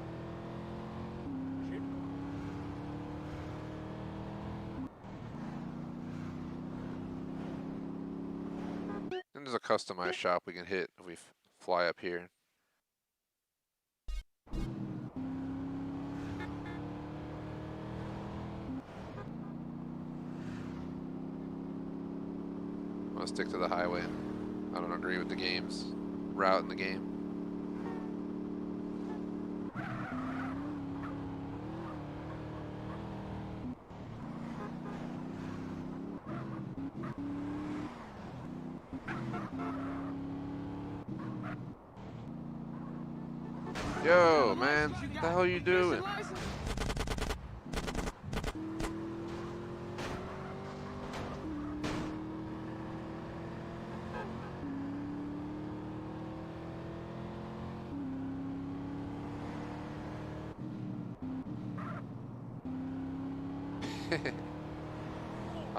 And there's a customized shop we can hit if we fly up here. I'm gonna stick to the highway. I don't agree with the game's route in the game. Yo, man, what the hell are you doing?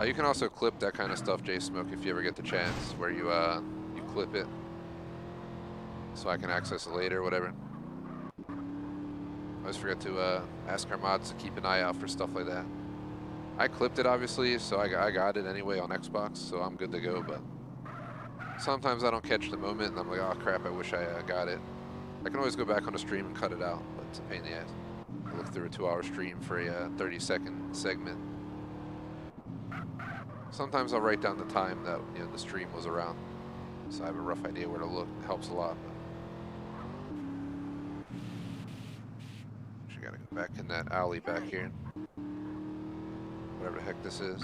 You can also clip that kind of stuff, J Smoke, if you ever get the chance, where you clip it, so I can access it later, or whatever. I always forget to ask our mods to keep an eye out for stuff like that. I clipped it obviously, so I got it anyway on Xbox, so I'm good to go. But sometimes I don't catch the moment, and I'm like, oh crap, I wish I got it. I can always go back on the stream and cut it out, but it's a pain in the ass. I look through a 2-hour stream for a 30-second segment. Sometimes I'll write down the time that the stream was around, so I have a rough idea where to look. It helps a lot. Actually, gotta go back in that alley back here. Whatever the heck this is.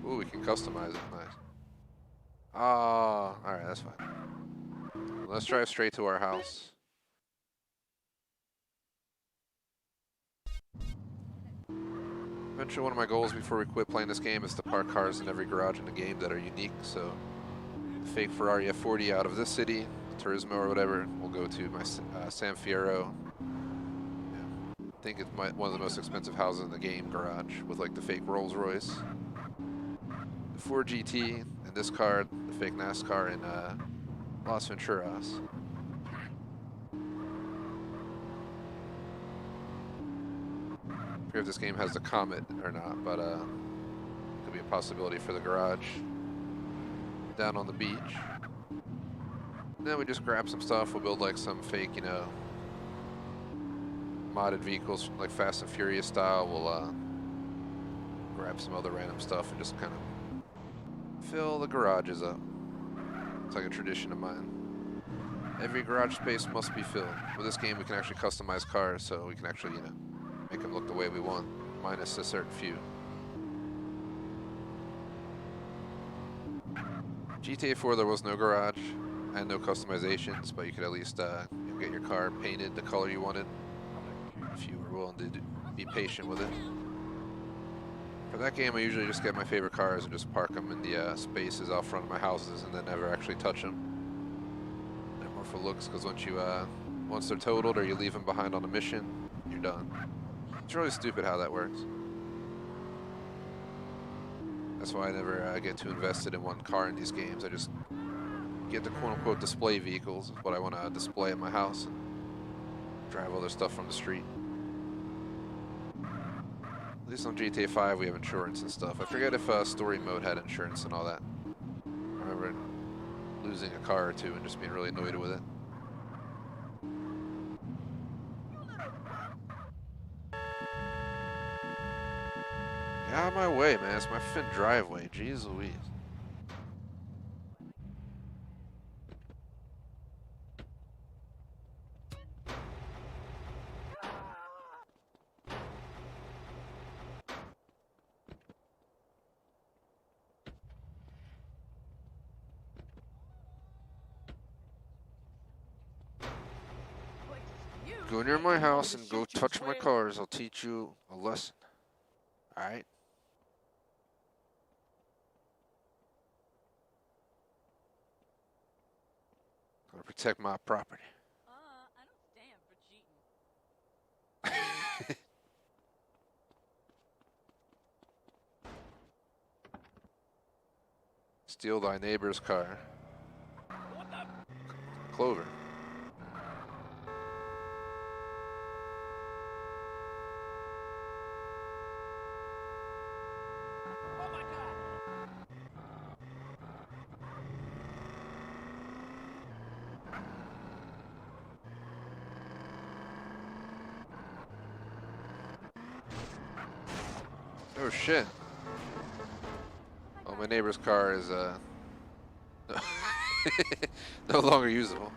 Ooh, we can customize it. Nice. Ah, alright, that's fine. Let's drive straight to our house. Eventually, one of my goals before we quit playing this game is to park cars in every garage in the game that are unique. So, the fake Ferrari F40 out of this city, Turismo or whatever, will go to my San Fierro. Yeah. I think it's one of the most expensive houses in the game garage with like the fake Rolls Royce. The Ford GT and this car, the fake NASCAR in Las Venturas. I forget if this game has the Comet or not, but could be a possibility for the garage. Down on the beach. And then we just grab some stuff. We'll build like some fake, modded vehicles like Fast and Furious style. We'll grab some other random stuff and just kind of fill the garages up. It's like a tradition of mine. Every garage space must be filled. With this game, we can actually customize cars, so we can actually, make them look the way we want, minus a certain few. GTA 4, there was no garage and no customizations, but you could at least get your car painted the color you wanted if you were willing to be patient with it. For that game, I usually just get my favorite cars and just park them in the spaces out front of my houses and then never actually touch them. They're more for looks, because once they're totaled or you leave them behind on a mission, you're done. It's really stupid how that works. That's why I never get too invested in one car in these games. I just get the quote-unquote display vehicles, what I want to display at my house, and drive other stuff from the street. At least on GTA 5 we have insurance and stuff. I forget if story mode had insurance and all that. I remember losing a car or two and just being really annoyed with it. Get out of my way, man. It's my Flint driveway. Jeez Louise. Go near my house and go touch my cars. I'll teach you a lesson. Alright? Gotta protect my property. I don't stand for cheating. Steal thy neighbor's car. What the? Clover. Oh my God! Oh shit. Oh, my neighbor's car is no longer usable.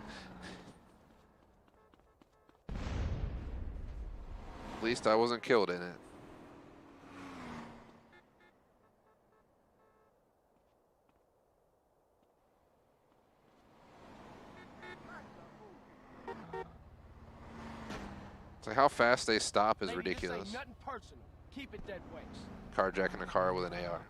At least I wasn't killed in it. It's like how fast they stop is Lady, ridiculous. This ain't nothing personal. Keep it that way. Carjacking a car with an AR.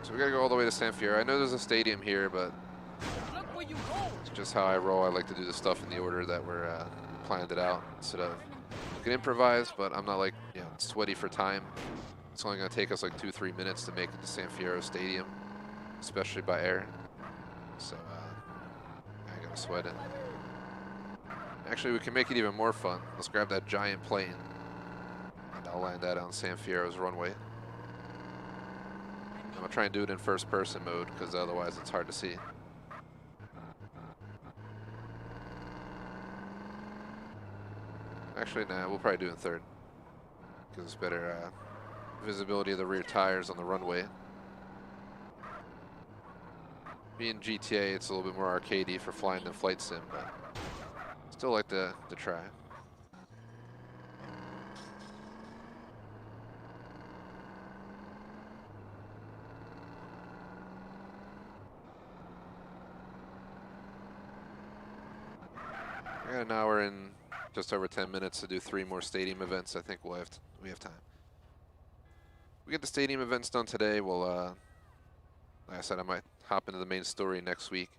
So we gotta go all the way to San Fierro. I know there's a stadium here, but Look where you going. it's just how I roll. I like to do the stuff in the order that we're planned it out instead of we can improvise, but I'm not like sweaty for time. It's only gonna take us like 2-3 minutes to make it to San Fierro Stadium, especially by air. So I gotta sweat it. Actually, we can make it even more fun. Let's grab that giant plane, and I'll land that on San Fierro's runway. I'm gonna try and do it in first person mode, because otherwise it's hard to see. Actually, nah, we'll probably do it in third, because it's better visibility of the rear tires on the runway. Being GTA, it's a little bit more arcadey for flying than flight sim, but still like to try. I got an hour and just over 10 minutes to do 3 more stadium events. I think we have time. We get the stadium events done today. We'll, like I said, I might hop into the main story next week.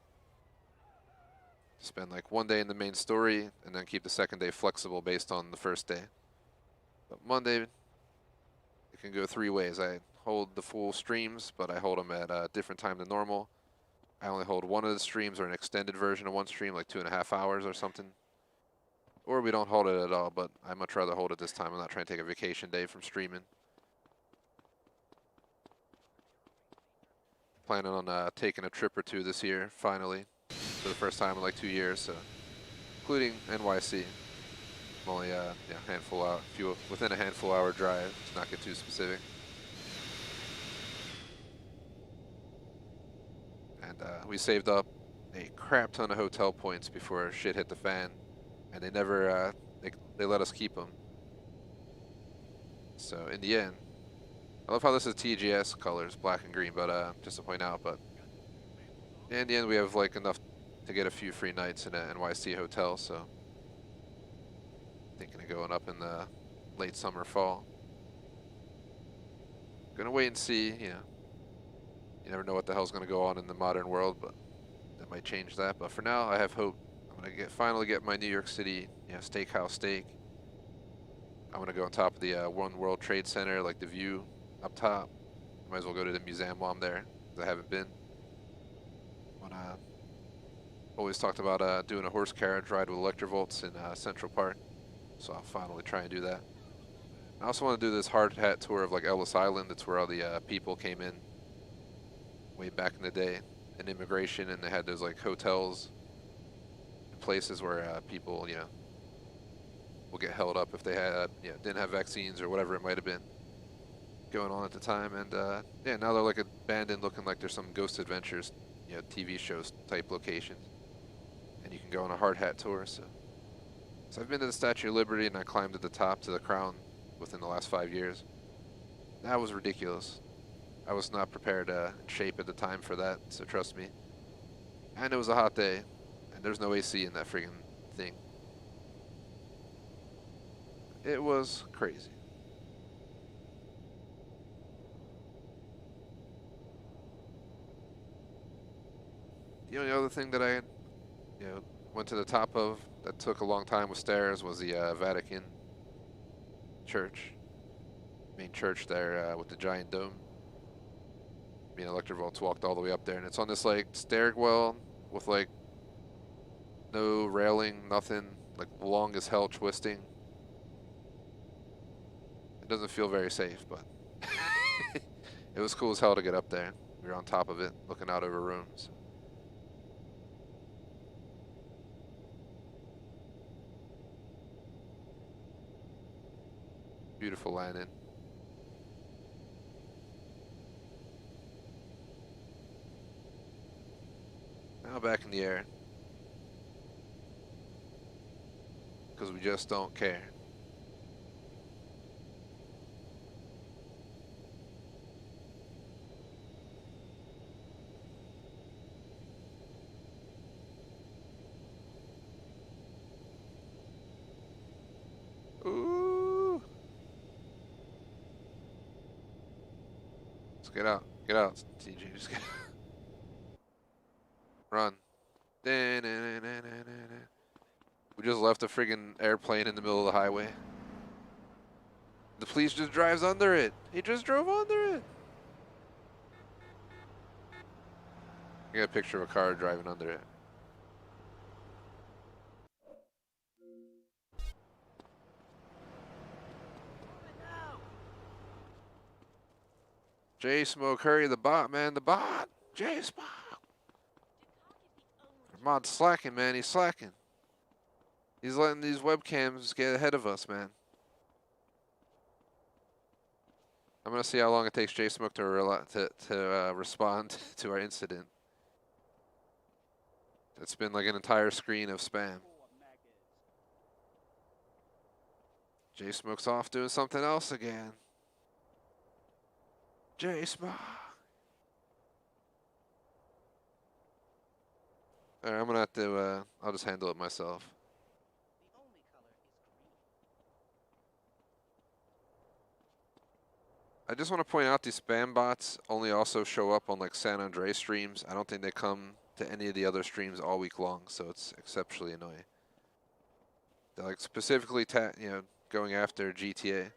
Spend like 1 day in the main story and then keep the second day flexible based on the first day. But Monday, it can go 3 ways. I hold the full streams, but I hold them at a different time than normal. I only hold one of the streams or an extended version of one stream, like 2.5 hours or something. Or we don't hold it at all, but I'd much rather hold it this time. I'm not trying to take a vacation day from streaming. Planning on taking a trip or 2 this year, finally, for the first time in like 2 years, so including NYC. I'm only within a handful hour drive, to not get too specific. And we saved up a crap ton of hotel points before shit hit the fan, and they never they let us keep them. So in the end, I love how this is TGS colors, black and green, but just to point out, but in the end we have like enough to get a few free nights in an NYC hotel, so thinking of going up in the late summer, fall. Gonna wait and see, you know. You never know what the hell's gonna go on in the modern world, but that might change that. But for now, I have hope. I'm gonna finally get my New York City, steakhouse steak. I'm gonna go on top of the One World Trade Center, like the view up top. Might as well go to the museum while I'm there, because I haven't been. Always talked about doing a horse carriage ride with Electrovolts in Central Park, so I'll finally try and do that. I also want to do this hard hat tour of like Ellis Island. It's where all the people came in way back in the day in immigration, and they had those like hotels and places where people, will get held up if they had, didn't have vaccines or whatever it might have been going on at the time. And yeah, now they're like abandoned, looking like there's some Ghost Adventures, TV shows type locations. And you can go on a hard hat tour. So I've been to the Statue of Liberty, and I climbed to the top to the crown within the last 5 years. That was ridiculous. I was not prepared in shape at the time for that, so trust me. And it was a hot day, and there's no AC in that friggin' thing. It was crazy. The only other thing that I went to the top of that took a long time with stairs was the Vatican church. Main church there with the giant dome. Me and Electrovolts walked all the way up there, and it's on this like stairwell with like no railing, nothing, like long as hell twisting. It doesn't feel very safe, but it was cool as hell to get up there. We were on top of it, looking out over rooms. Beautiful landing. Now back in the air. Because we just don't care. Ooh. Let's get out. Get out, TG. Just get out. Run. We just left a friggin' airplane in the middle of the highway. The police just drives under it. He just drove under it. I got a picture of a car driving under it. J Smoke, hurry, the bot, man, the bot. J Smoke. Mod's slacking, man. He's slacking. He's letting these webcams get ahead of us, man. I'm gonna see how long it takes J Smoke to respond to our incident. It's been like an entire screen of spam. J Smoke's off doing something else again. J Smoke. Alright, I'm gonna have to, I'll just handle it myself. I just want to point out these spam bots only also show up on like San Andreas streams. I don't think they come to any of the other streams all week long, so it's exceptionally annoying. They're like specifically going after GTA.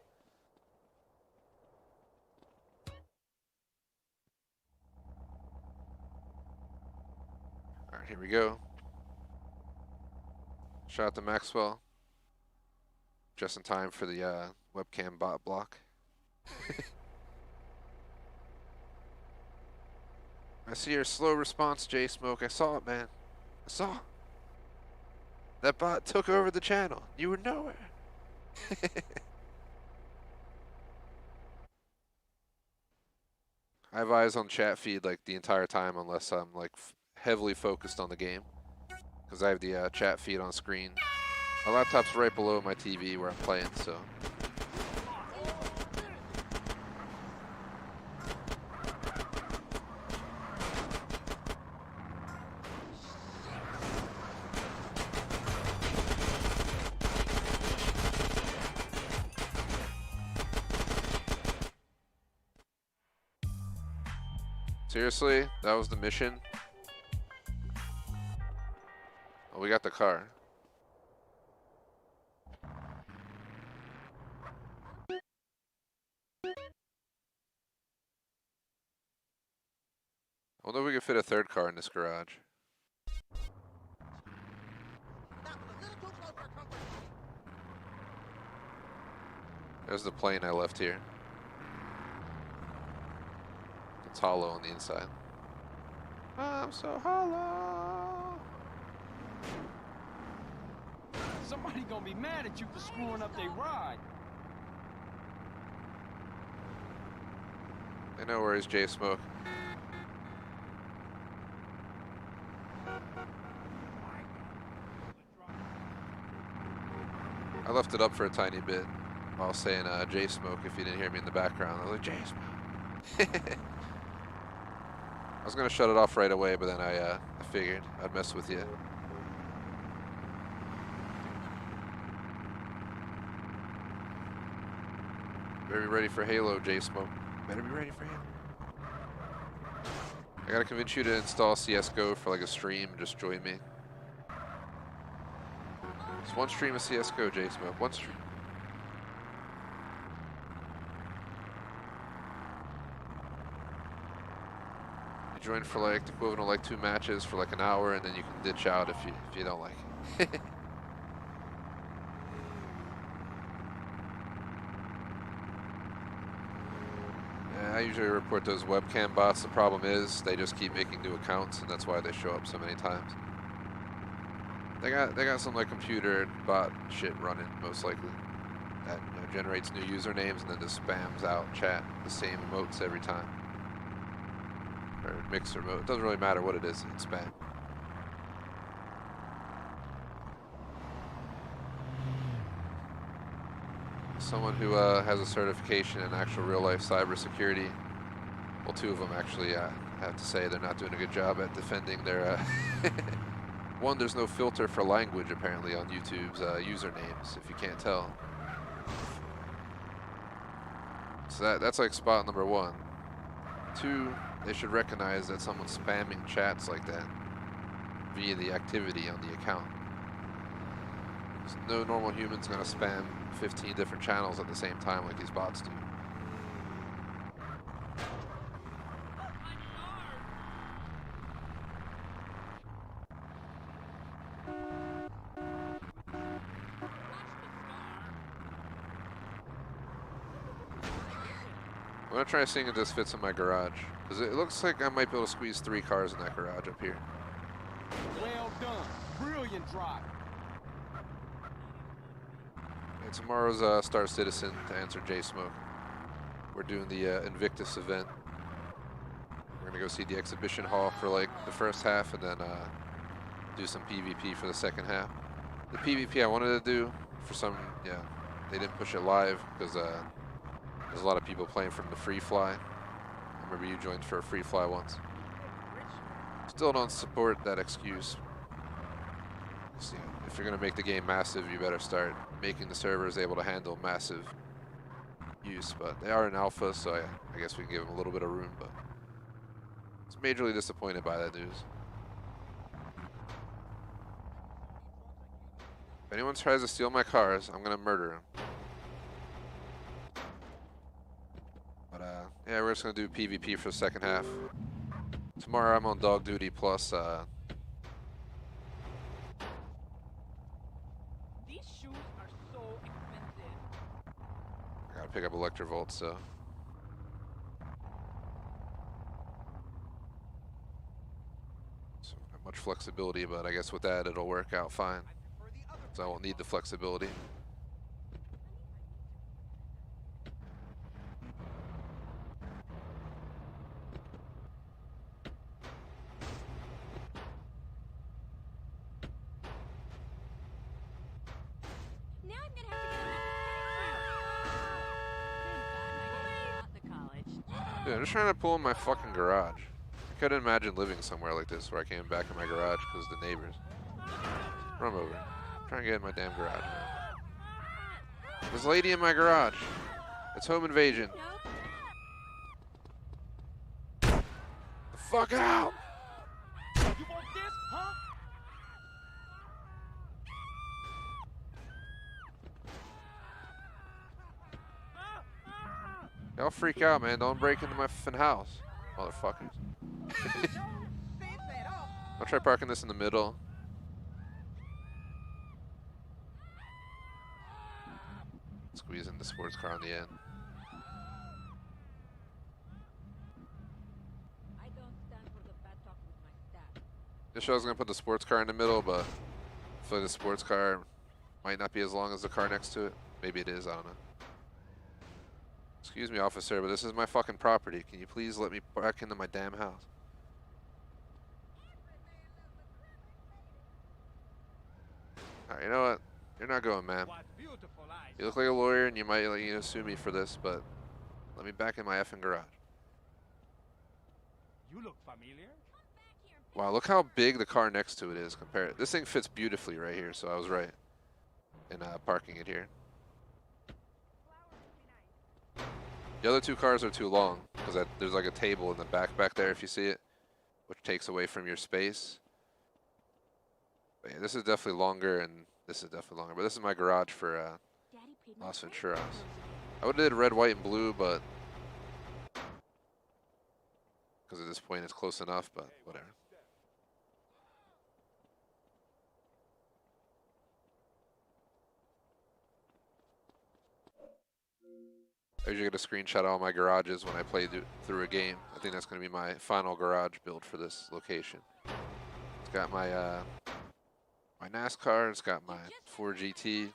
Alright, here we go. Shout out to Maxwell. Just in time for the webcam bot block. I see your slow response, J Smoke. I saw it, man. I saw it. That bot took over the channel. You were nowhere. I have eyes on chat feed like the entire time unless I'm like heavily focused on the game. Because I have the chat feed on screen. My laptop's right below my TV where I'm playing, so. Seriously? That was the mission? Oh, we got the car. I wonder if we could fit a third car in this garage. There's the plane I left here. It's hollow on the inside. I'm so hollow. Somebody gonna be mad at you for screwing up their ride. I know where is J Smoke. I left it up for a tiny bit while saying J Smoke if you didn't hear me in the background. I was like, J Smoke. I was gonna shut it off right away, but then I figured I'd mess with you. Better be ready for Halo, J Smoke. Better be ready for Halo. I gotta convince you to install CSGO for like a stream and just join me. Just one stream of CSGO, J Smoke. One stream. You join for like the equivalent of like 2 matches for like an hour, and then you can ditch out if you don't like it. I usually report those webcam bots. The problem is they just keep making new accounts, and that's why they show up so many times. They got some like computer bot shit running, most likely, that generates new usernames and then just spams out chat the same emotes every time, or mix emote. It doesn't really matter what it is. It's spam. Someone who has a certification in actual real-life cybersecurity. Well, 2 of them actually. I have to say they're not doing a good job at defending their. One, there's no filter for language apparently on YouTube's usernames, if you can't tell. So that's like spot number 1. 2, they should recognize that someone's spamming chats like that via the activity on the account. No normal human's gonna spam 15 different channels at the same time like these bots do. I'm gonna try seeing if this fits in my garage. Cause it looks like I might be able to squeeze 3 cars in that garage up here. Well done. Brilliant drive. And tomorrow's Star Citizen, to answer J Smoke. We're doing the Invictus event. We're gonna go see the exhibition hall for like the first half, and then do some PvP for the second half. The PvP I wanted to do for some, yeah, they didn't push it live because there's a lot of people playing from the free fly. I remember you joined for a free fly once. Still don't support that excuse. So, if you're gonna make the game massive, you better start making the servers able to handle massive use. But they are in alpha, so I guess we can give them a little bit of room. But I was majorly disappointed by that news. If anyone tries to steal my cars, I'm gonna murder him. But yeah, we're just gonna do PvP for the second half. Tomorrow I'm on dog duty plus These shoes are so expensive. I gotta pick up Electrovolt, so. So not much flexibility, but I guess with that it'll work out fine. For the other So I won't need the flexibility. Now I'm gonna have to get a college. Dude, I'm just trying to pull in my fucking garage. I couldn't imagine living somewhere like this where I came back in my garage because of the neighbors. Run over. I'm trying to get in my damn garage. There's a lady in my garage. It's home invasion. The fuck out! You want this, huh? Y'all freak out, man. Don't break into my effing house, motherfuckers. I'll try parking this in the middle. Squeeze in the sports car on the end. I don't stand for the bad talk with my staff. Just I was gonna put the sports car in the middle, but I feel like the sports car might not be as long as the car next to it. Maybe it is, I don't know. Excuse me, officer, but this is my fucking property. Can you please let me back into my damn house? Alright, you know what? You're not going, man. What beautiful eyes. You look like a lawyer and you might like, sue me for this, but let me back in my effing garage. You look familiar. Wow, look how big the car next to it is compared. This thing fits beautifully right here, so I was right in parking it here. The other 2 cars are too long because there's like a table in the back there if you see it, which takes away from your space. But yeah, this is definitely longer and this is definitely longer. But this is my garage for Las Venturas. I would have did red, white, and blue, but because at this point it's close enough, but whatever. I usually get a screenshot of all my garages when I play through a game. I think that's going to be my final garage build for this location. It's got my my NASCAR, it's got my Ford GT,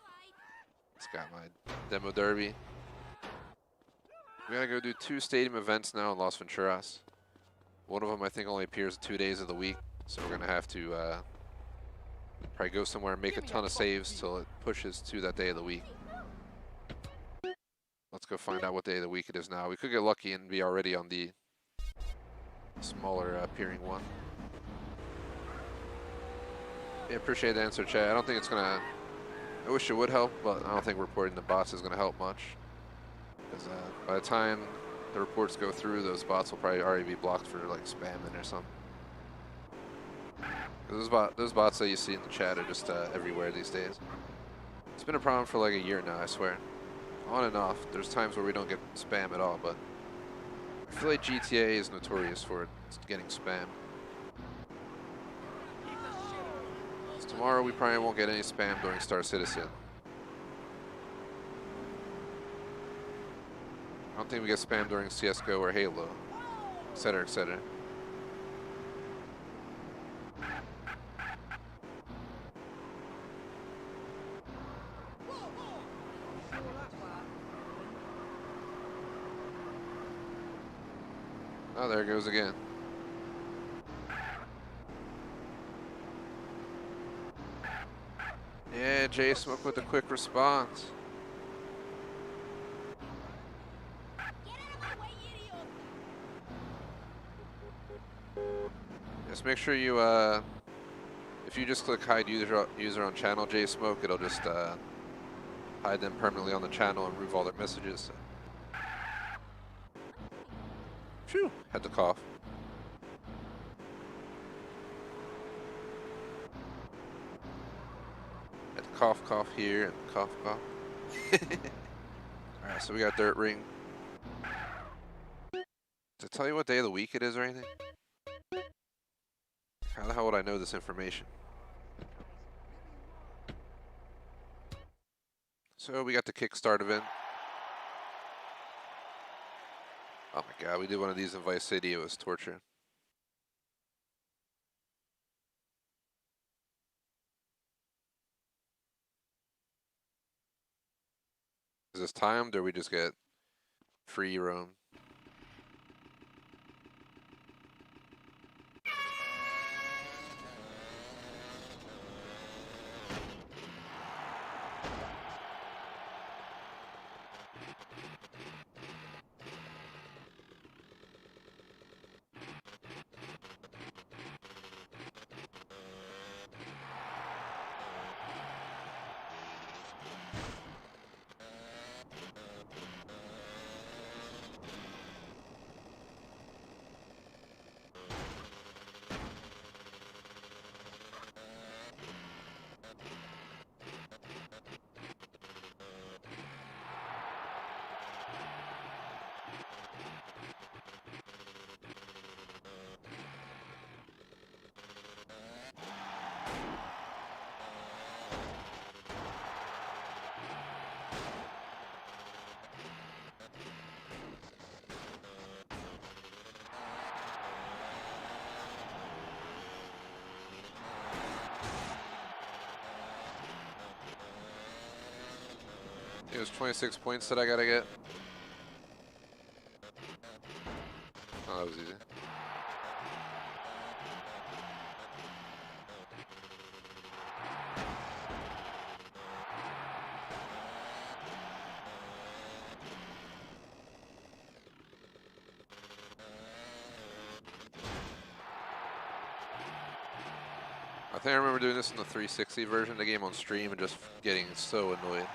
it's got my Demo Derby. We gotta go do 2 stadium events now in Las Venturas. One of them I think only appears 2 days of the week, so we're gonna have to probably go somewhere and make a ton of saves till it pushes to that day of the week. Let's go find out what day of the week it is now. We could get lucky and be already on the smaller appearing one. Yeah, appreciate the answer, Chad. I don't think it's gonna. I wish it would help, but I don't think reporting the bots is gonna help much. Because by the time the reports go through, those bots will probably already be blocked for like spamming or something. Those bots that you see in the chat are just everywhere these days. It's been a problem for like a year now, I swear. On and off. There's times where we don't get spam at all, but I feel like GTA is notorious for getting spam. So tomorrow we probably won't get any spam during Star Citizen. I don't think we get spammed during CSGO or Halo, etc., etc. Oh, there it goes again. Yeah, J Smoke with a quick response. Just make sure you, if you just click hide user on channel J Smoke, it'll just hide them permanently on the channel and remove all their messages. Phew, had to cough. Had to cough here and cough. Alright, so we got Dirt Ring. Does it tell you what day of the week it is or anything? How the hell would I know this information? So we got the Kickstart event. Oh my god, we did one of these in Vice City, it was torture. Is this timed or we just get free roam? It was 26 points that I gotta get. Oh, that was easy. I think I remember doing this in the 360 version of the game on stream and just getting so annoyed.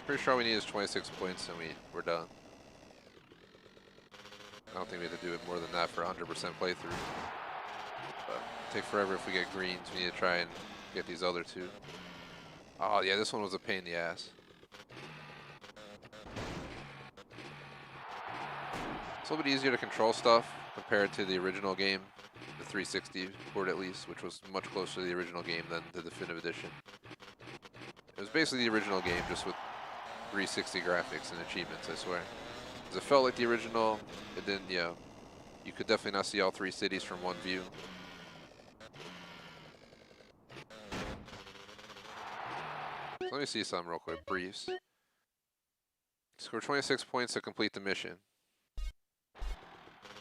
Pretty sure all we need is 26 points and we're done. I don't think we have to do it more than that for 100% playthrough. But take forever if we get greens. We need to try and get these other two. Oh yeah, this one was a pain in the ass. It's a little bit easier to control stuff compared to the original game, the 360 port at least, which was much closer to the original game than the definitive edition. It was basically the original game, just with 360 graphics and achievements, I swear. Because it felt like the original, it didn't, you know, you could definitely not see all three cities from one view. So let me see something real quick, briefs. Score 26 points to complete the mission.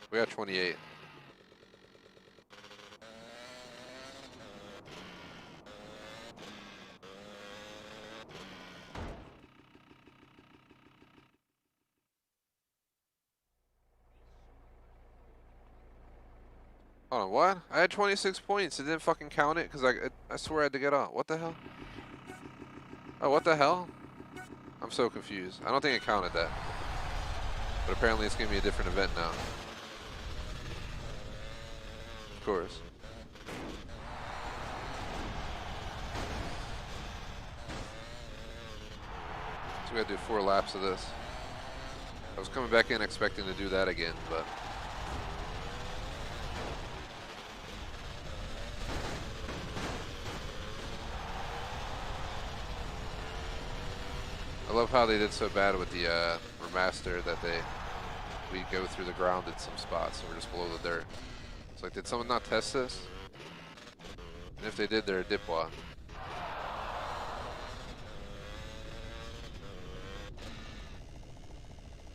We got 28. Hold on, what? I had 26 points. It didn't fucking count it because I swear I had to get on. What the hell? Oh, what the hell? I'm so confused. I don't think it counted that. But apparently it's giving me a different event now. Of course. So we gotta do 4 laps of this. I was coming back in expecting to do that again, but... I love how they did so bad with the Remastered that we go through the ground at some spots, and we're just below the dirt. It's like, did someone not test this? And if they did, they're a dipwad.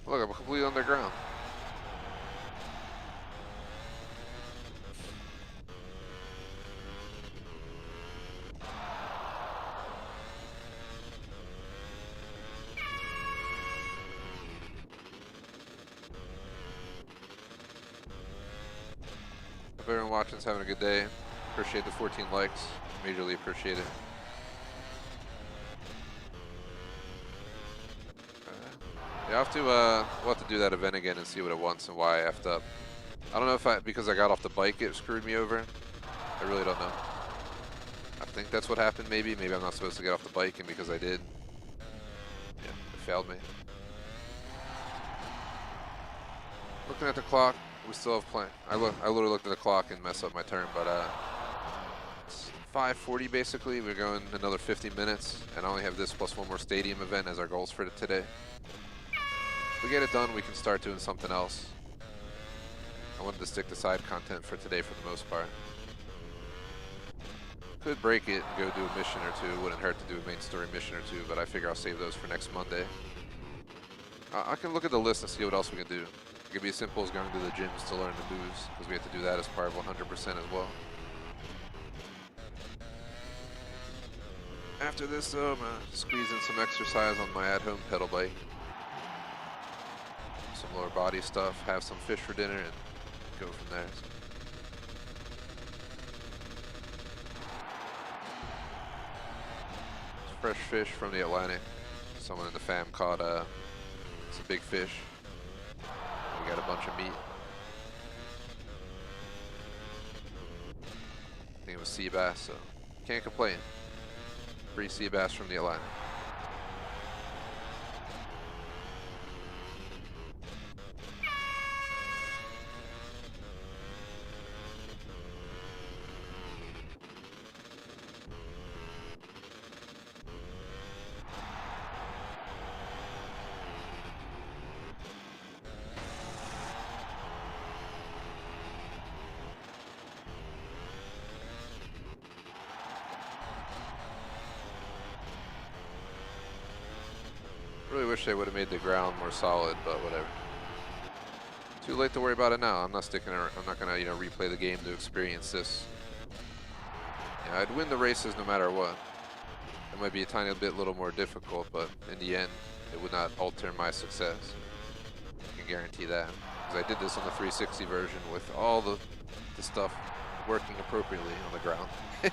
Look, I'm completely underground. Hope everyone watching's having a good day. Appreciate the 14 likes. Majorly appreciate it. Yeah, we'll have to do that event again and see what it wants and why I effed up. I don't know if because I got off the bike it screwed me over. I really don't know. I think that's what happened maybe. Maybe I'm not supposed to get off the bike, and because I did, yeah, it failed me. Looking at the clock, we still have plenty. I literally looked at the clock and messed up my turn, but it's 5:40 basically. We're going another 50 minutes, and I only have this plus one more stadium event as our goals for today. If we get it done, we can start doing something else. I wanted to stick to side content for today for the most part. Could break it and go do a mission or two. Wouldn't hurt to do a main story mission or two, but I figure I'll save those for next Monday. I can look at the list and see what else we can do. It could be as simple as going to the gyms to learn the moves, because we have to do that as part of 100% as well. After this though, I'm gonna squeeze in some exercise on my at-home pedal bike. Some lower body stuff, have some fish for dinner, and go from there. It's fresh fish from the Atlantic. Someone in the fam caught some big fish. We got a bunch of meat. I think it was sea bass, so can't complain. Free sea bass from the Atlantic. Really wish they would have made the ground more solid, but whatever. Too late to worry about it now. I'm not sticking around. I'm not gonna, replay the game to experience this. Yeah, I'd win the races no matter what. It might be a tiny bit little more difficult, but in the end, it would not alter my success. I can guarantee that. Because I did this on the 360 version with all the stuff working appropriately on the ground. I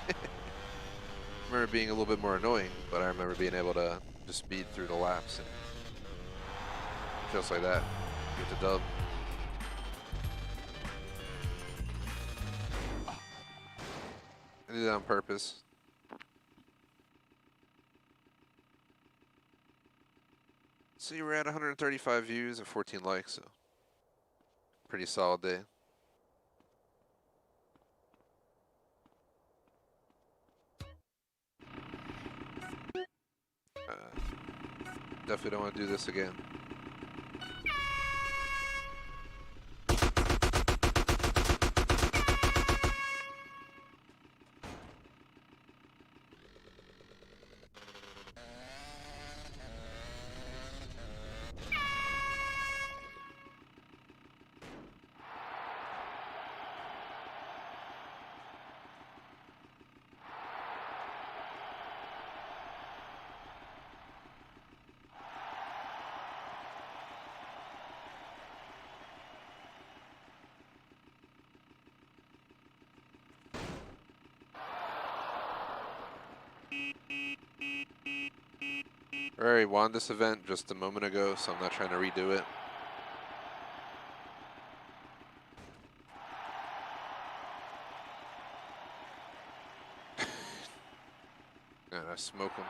remember being a little bit more annoying, but I remember being able to just speed through the laps and just like that, get the dub. I did that on purpose. See, we're at 135 views and 14 likes, so pretty solid day. Definitely don't want to do this again. I already won this event just a moment ago, so I'm not trying to redo it. And I smoke him.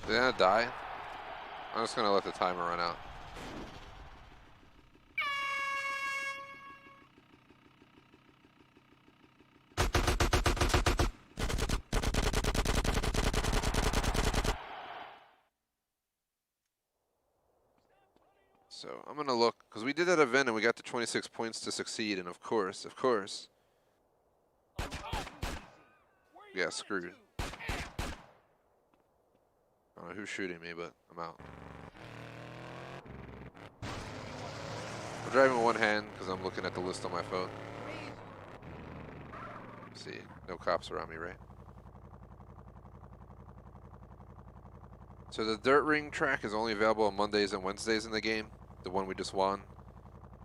Did I die? I'm just gonna let the timer run out. So I'm gonna look, because we did that event and we got the 26 points to succeed, and of course, we got screwed. I don't know who's shooting me, but I'm out. I'm driving with one hand because I'm looking at the list on my phone. See, no cops around me, right? So the dirt ring track is only available on Mondays and Wednesdays in the game, the one we just won.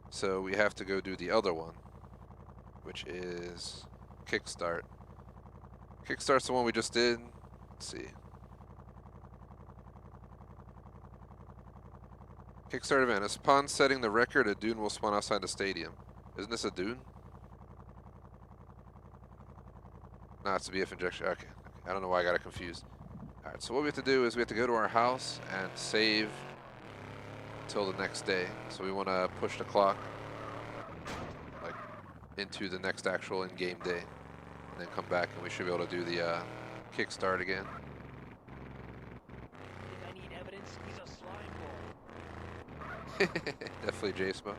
So we have to go do the other one, which is Kickstart. Kickstart's the one we just did. Let's see. Kickstart event. Upon setting the record, a dune will spawn outside the stadium. Isn't this a dune? No, it's a BF injection. Okay. I don't know why I got it confused. Alright, so what we have to do is we have to go to our house and save until the next day. So we want to push the clock like into the next actual in-game day. And then come back and we should be able to do the kickstart again. If I need evidence, he's a slime ball. Definitely J-Smo.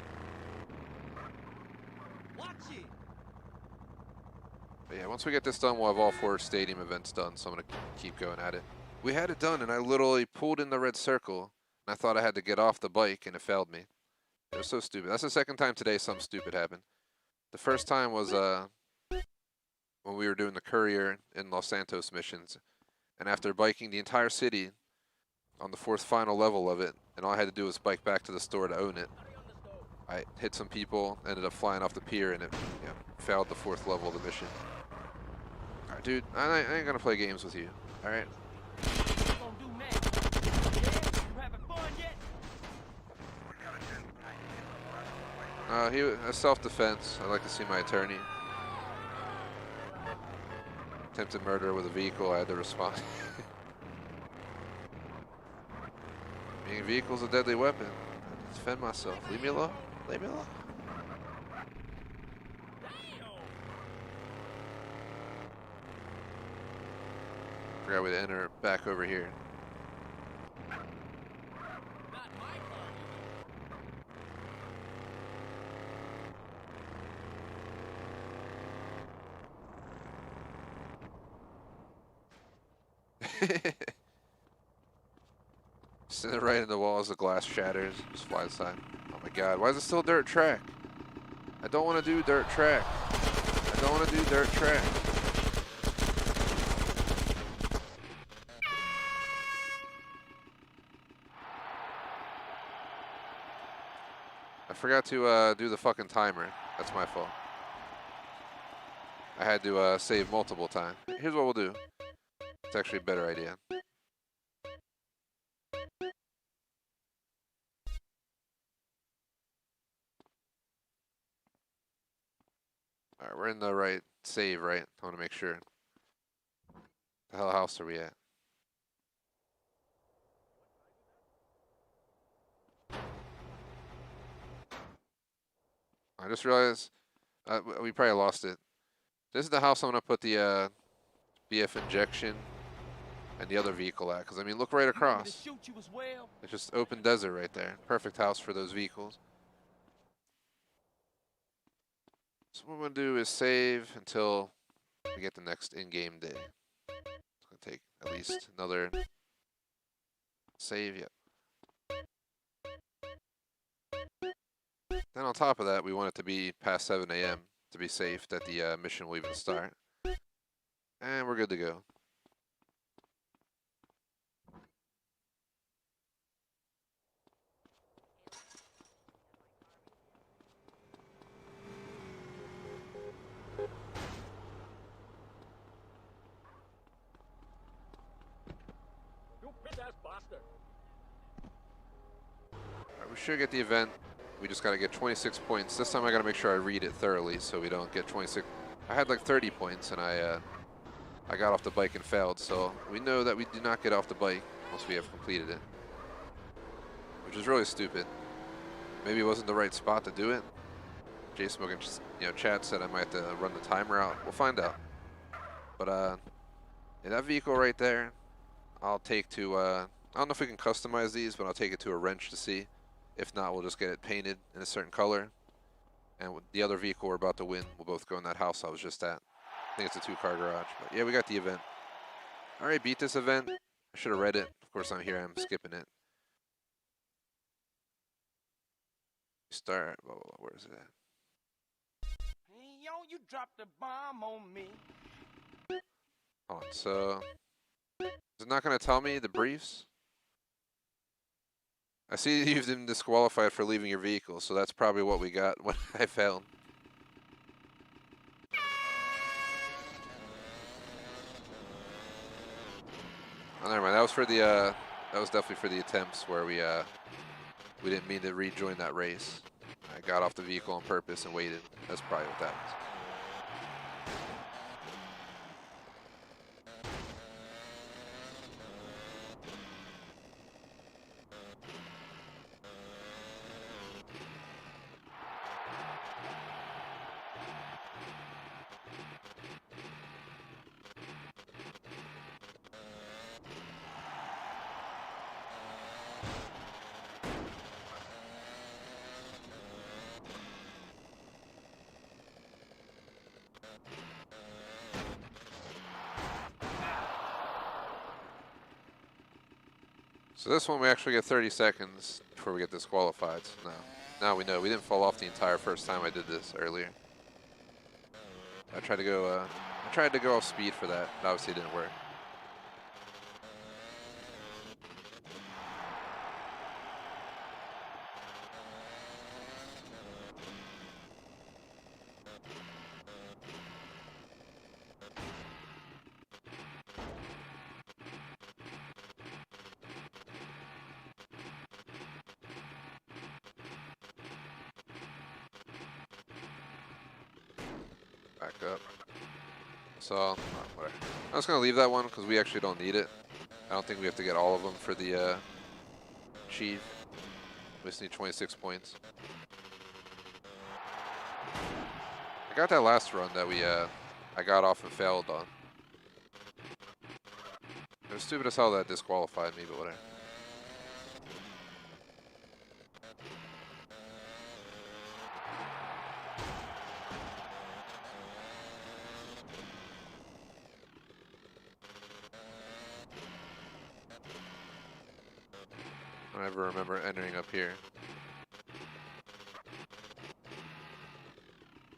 Watch it! But yeah, once we get this done, we'll have all 4 stadium events done, so I'm going to keep going at it. We had it done, and I literally pulled in the red circle, and I thought I had to get off the bike, and it failed me. It was so stupid. That's the second time today something stupid happened. The first time was when we were doing the Courier in Los Santos missions, and after biking the entire city on the 4th final level of it, and all I had to do was bike back to the store to own it, I hit some people, ended up flying off the pier, and it failed the 4th level of the mission. Alright, dude, I ain't gonna play games with you, alright? Gonna do next? Yeah, you having fun yet? He was self-defense. I'd like to see my attorney. Attempted murder with a vehicle. I had to respond. Being a vehicle's a deadly weapon. I have to defend myself. Leave me alone. Leave me alone. Forgot we had to enter back over here. Not my car. Sitting right in the walls, the glass shatters, just fly aside. Oh my god, why is it still dirt track? I don't want to do dirt track. I don't want to do dirt track. I forgot to do the fucking timer. That's my fault. I had to save multiple times. Here's what we'll do. It's actually a better idea. Alright, we're in the right save, right? I want to make sure. The hell house are we at? I just realized we probably lost it. This is the house I'm going to put the BF injection and the other vehicle at. Because, I mean, look right across. Shoot you as well. It's just open desert right there. Perfect house for those vehicles. So what I'm going to do is save until we get the next in-game day. It's going to take at least another save. Yep. Then on top of that, we want it to be past 7 a.m. to be safe that the mission will even start. And we're good to go. You bitch-ass bastard. Alright, we should get the event. We just got to get 26 points. This time I got to make sure I read it thoroughly so we don't get 26. I had like 30 points and I got off the bike and failed. So we know that we do not get off the bike once we have completed it, which is really stupid. Maybe it wasn't the right spot to do it. Jay Smoke and Chad said I might have to run the timer out. We'll find out. But yeah, that vehicle right there, I'll take to. I don't know if we can customize these, but I'll take it to a wrench to see If not, we'll just get it painted in a certain color. And with the other vehicle we're about to win, we'll both go in that house I was just at. I think it's a 2-car garage. But yeah, we got the event. I already beat this event. I should have read it. Of course, I'm here. I'm skipping it. Start. Blah, blah, blah. Where is it at? Hey, yo, you dropped the bomb on me. Hold on. So, is it not going to tell me the briefs? I see you've been disqualified for leaving your vehicle, so that's probably what we got when I failed. Oh, never mind. That was for the. That was definitely for the attempts where we didn't mean to rejoin that race. I got off the vehicle on purpose and waited. That's probably what that was. So this one we actually get 30 seconds before we get disqualified. So now we know. We didn't fall off the entire first time I did this earlier. I tried to go off speed for that. But obviously it didn't work. Back up. So, whatever. I'm just going to leave that one because we actually don't need it. I don't think we have to get all of them for the chief. We just need 26 points. I got that last run that I got off and failed on. It was stupid as hell that disqualified me, but whatever. I don't ever remember entering up here.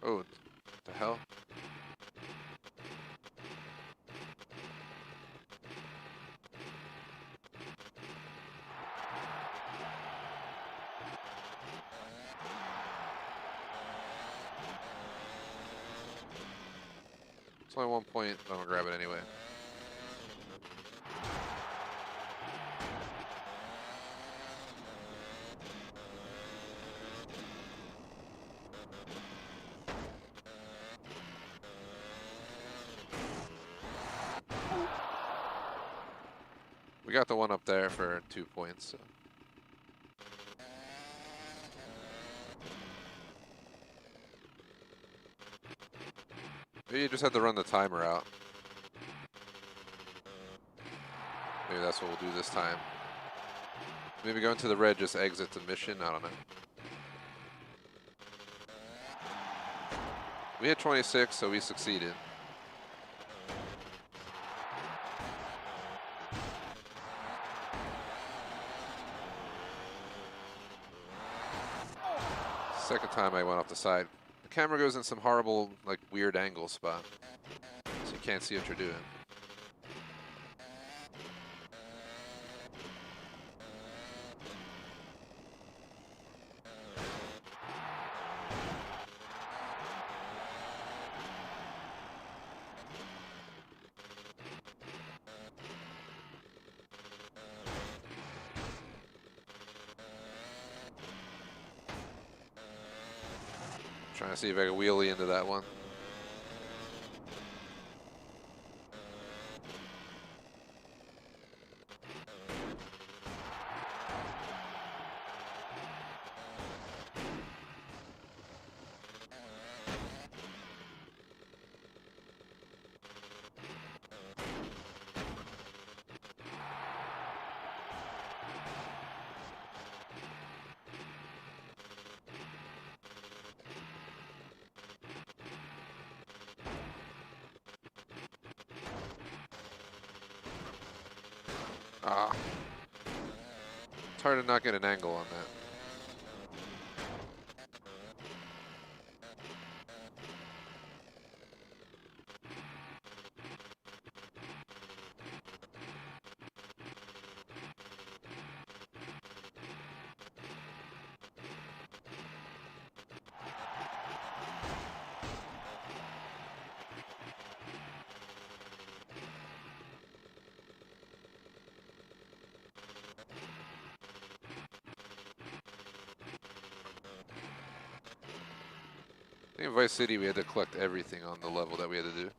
Oh, what the hell? It's only 1 point, but I'm gonna grab it anyway. We got the one up there for 2 points. So. Maybe you just had to run the timer out. Maybe that's what we'll do this time. Maybe go into the red, just exit the mission. I don't know. We hit 26, so we succeeded. Second time I went off the side. The camera goes in some horrible, like, weird angle spot. So you can't see what you're doing. Trying to see if I can wheelie into that one. Ah. It's hard to not get an angle on that. I think in Vice City we had to collect everything on the level that we had to do.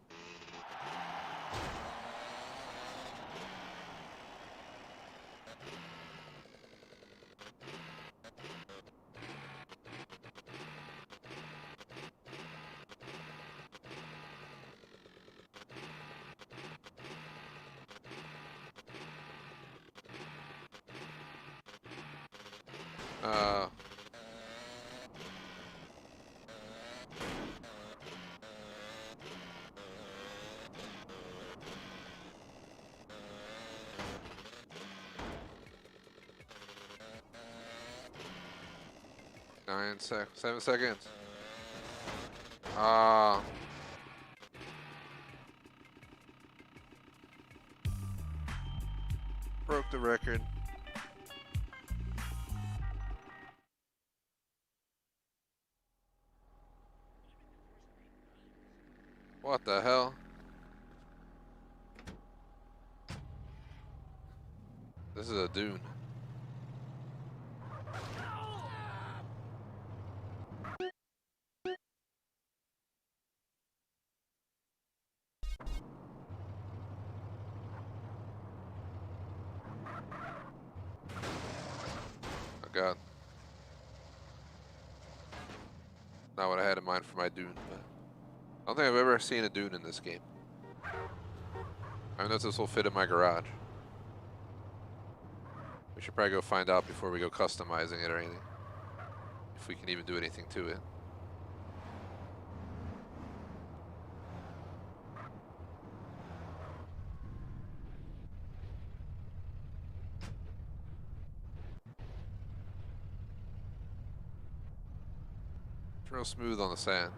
Uh, 7 seconds. Ah. Broke the record. What the hell? This is a dune. Oh god. Not what I had in mind for my dune, but I don't think I've ever seen a dune in this game. I don't know if this will fit in my garage. We should probably go find out before we go customizing it or anything. If we can even do anything to it. It's real smooth on the sand.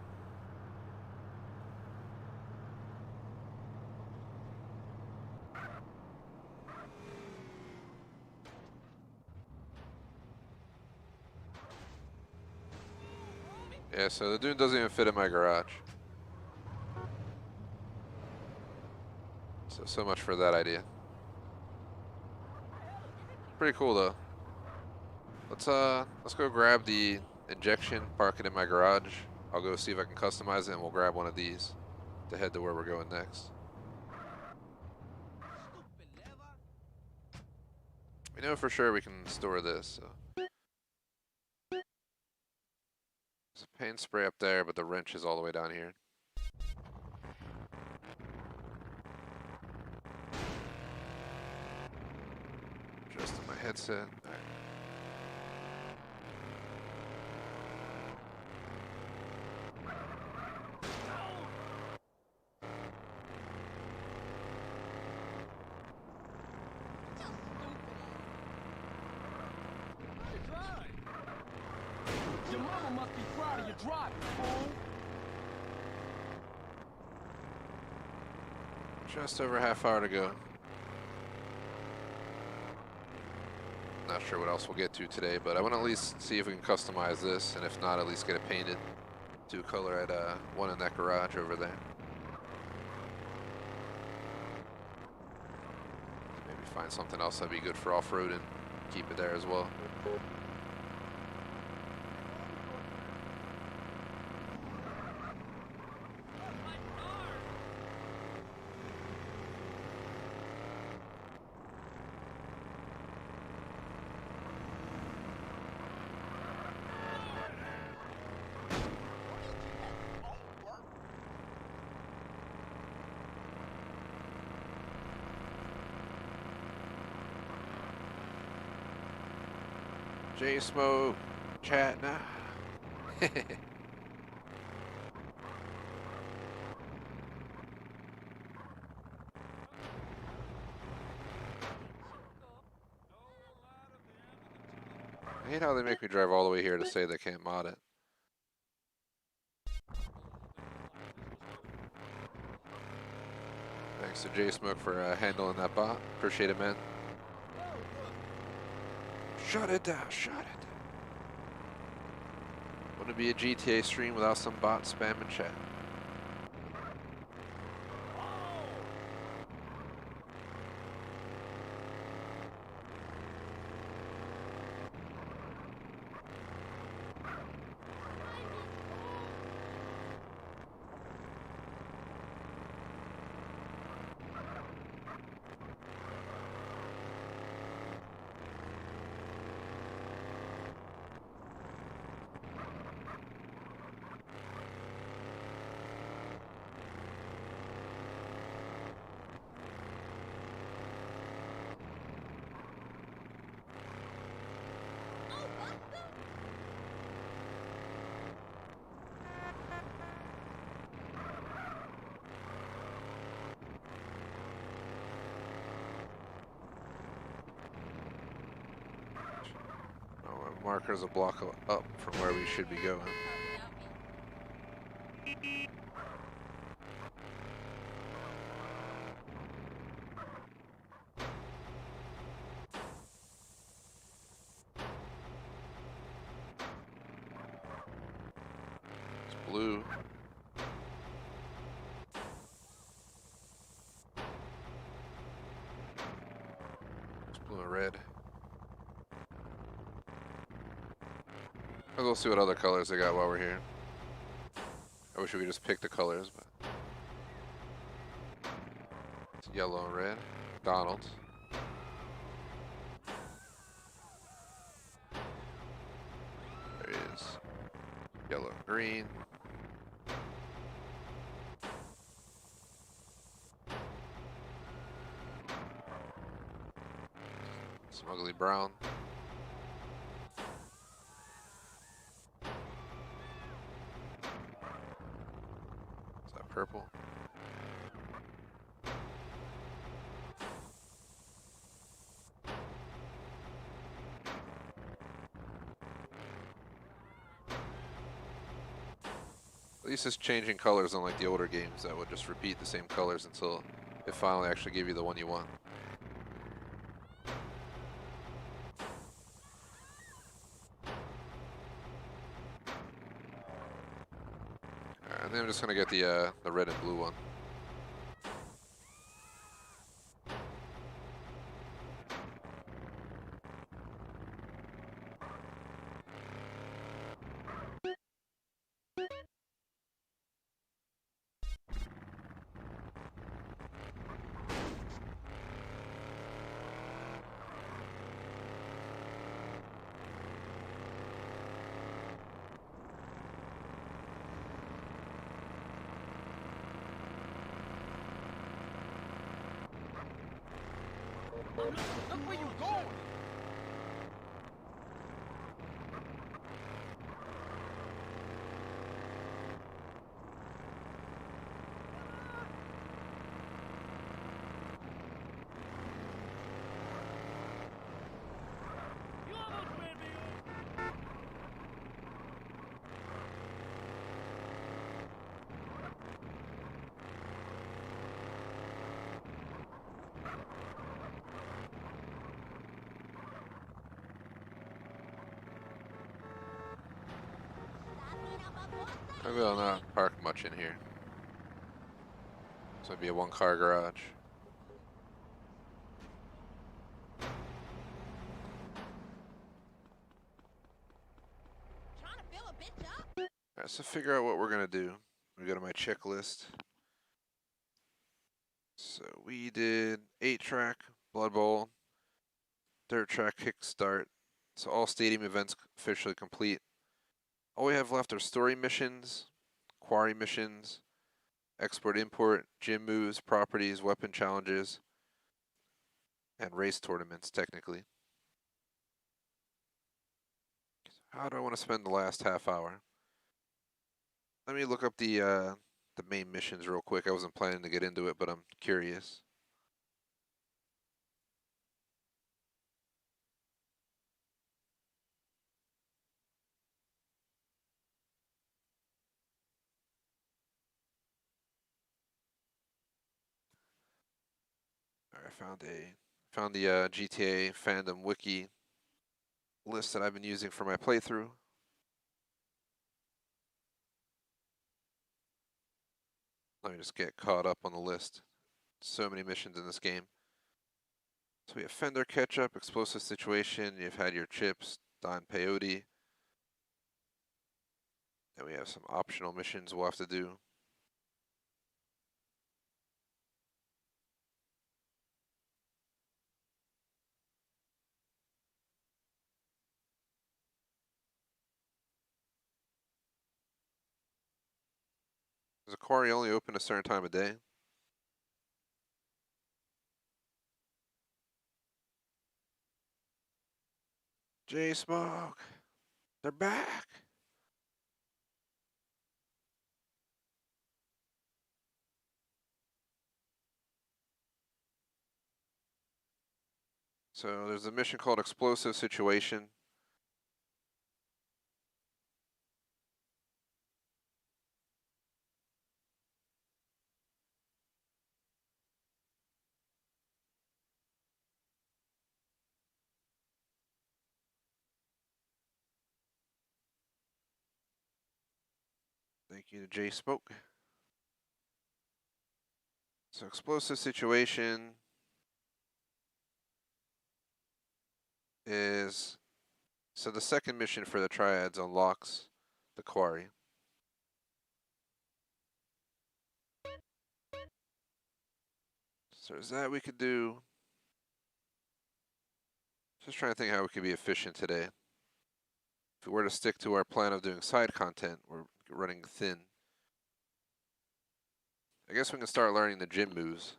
Yeah, so the dune doesn't even fit in my garage. So much for that idea. Pretty cool though. Let's go grab the injection, park it in my garage. I'll go see if I can customize it and we'll grab one of these to head to where we're going next. We know for sure we can store this, so. There's a paint spray up there, but the wrench is all the way down here. Adjusting my headset. All right. Your mama must be proud of your driving, fool. Just over a half hour to go. Not sure what else we'll get to today, but I want to at least see if we can customize this, and if not, at least get it painted to color at one in that garage over there. Maybe find something else that'd be good for off-roading. Keep it there as well. J-Smoke, chat now. I hate how they make me drive all the way here to say they can't mod it. Thanks to J-Smoke for handling that bot. Appreciate it, man. Shut it down, shut it down. Wouldn't be a GTA stream without some bot spamming chat. Marker's a block up from where we should be going. It's blue. It's blue and red. We'll see what other colors they got while we're here. I wish we could just pick the colors, but it's yellow and red. Donald's. There he is. Yellow and green. Some ugly brown. Purple. At least it's changing colors unlike the older games that would just repeat the same colors until it finally actually gave you the one you want. And then I'm just gonna get the red and blue one. Look where you going! You almost ran me over! I will not park much in here. So it'd be a one-car garage. Trying to fill a bitch up? Alright, so figure out what we're gonna do. We go to my checklist. So we did 8-track, Blood Bowl, Dirt Track, Kickstart. So all stadium events officially complete. All we have left are story missions, quarry missions, export-import, gym moves, properties, weapon challenges, and race tournaments, technically. How do I want to spend the last half hour? Let me look up the main missions real quick. I wasn't planning to get into it, but I'm curious. found the GTA fandom wiki list that I've been using for my playthrough. Let me just get caught up on the list. So many missions in this game. So we have Fender Ketchup, Explosive Situation, you've had your chips, Don Peyote. And we have some optional missions we'll have to do. Does the quarry only open a certain time of day? J-Smoke! They're back! So there's a mission called Explosive Situation. Thank you to J-Smoke. So Explosive Situation is, so the second mission for the triads unlocks the quarry. So there's that we could do. Just trying to think how we could be efficient today. If we were to stick to our plan of doing side content, we're running thin. I guess we can start learning the gym moves.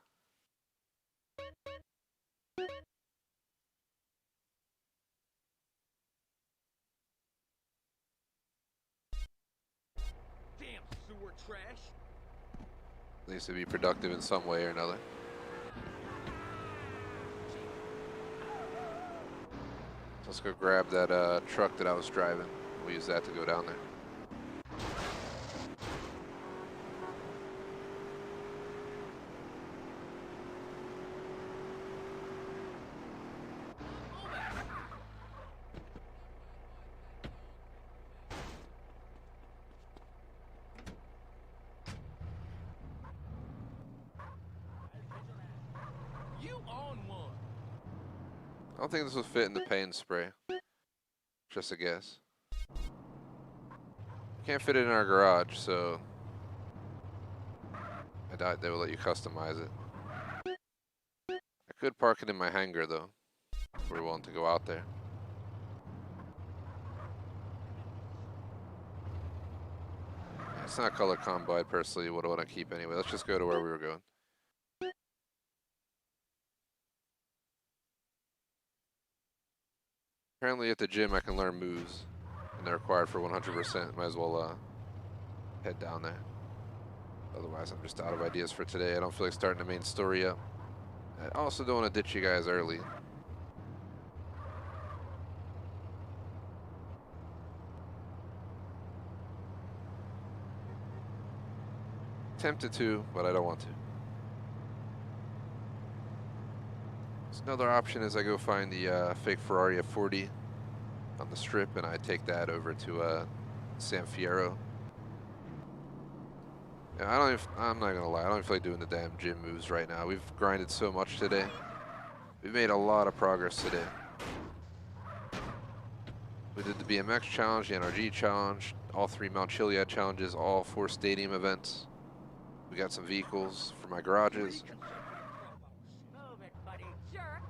Damn sewer trash. At least to be productive in some way or another. So let's go grab that truck that I was driving. We'll use that to go down there. You on one. I don't think this will fit in the paint spray. Just a guess. Can't fit it in our garage, so I doubt they will let you customize it. I could park it in my hangar though, if we're willing to go out there. It's not color combined personally, what I want to keep anyway. Let's just go to where we were going. Apparently at the gym I can learn moves, and they're required for 100%. Might as well head down there. Otherwise I'm just out of ideas for today. I don't feel like starting the main story up. I also don't want to ditch you guys early. Tempted to, but I don't want to. So another option is I go find the fake Ferrari F40 on the strip, and I take that over to San Fierro. Yeah, I'm not gonna lie, I don't even feel like doing the damn gym moves right now. We've grinded so much today. We've made a lot of progress today. We did the BMX challenge, the NRG challenge, all 3 Mount Chiliad challenges, all 4 stadium events. We got some vehicles for my garages. Move it, buddy. Jerk.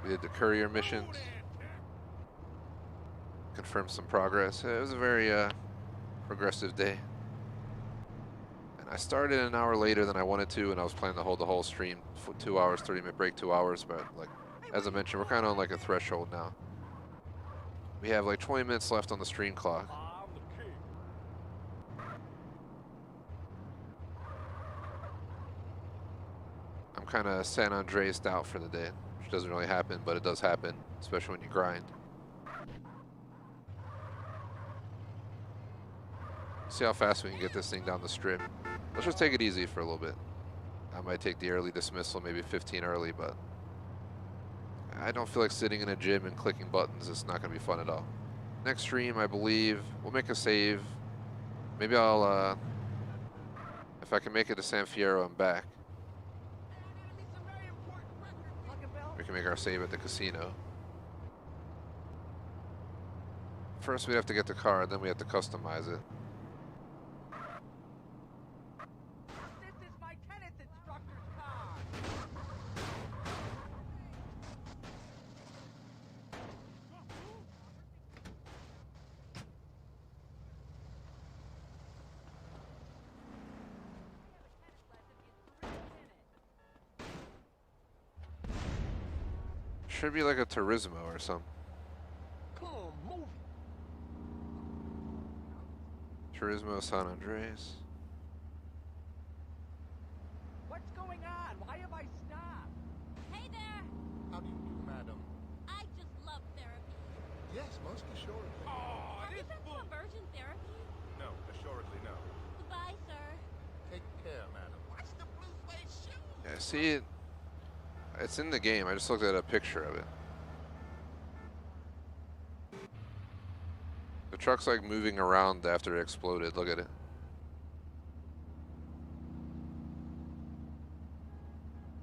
We did the Courier missions. Confirmed some progress. It was a very progressive day. And I started an hour later than I wanted to, and I was planning to hold the whole stream for 2 hours, 30-minute break, 2 hours. But like, as I mentioned, we're kind of on like a threshold now. We have like 20 minutes left on the stream clock. I'm the king. I'm kind of San Andreas out for the day, which doesn't really happen, but it does happen, especially when you grind. See how fast we can get this thing down the strip. Let's just take it easy for a little bit. I might take the early dismissal, maybe 15 early, but I don't feel like sitting in a gym and clicking buttons. It's not going to be fun at all. Next stream, I believe, we'll make a save. Maybe I'll, if I can make it to San Fierro and back, we can make our save at the casino. First, we have to get the car, then we have to customize it. This is my tennis instructor's car. Should be like a Turismo or something. Come on, move it. Turismo San Andreas. What's going on? Why have I stopped? Hey there! How do you do, madam? I just love therapy. Yes, most assuredly. Oh, Have you this been to immersion therapy? No, assuredly no. Goodbye, sir. Take care, madam. Watch the blue suede shoe. Yeah, see it. It's in the game. I just looked at a picture of it. The truck's like moving around after it exploded. Look at it.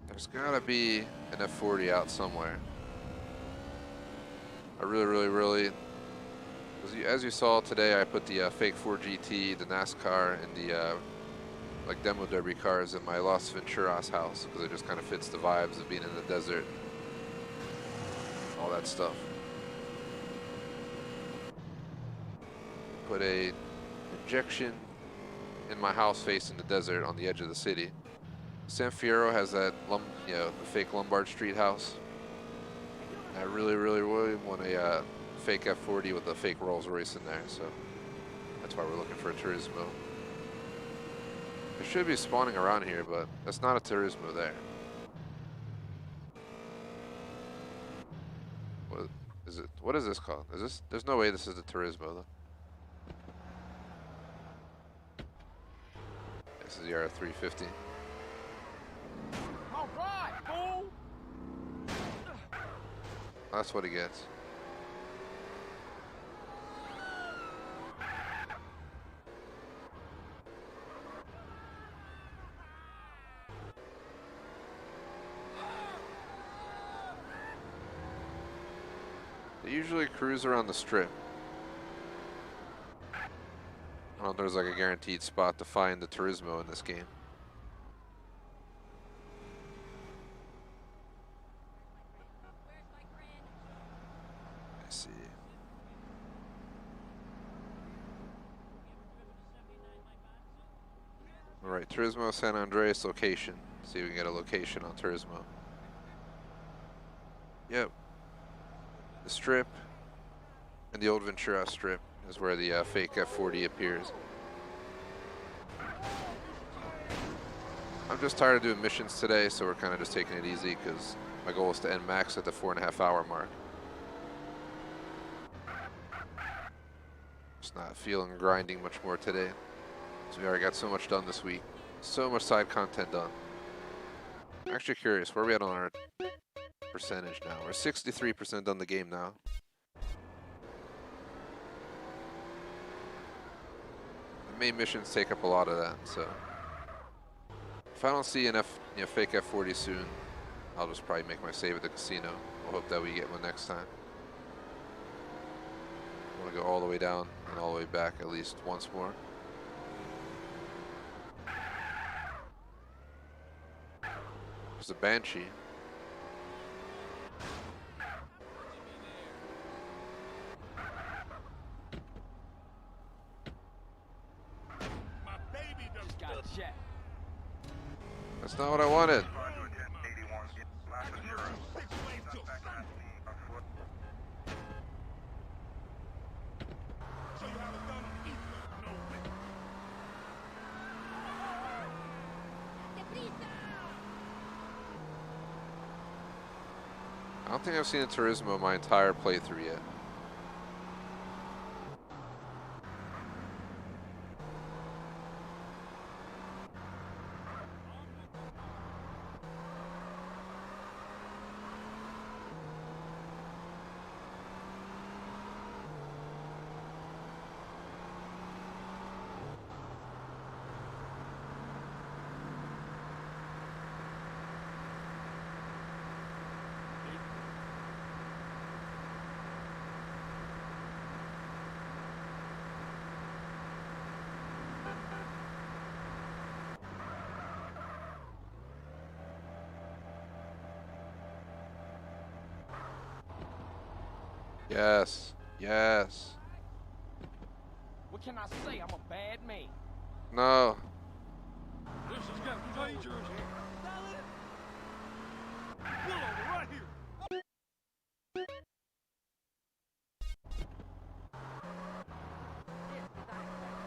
There's gotta be an F40 out somewhere. I really, as you saw today, I put the fake 4GT, the NASCAR, and the like demo derby cars in my Las Venturas house because it just kind of fits the vibes of being in the desert, all that stuff. Put a injection in my house facing the desert on the edge of the city. San Fierro has that, the fake Lombard Street house. I really want a fake F40 with a fake Rolls Royce in there, so that's why we're looking for a Turismo. It should be spawning around here, but that's not a Turismo there. What is it? What is this called? Is this? There's no way this is the Turismo though. This is the R350. All right, fool. That's what he gets. They usually cruise around the strip. I don't know if there's like a guaranteed spot to find the Turismo in this game. Let's see. Alright, Turismo San Andreas location. See if we can get a location on Turismo. Yep. The strip and the old Ventura strip is where the fake F40 appears. I'm just tired of doing missions today, so we're kind of just taking it easy because my goal is to end max at the 4.5 hour mark. Just not feeling grinding much more today. So we already got so much done this week. So much side content done. I'm actually curious, where are we at on our percentage now? We're 63% done the game now. The main missions take up a lot of that, so if I don't see an fake F40 soon, I'll just probably make my save at the casino. We'll hope that we get one next time. I want to go all the way down and all the way back at least once more. There's a Banshee. That's not what I wanted. I don't think I've seen a Turismo my entire playthrough yet. Yes. Yes. What can I say? I'm a bad man. No. This is getting dangerous here. Pull over right here.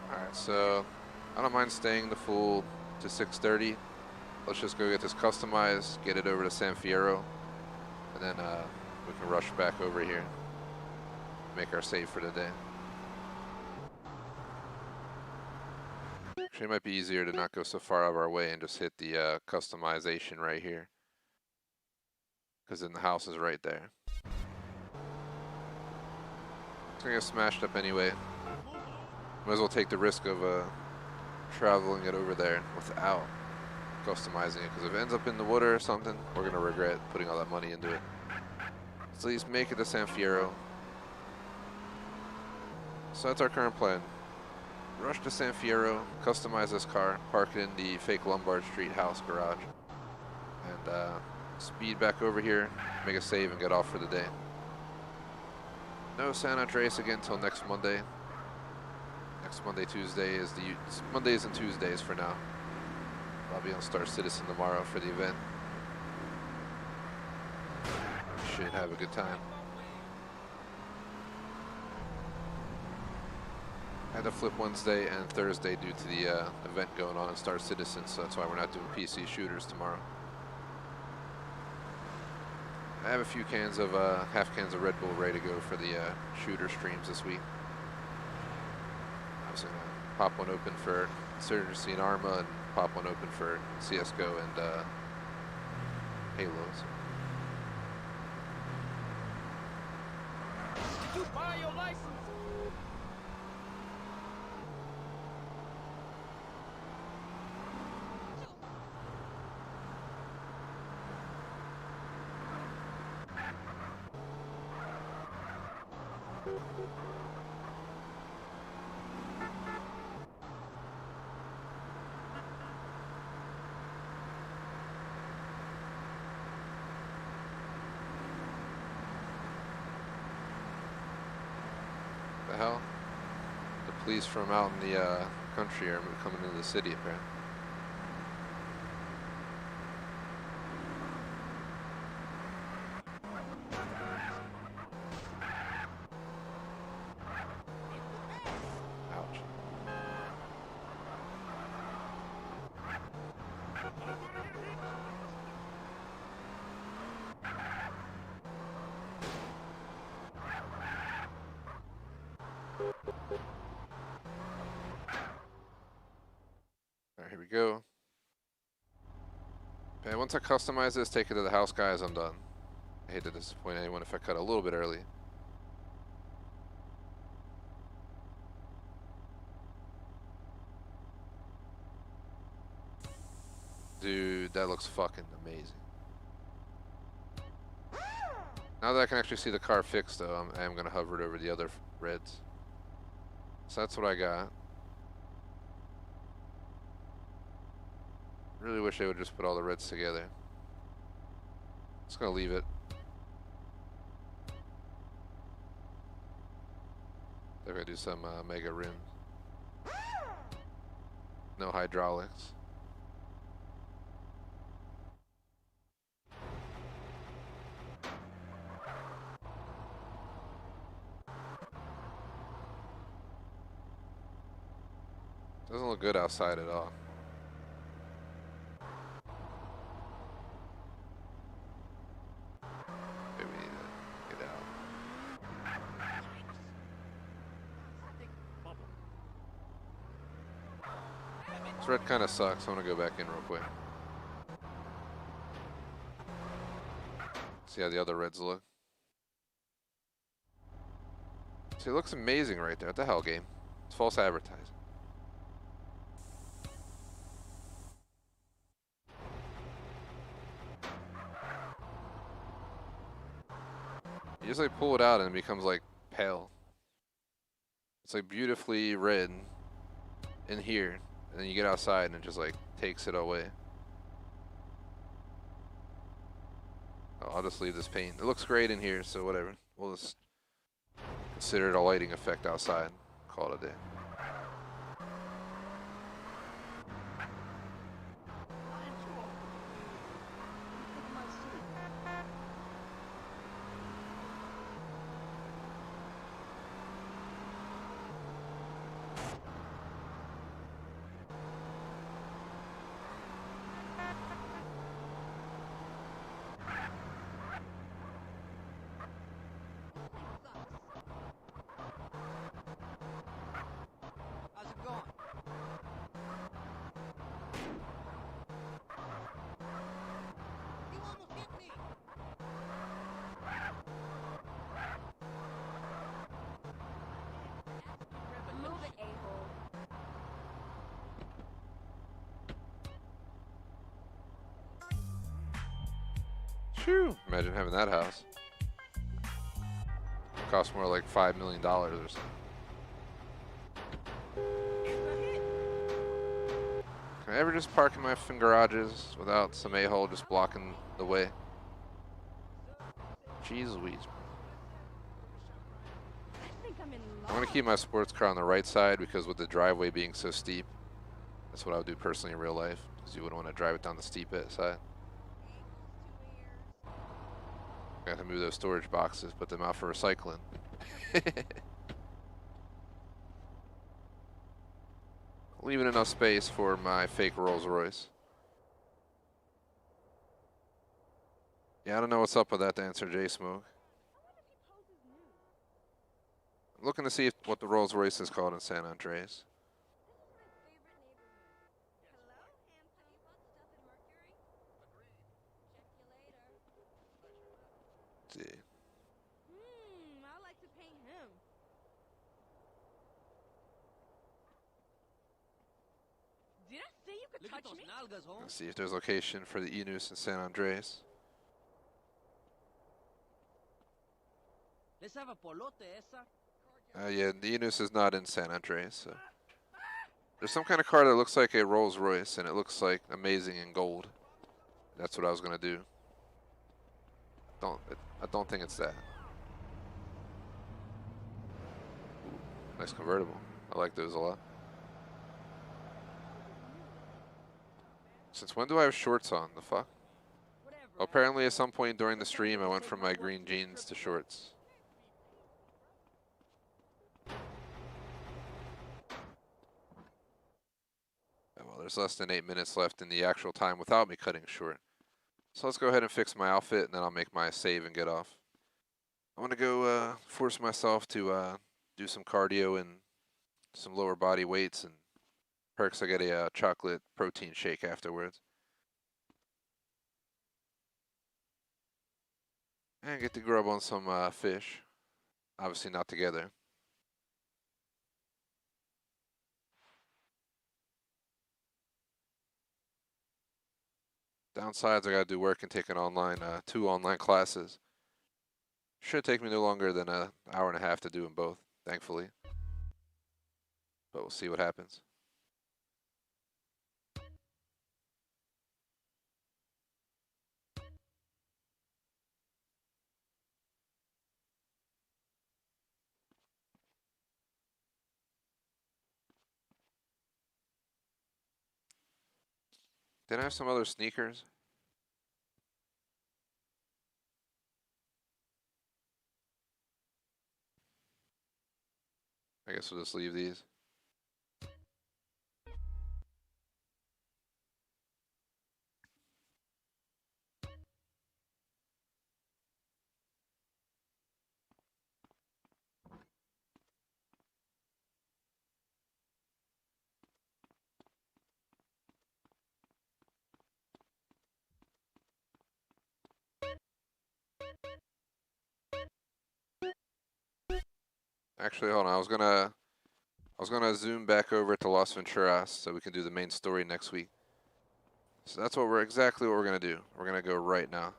Alright, so I don't mind staying the full to 6:30. Let's just go get this customized, get it over to San Fierro, and then we can rush back over here. Make our save for the day. Actually, it might be easier to not go so far out of our way and just hit the customization right here. Because then the house is right there. It's gonna get smashed up anyway. Might as well take the risk of traveling it over there without customizing it. Because if it ends up in the water or something, we're gonna regret putting all that money into it. So at least make it to San Fierro. So that's our current plan. Rush to San Fierro, customize this car, park it in the fake Lombard Street house garage, and speed back over here, make a save, and get off for the day. No San Andreas again until next Monday. Next Monday, Tuesday is it's Mondays and Tuesdays for now. I'll be on Star Citizen tomorrow for the event. Should have a good time. I had to flip Wednesday and Thursday due to the event going on in Star Citizen, so that's why we're not doing PC shooters tomorrow. I have a few cans of half cans of Red Bull ready to go for the shooter streams this week. I was gonna pop one open for Insurgency and Arma, and pop one open for CS:GO and Halos. Did you buy your license? The hell? The police from out in the country are coming into the city apparently. Ouch. Alright, here we go. Okay, once I customize this, take it to the house, guys, I'm done. I hate to disappoint anyone if I cut a little bit early. Dude, that looks fucking amazing. Now that I can actually see the car fixed, though, I am going to hover it over the other reds. So that's what I got. Really wish they would just put all the reds together. Just going to leave it. They're going to do some mega rims. No hydraulics. Doesn't look good outside at all. Maybe we need to get out. This red kind of sucks. I'm gonna go back in real quick. See how the other reds look. See, it looks amazing right there. What the hell, game? It's false advertising. You just like pull it out and it becomes like pale. It's like beautifully red in here, and then you get outside and it just like takes it away. Oh, I'll just leave this paint. It looks great in here, so whatever. We'll just Consider it a lighting effect outside. Call it a day. How's it going? You almost hit me! Move it, a-hole. Phew. Imagine having that house. Cost more like $5 million or something. Can I ever just park in my effing garages without some a-hole just blocking the way? Jeez Louise. I think I'm in I love. want to keep my sports car on the right side because with the driveway being so steep, that's what I would do personally in real life. Because you wouldn't want to drive it down the steep side. I have to move those storage boxes, put them out for recycling. Leaving enough space for my fake Rolls Royce. Yeah, I don't know what's up with that, to answer J Smoke. I'm looking to see what the Rolls Royce is called in San Andreas. Let's see. I like to paint him. Did I say you could Look at touch those me? nalgas, home. Let's see if there's location for the Enus in San Andreas. Let's have a polote, esa. Yeah, the Enus is not in San Andreas. So. There's some kind of car that looks like a Rolls Royce, and it looks like amazing in gold. That's what I was gonna do. I don't think it's that. Ooh, nice convertible. I like those a lot. Since when do I have shorts on? The fuck? Whatever. Well, apparently at some point during the stream I went from my green jeans to shorts. Yeah, well, there's less than 8 minutes left in the actual time without me cutting short. So let's go ahead and fix my outfit, and then I'll make my save and get off. I want to go force myself to do some cardio and some lower body weights, and perks I get a chocolate protein shake afterwards. And get to grub on some fish. Obviously not together. Downsides, I gotta do work and take an online, 2 online classes. Should take me no longer than an hour and a half to do them both, thankfully. But we'll see what happens. Did I have some other sneakers? I guess we'll just leave these. Actually, hold on. I was gonna zoom back over to Las Venturas so we can do the main story next week. So that's exactly what we're gonna do. We're gonna go right now.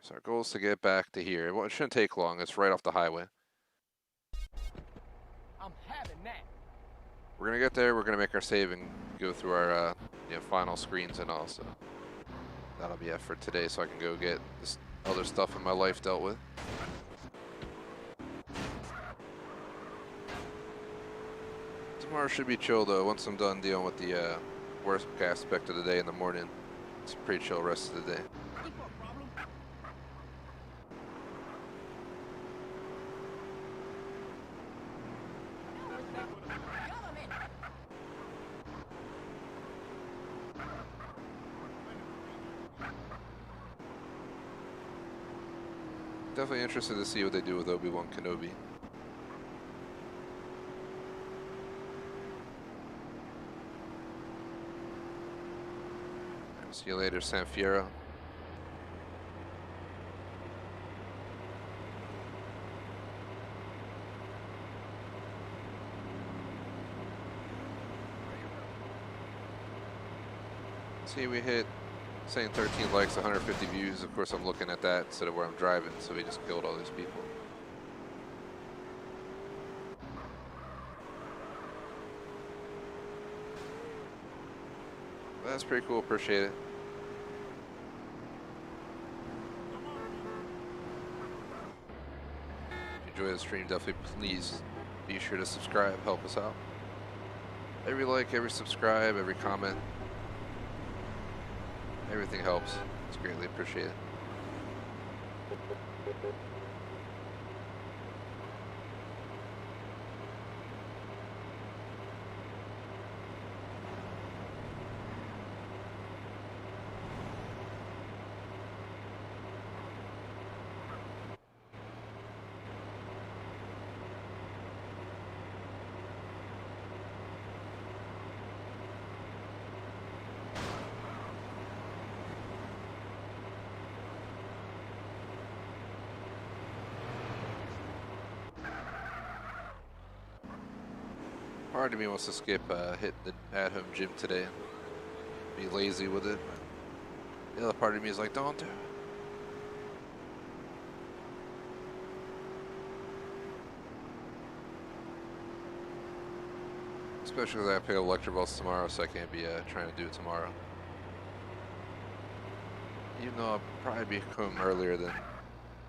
So our goal is to get back to here. Well, it shouldn't take long. It's right off the highway. I'm having that. We're gonna get there. We're gonna make our save and go through our final screens and all. So that'll be it for today, so I can go get this other stuff in my life dealt with. Tomorrow should be chill though. Once I'm done dealing with the worst aspect of the day in the morning, it's a pretty chill rest of the day. Definitely interested to see what they do with Obi-Wan Kenobi. See you later, San Fierro. See, we hit saying 13 likes, 150 views. Of course, I'm looking at that instead of where I'm driving, so we just killed all these people. That's pretty cool, appreciate it. If you enjoy the stream, definitely please be sure to subscribe, help us out. Every like, every subscribe, every comment, everything helps. It's greatly appreciated. Part of me wants to skip hitting the at-home gym today and be lazy with it. But the other part of me is like, don't do it. Especially because I have to pick up electrobus tomorrow, so I can't be trying to do it tomorrow. Even though I'll probably be home earlier than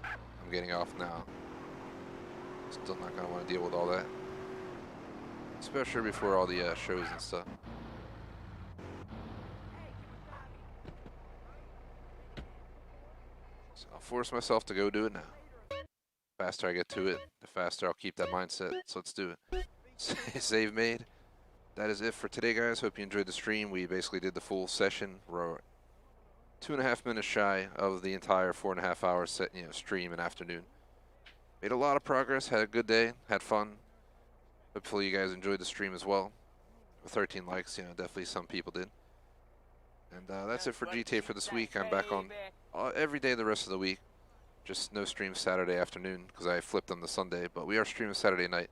I'm getting off now. Still not going to want to deal with all that. Especially before all the shows and stuff. So I'll force myself to go do it now. The faster I get to it, the faster I'll keep that mindset. So let's do it. Save made. That is it for today, guys. Hope you enjoyed the stream. We basically did the full session. We're 2.5 minutes shy of the entire 4.5 hour set, stream and afternoon. Made a lot of progress. Had a good day. Had fun. Hopefully you guys enjoyed the stream as well. With 13 likes, definitely some people did. And that's it for GTA for this week. I'm back on every day the rest of the week. Just no stream Saturday afternoon because I flipped them to Sunday. But we are streaming Saturday night.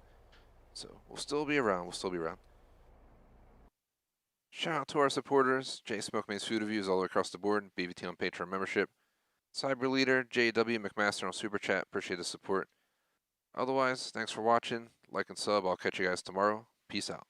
So we'll still be around. We'll still be around. Shout out to our supporters. J Smoke Mains Food Reviews all the way across the board. BVT on Patreon membership. Cyber Leader, JW McMaster on Super Chat. Appreciate the support. Otherwise, thanks for watching. Like and sub. I'll catch you guys tomorrow. Peace out.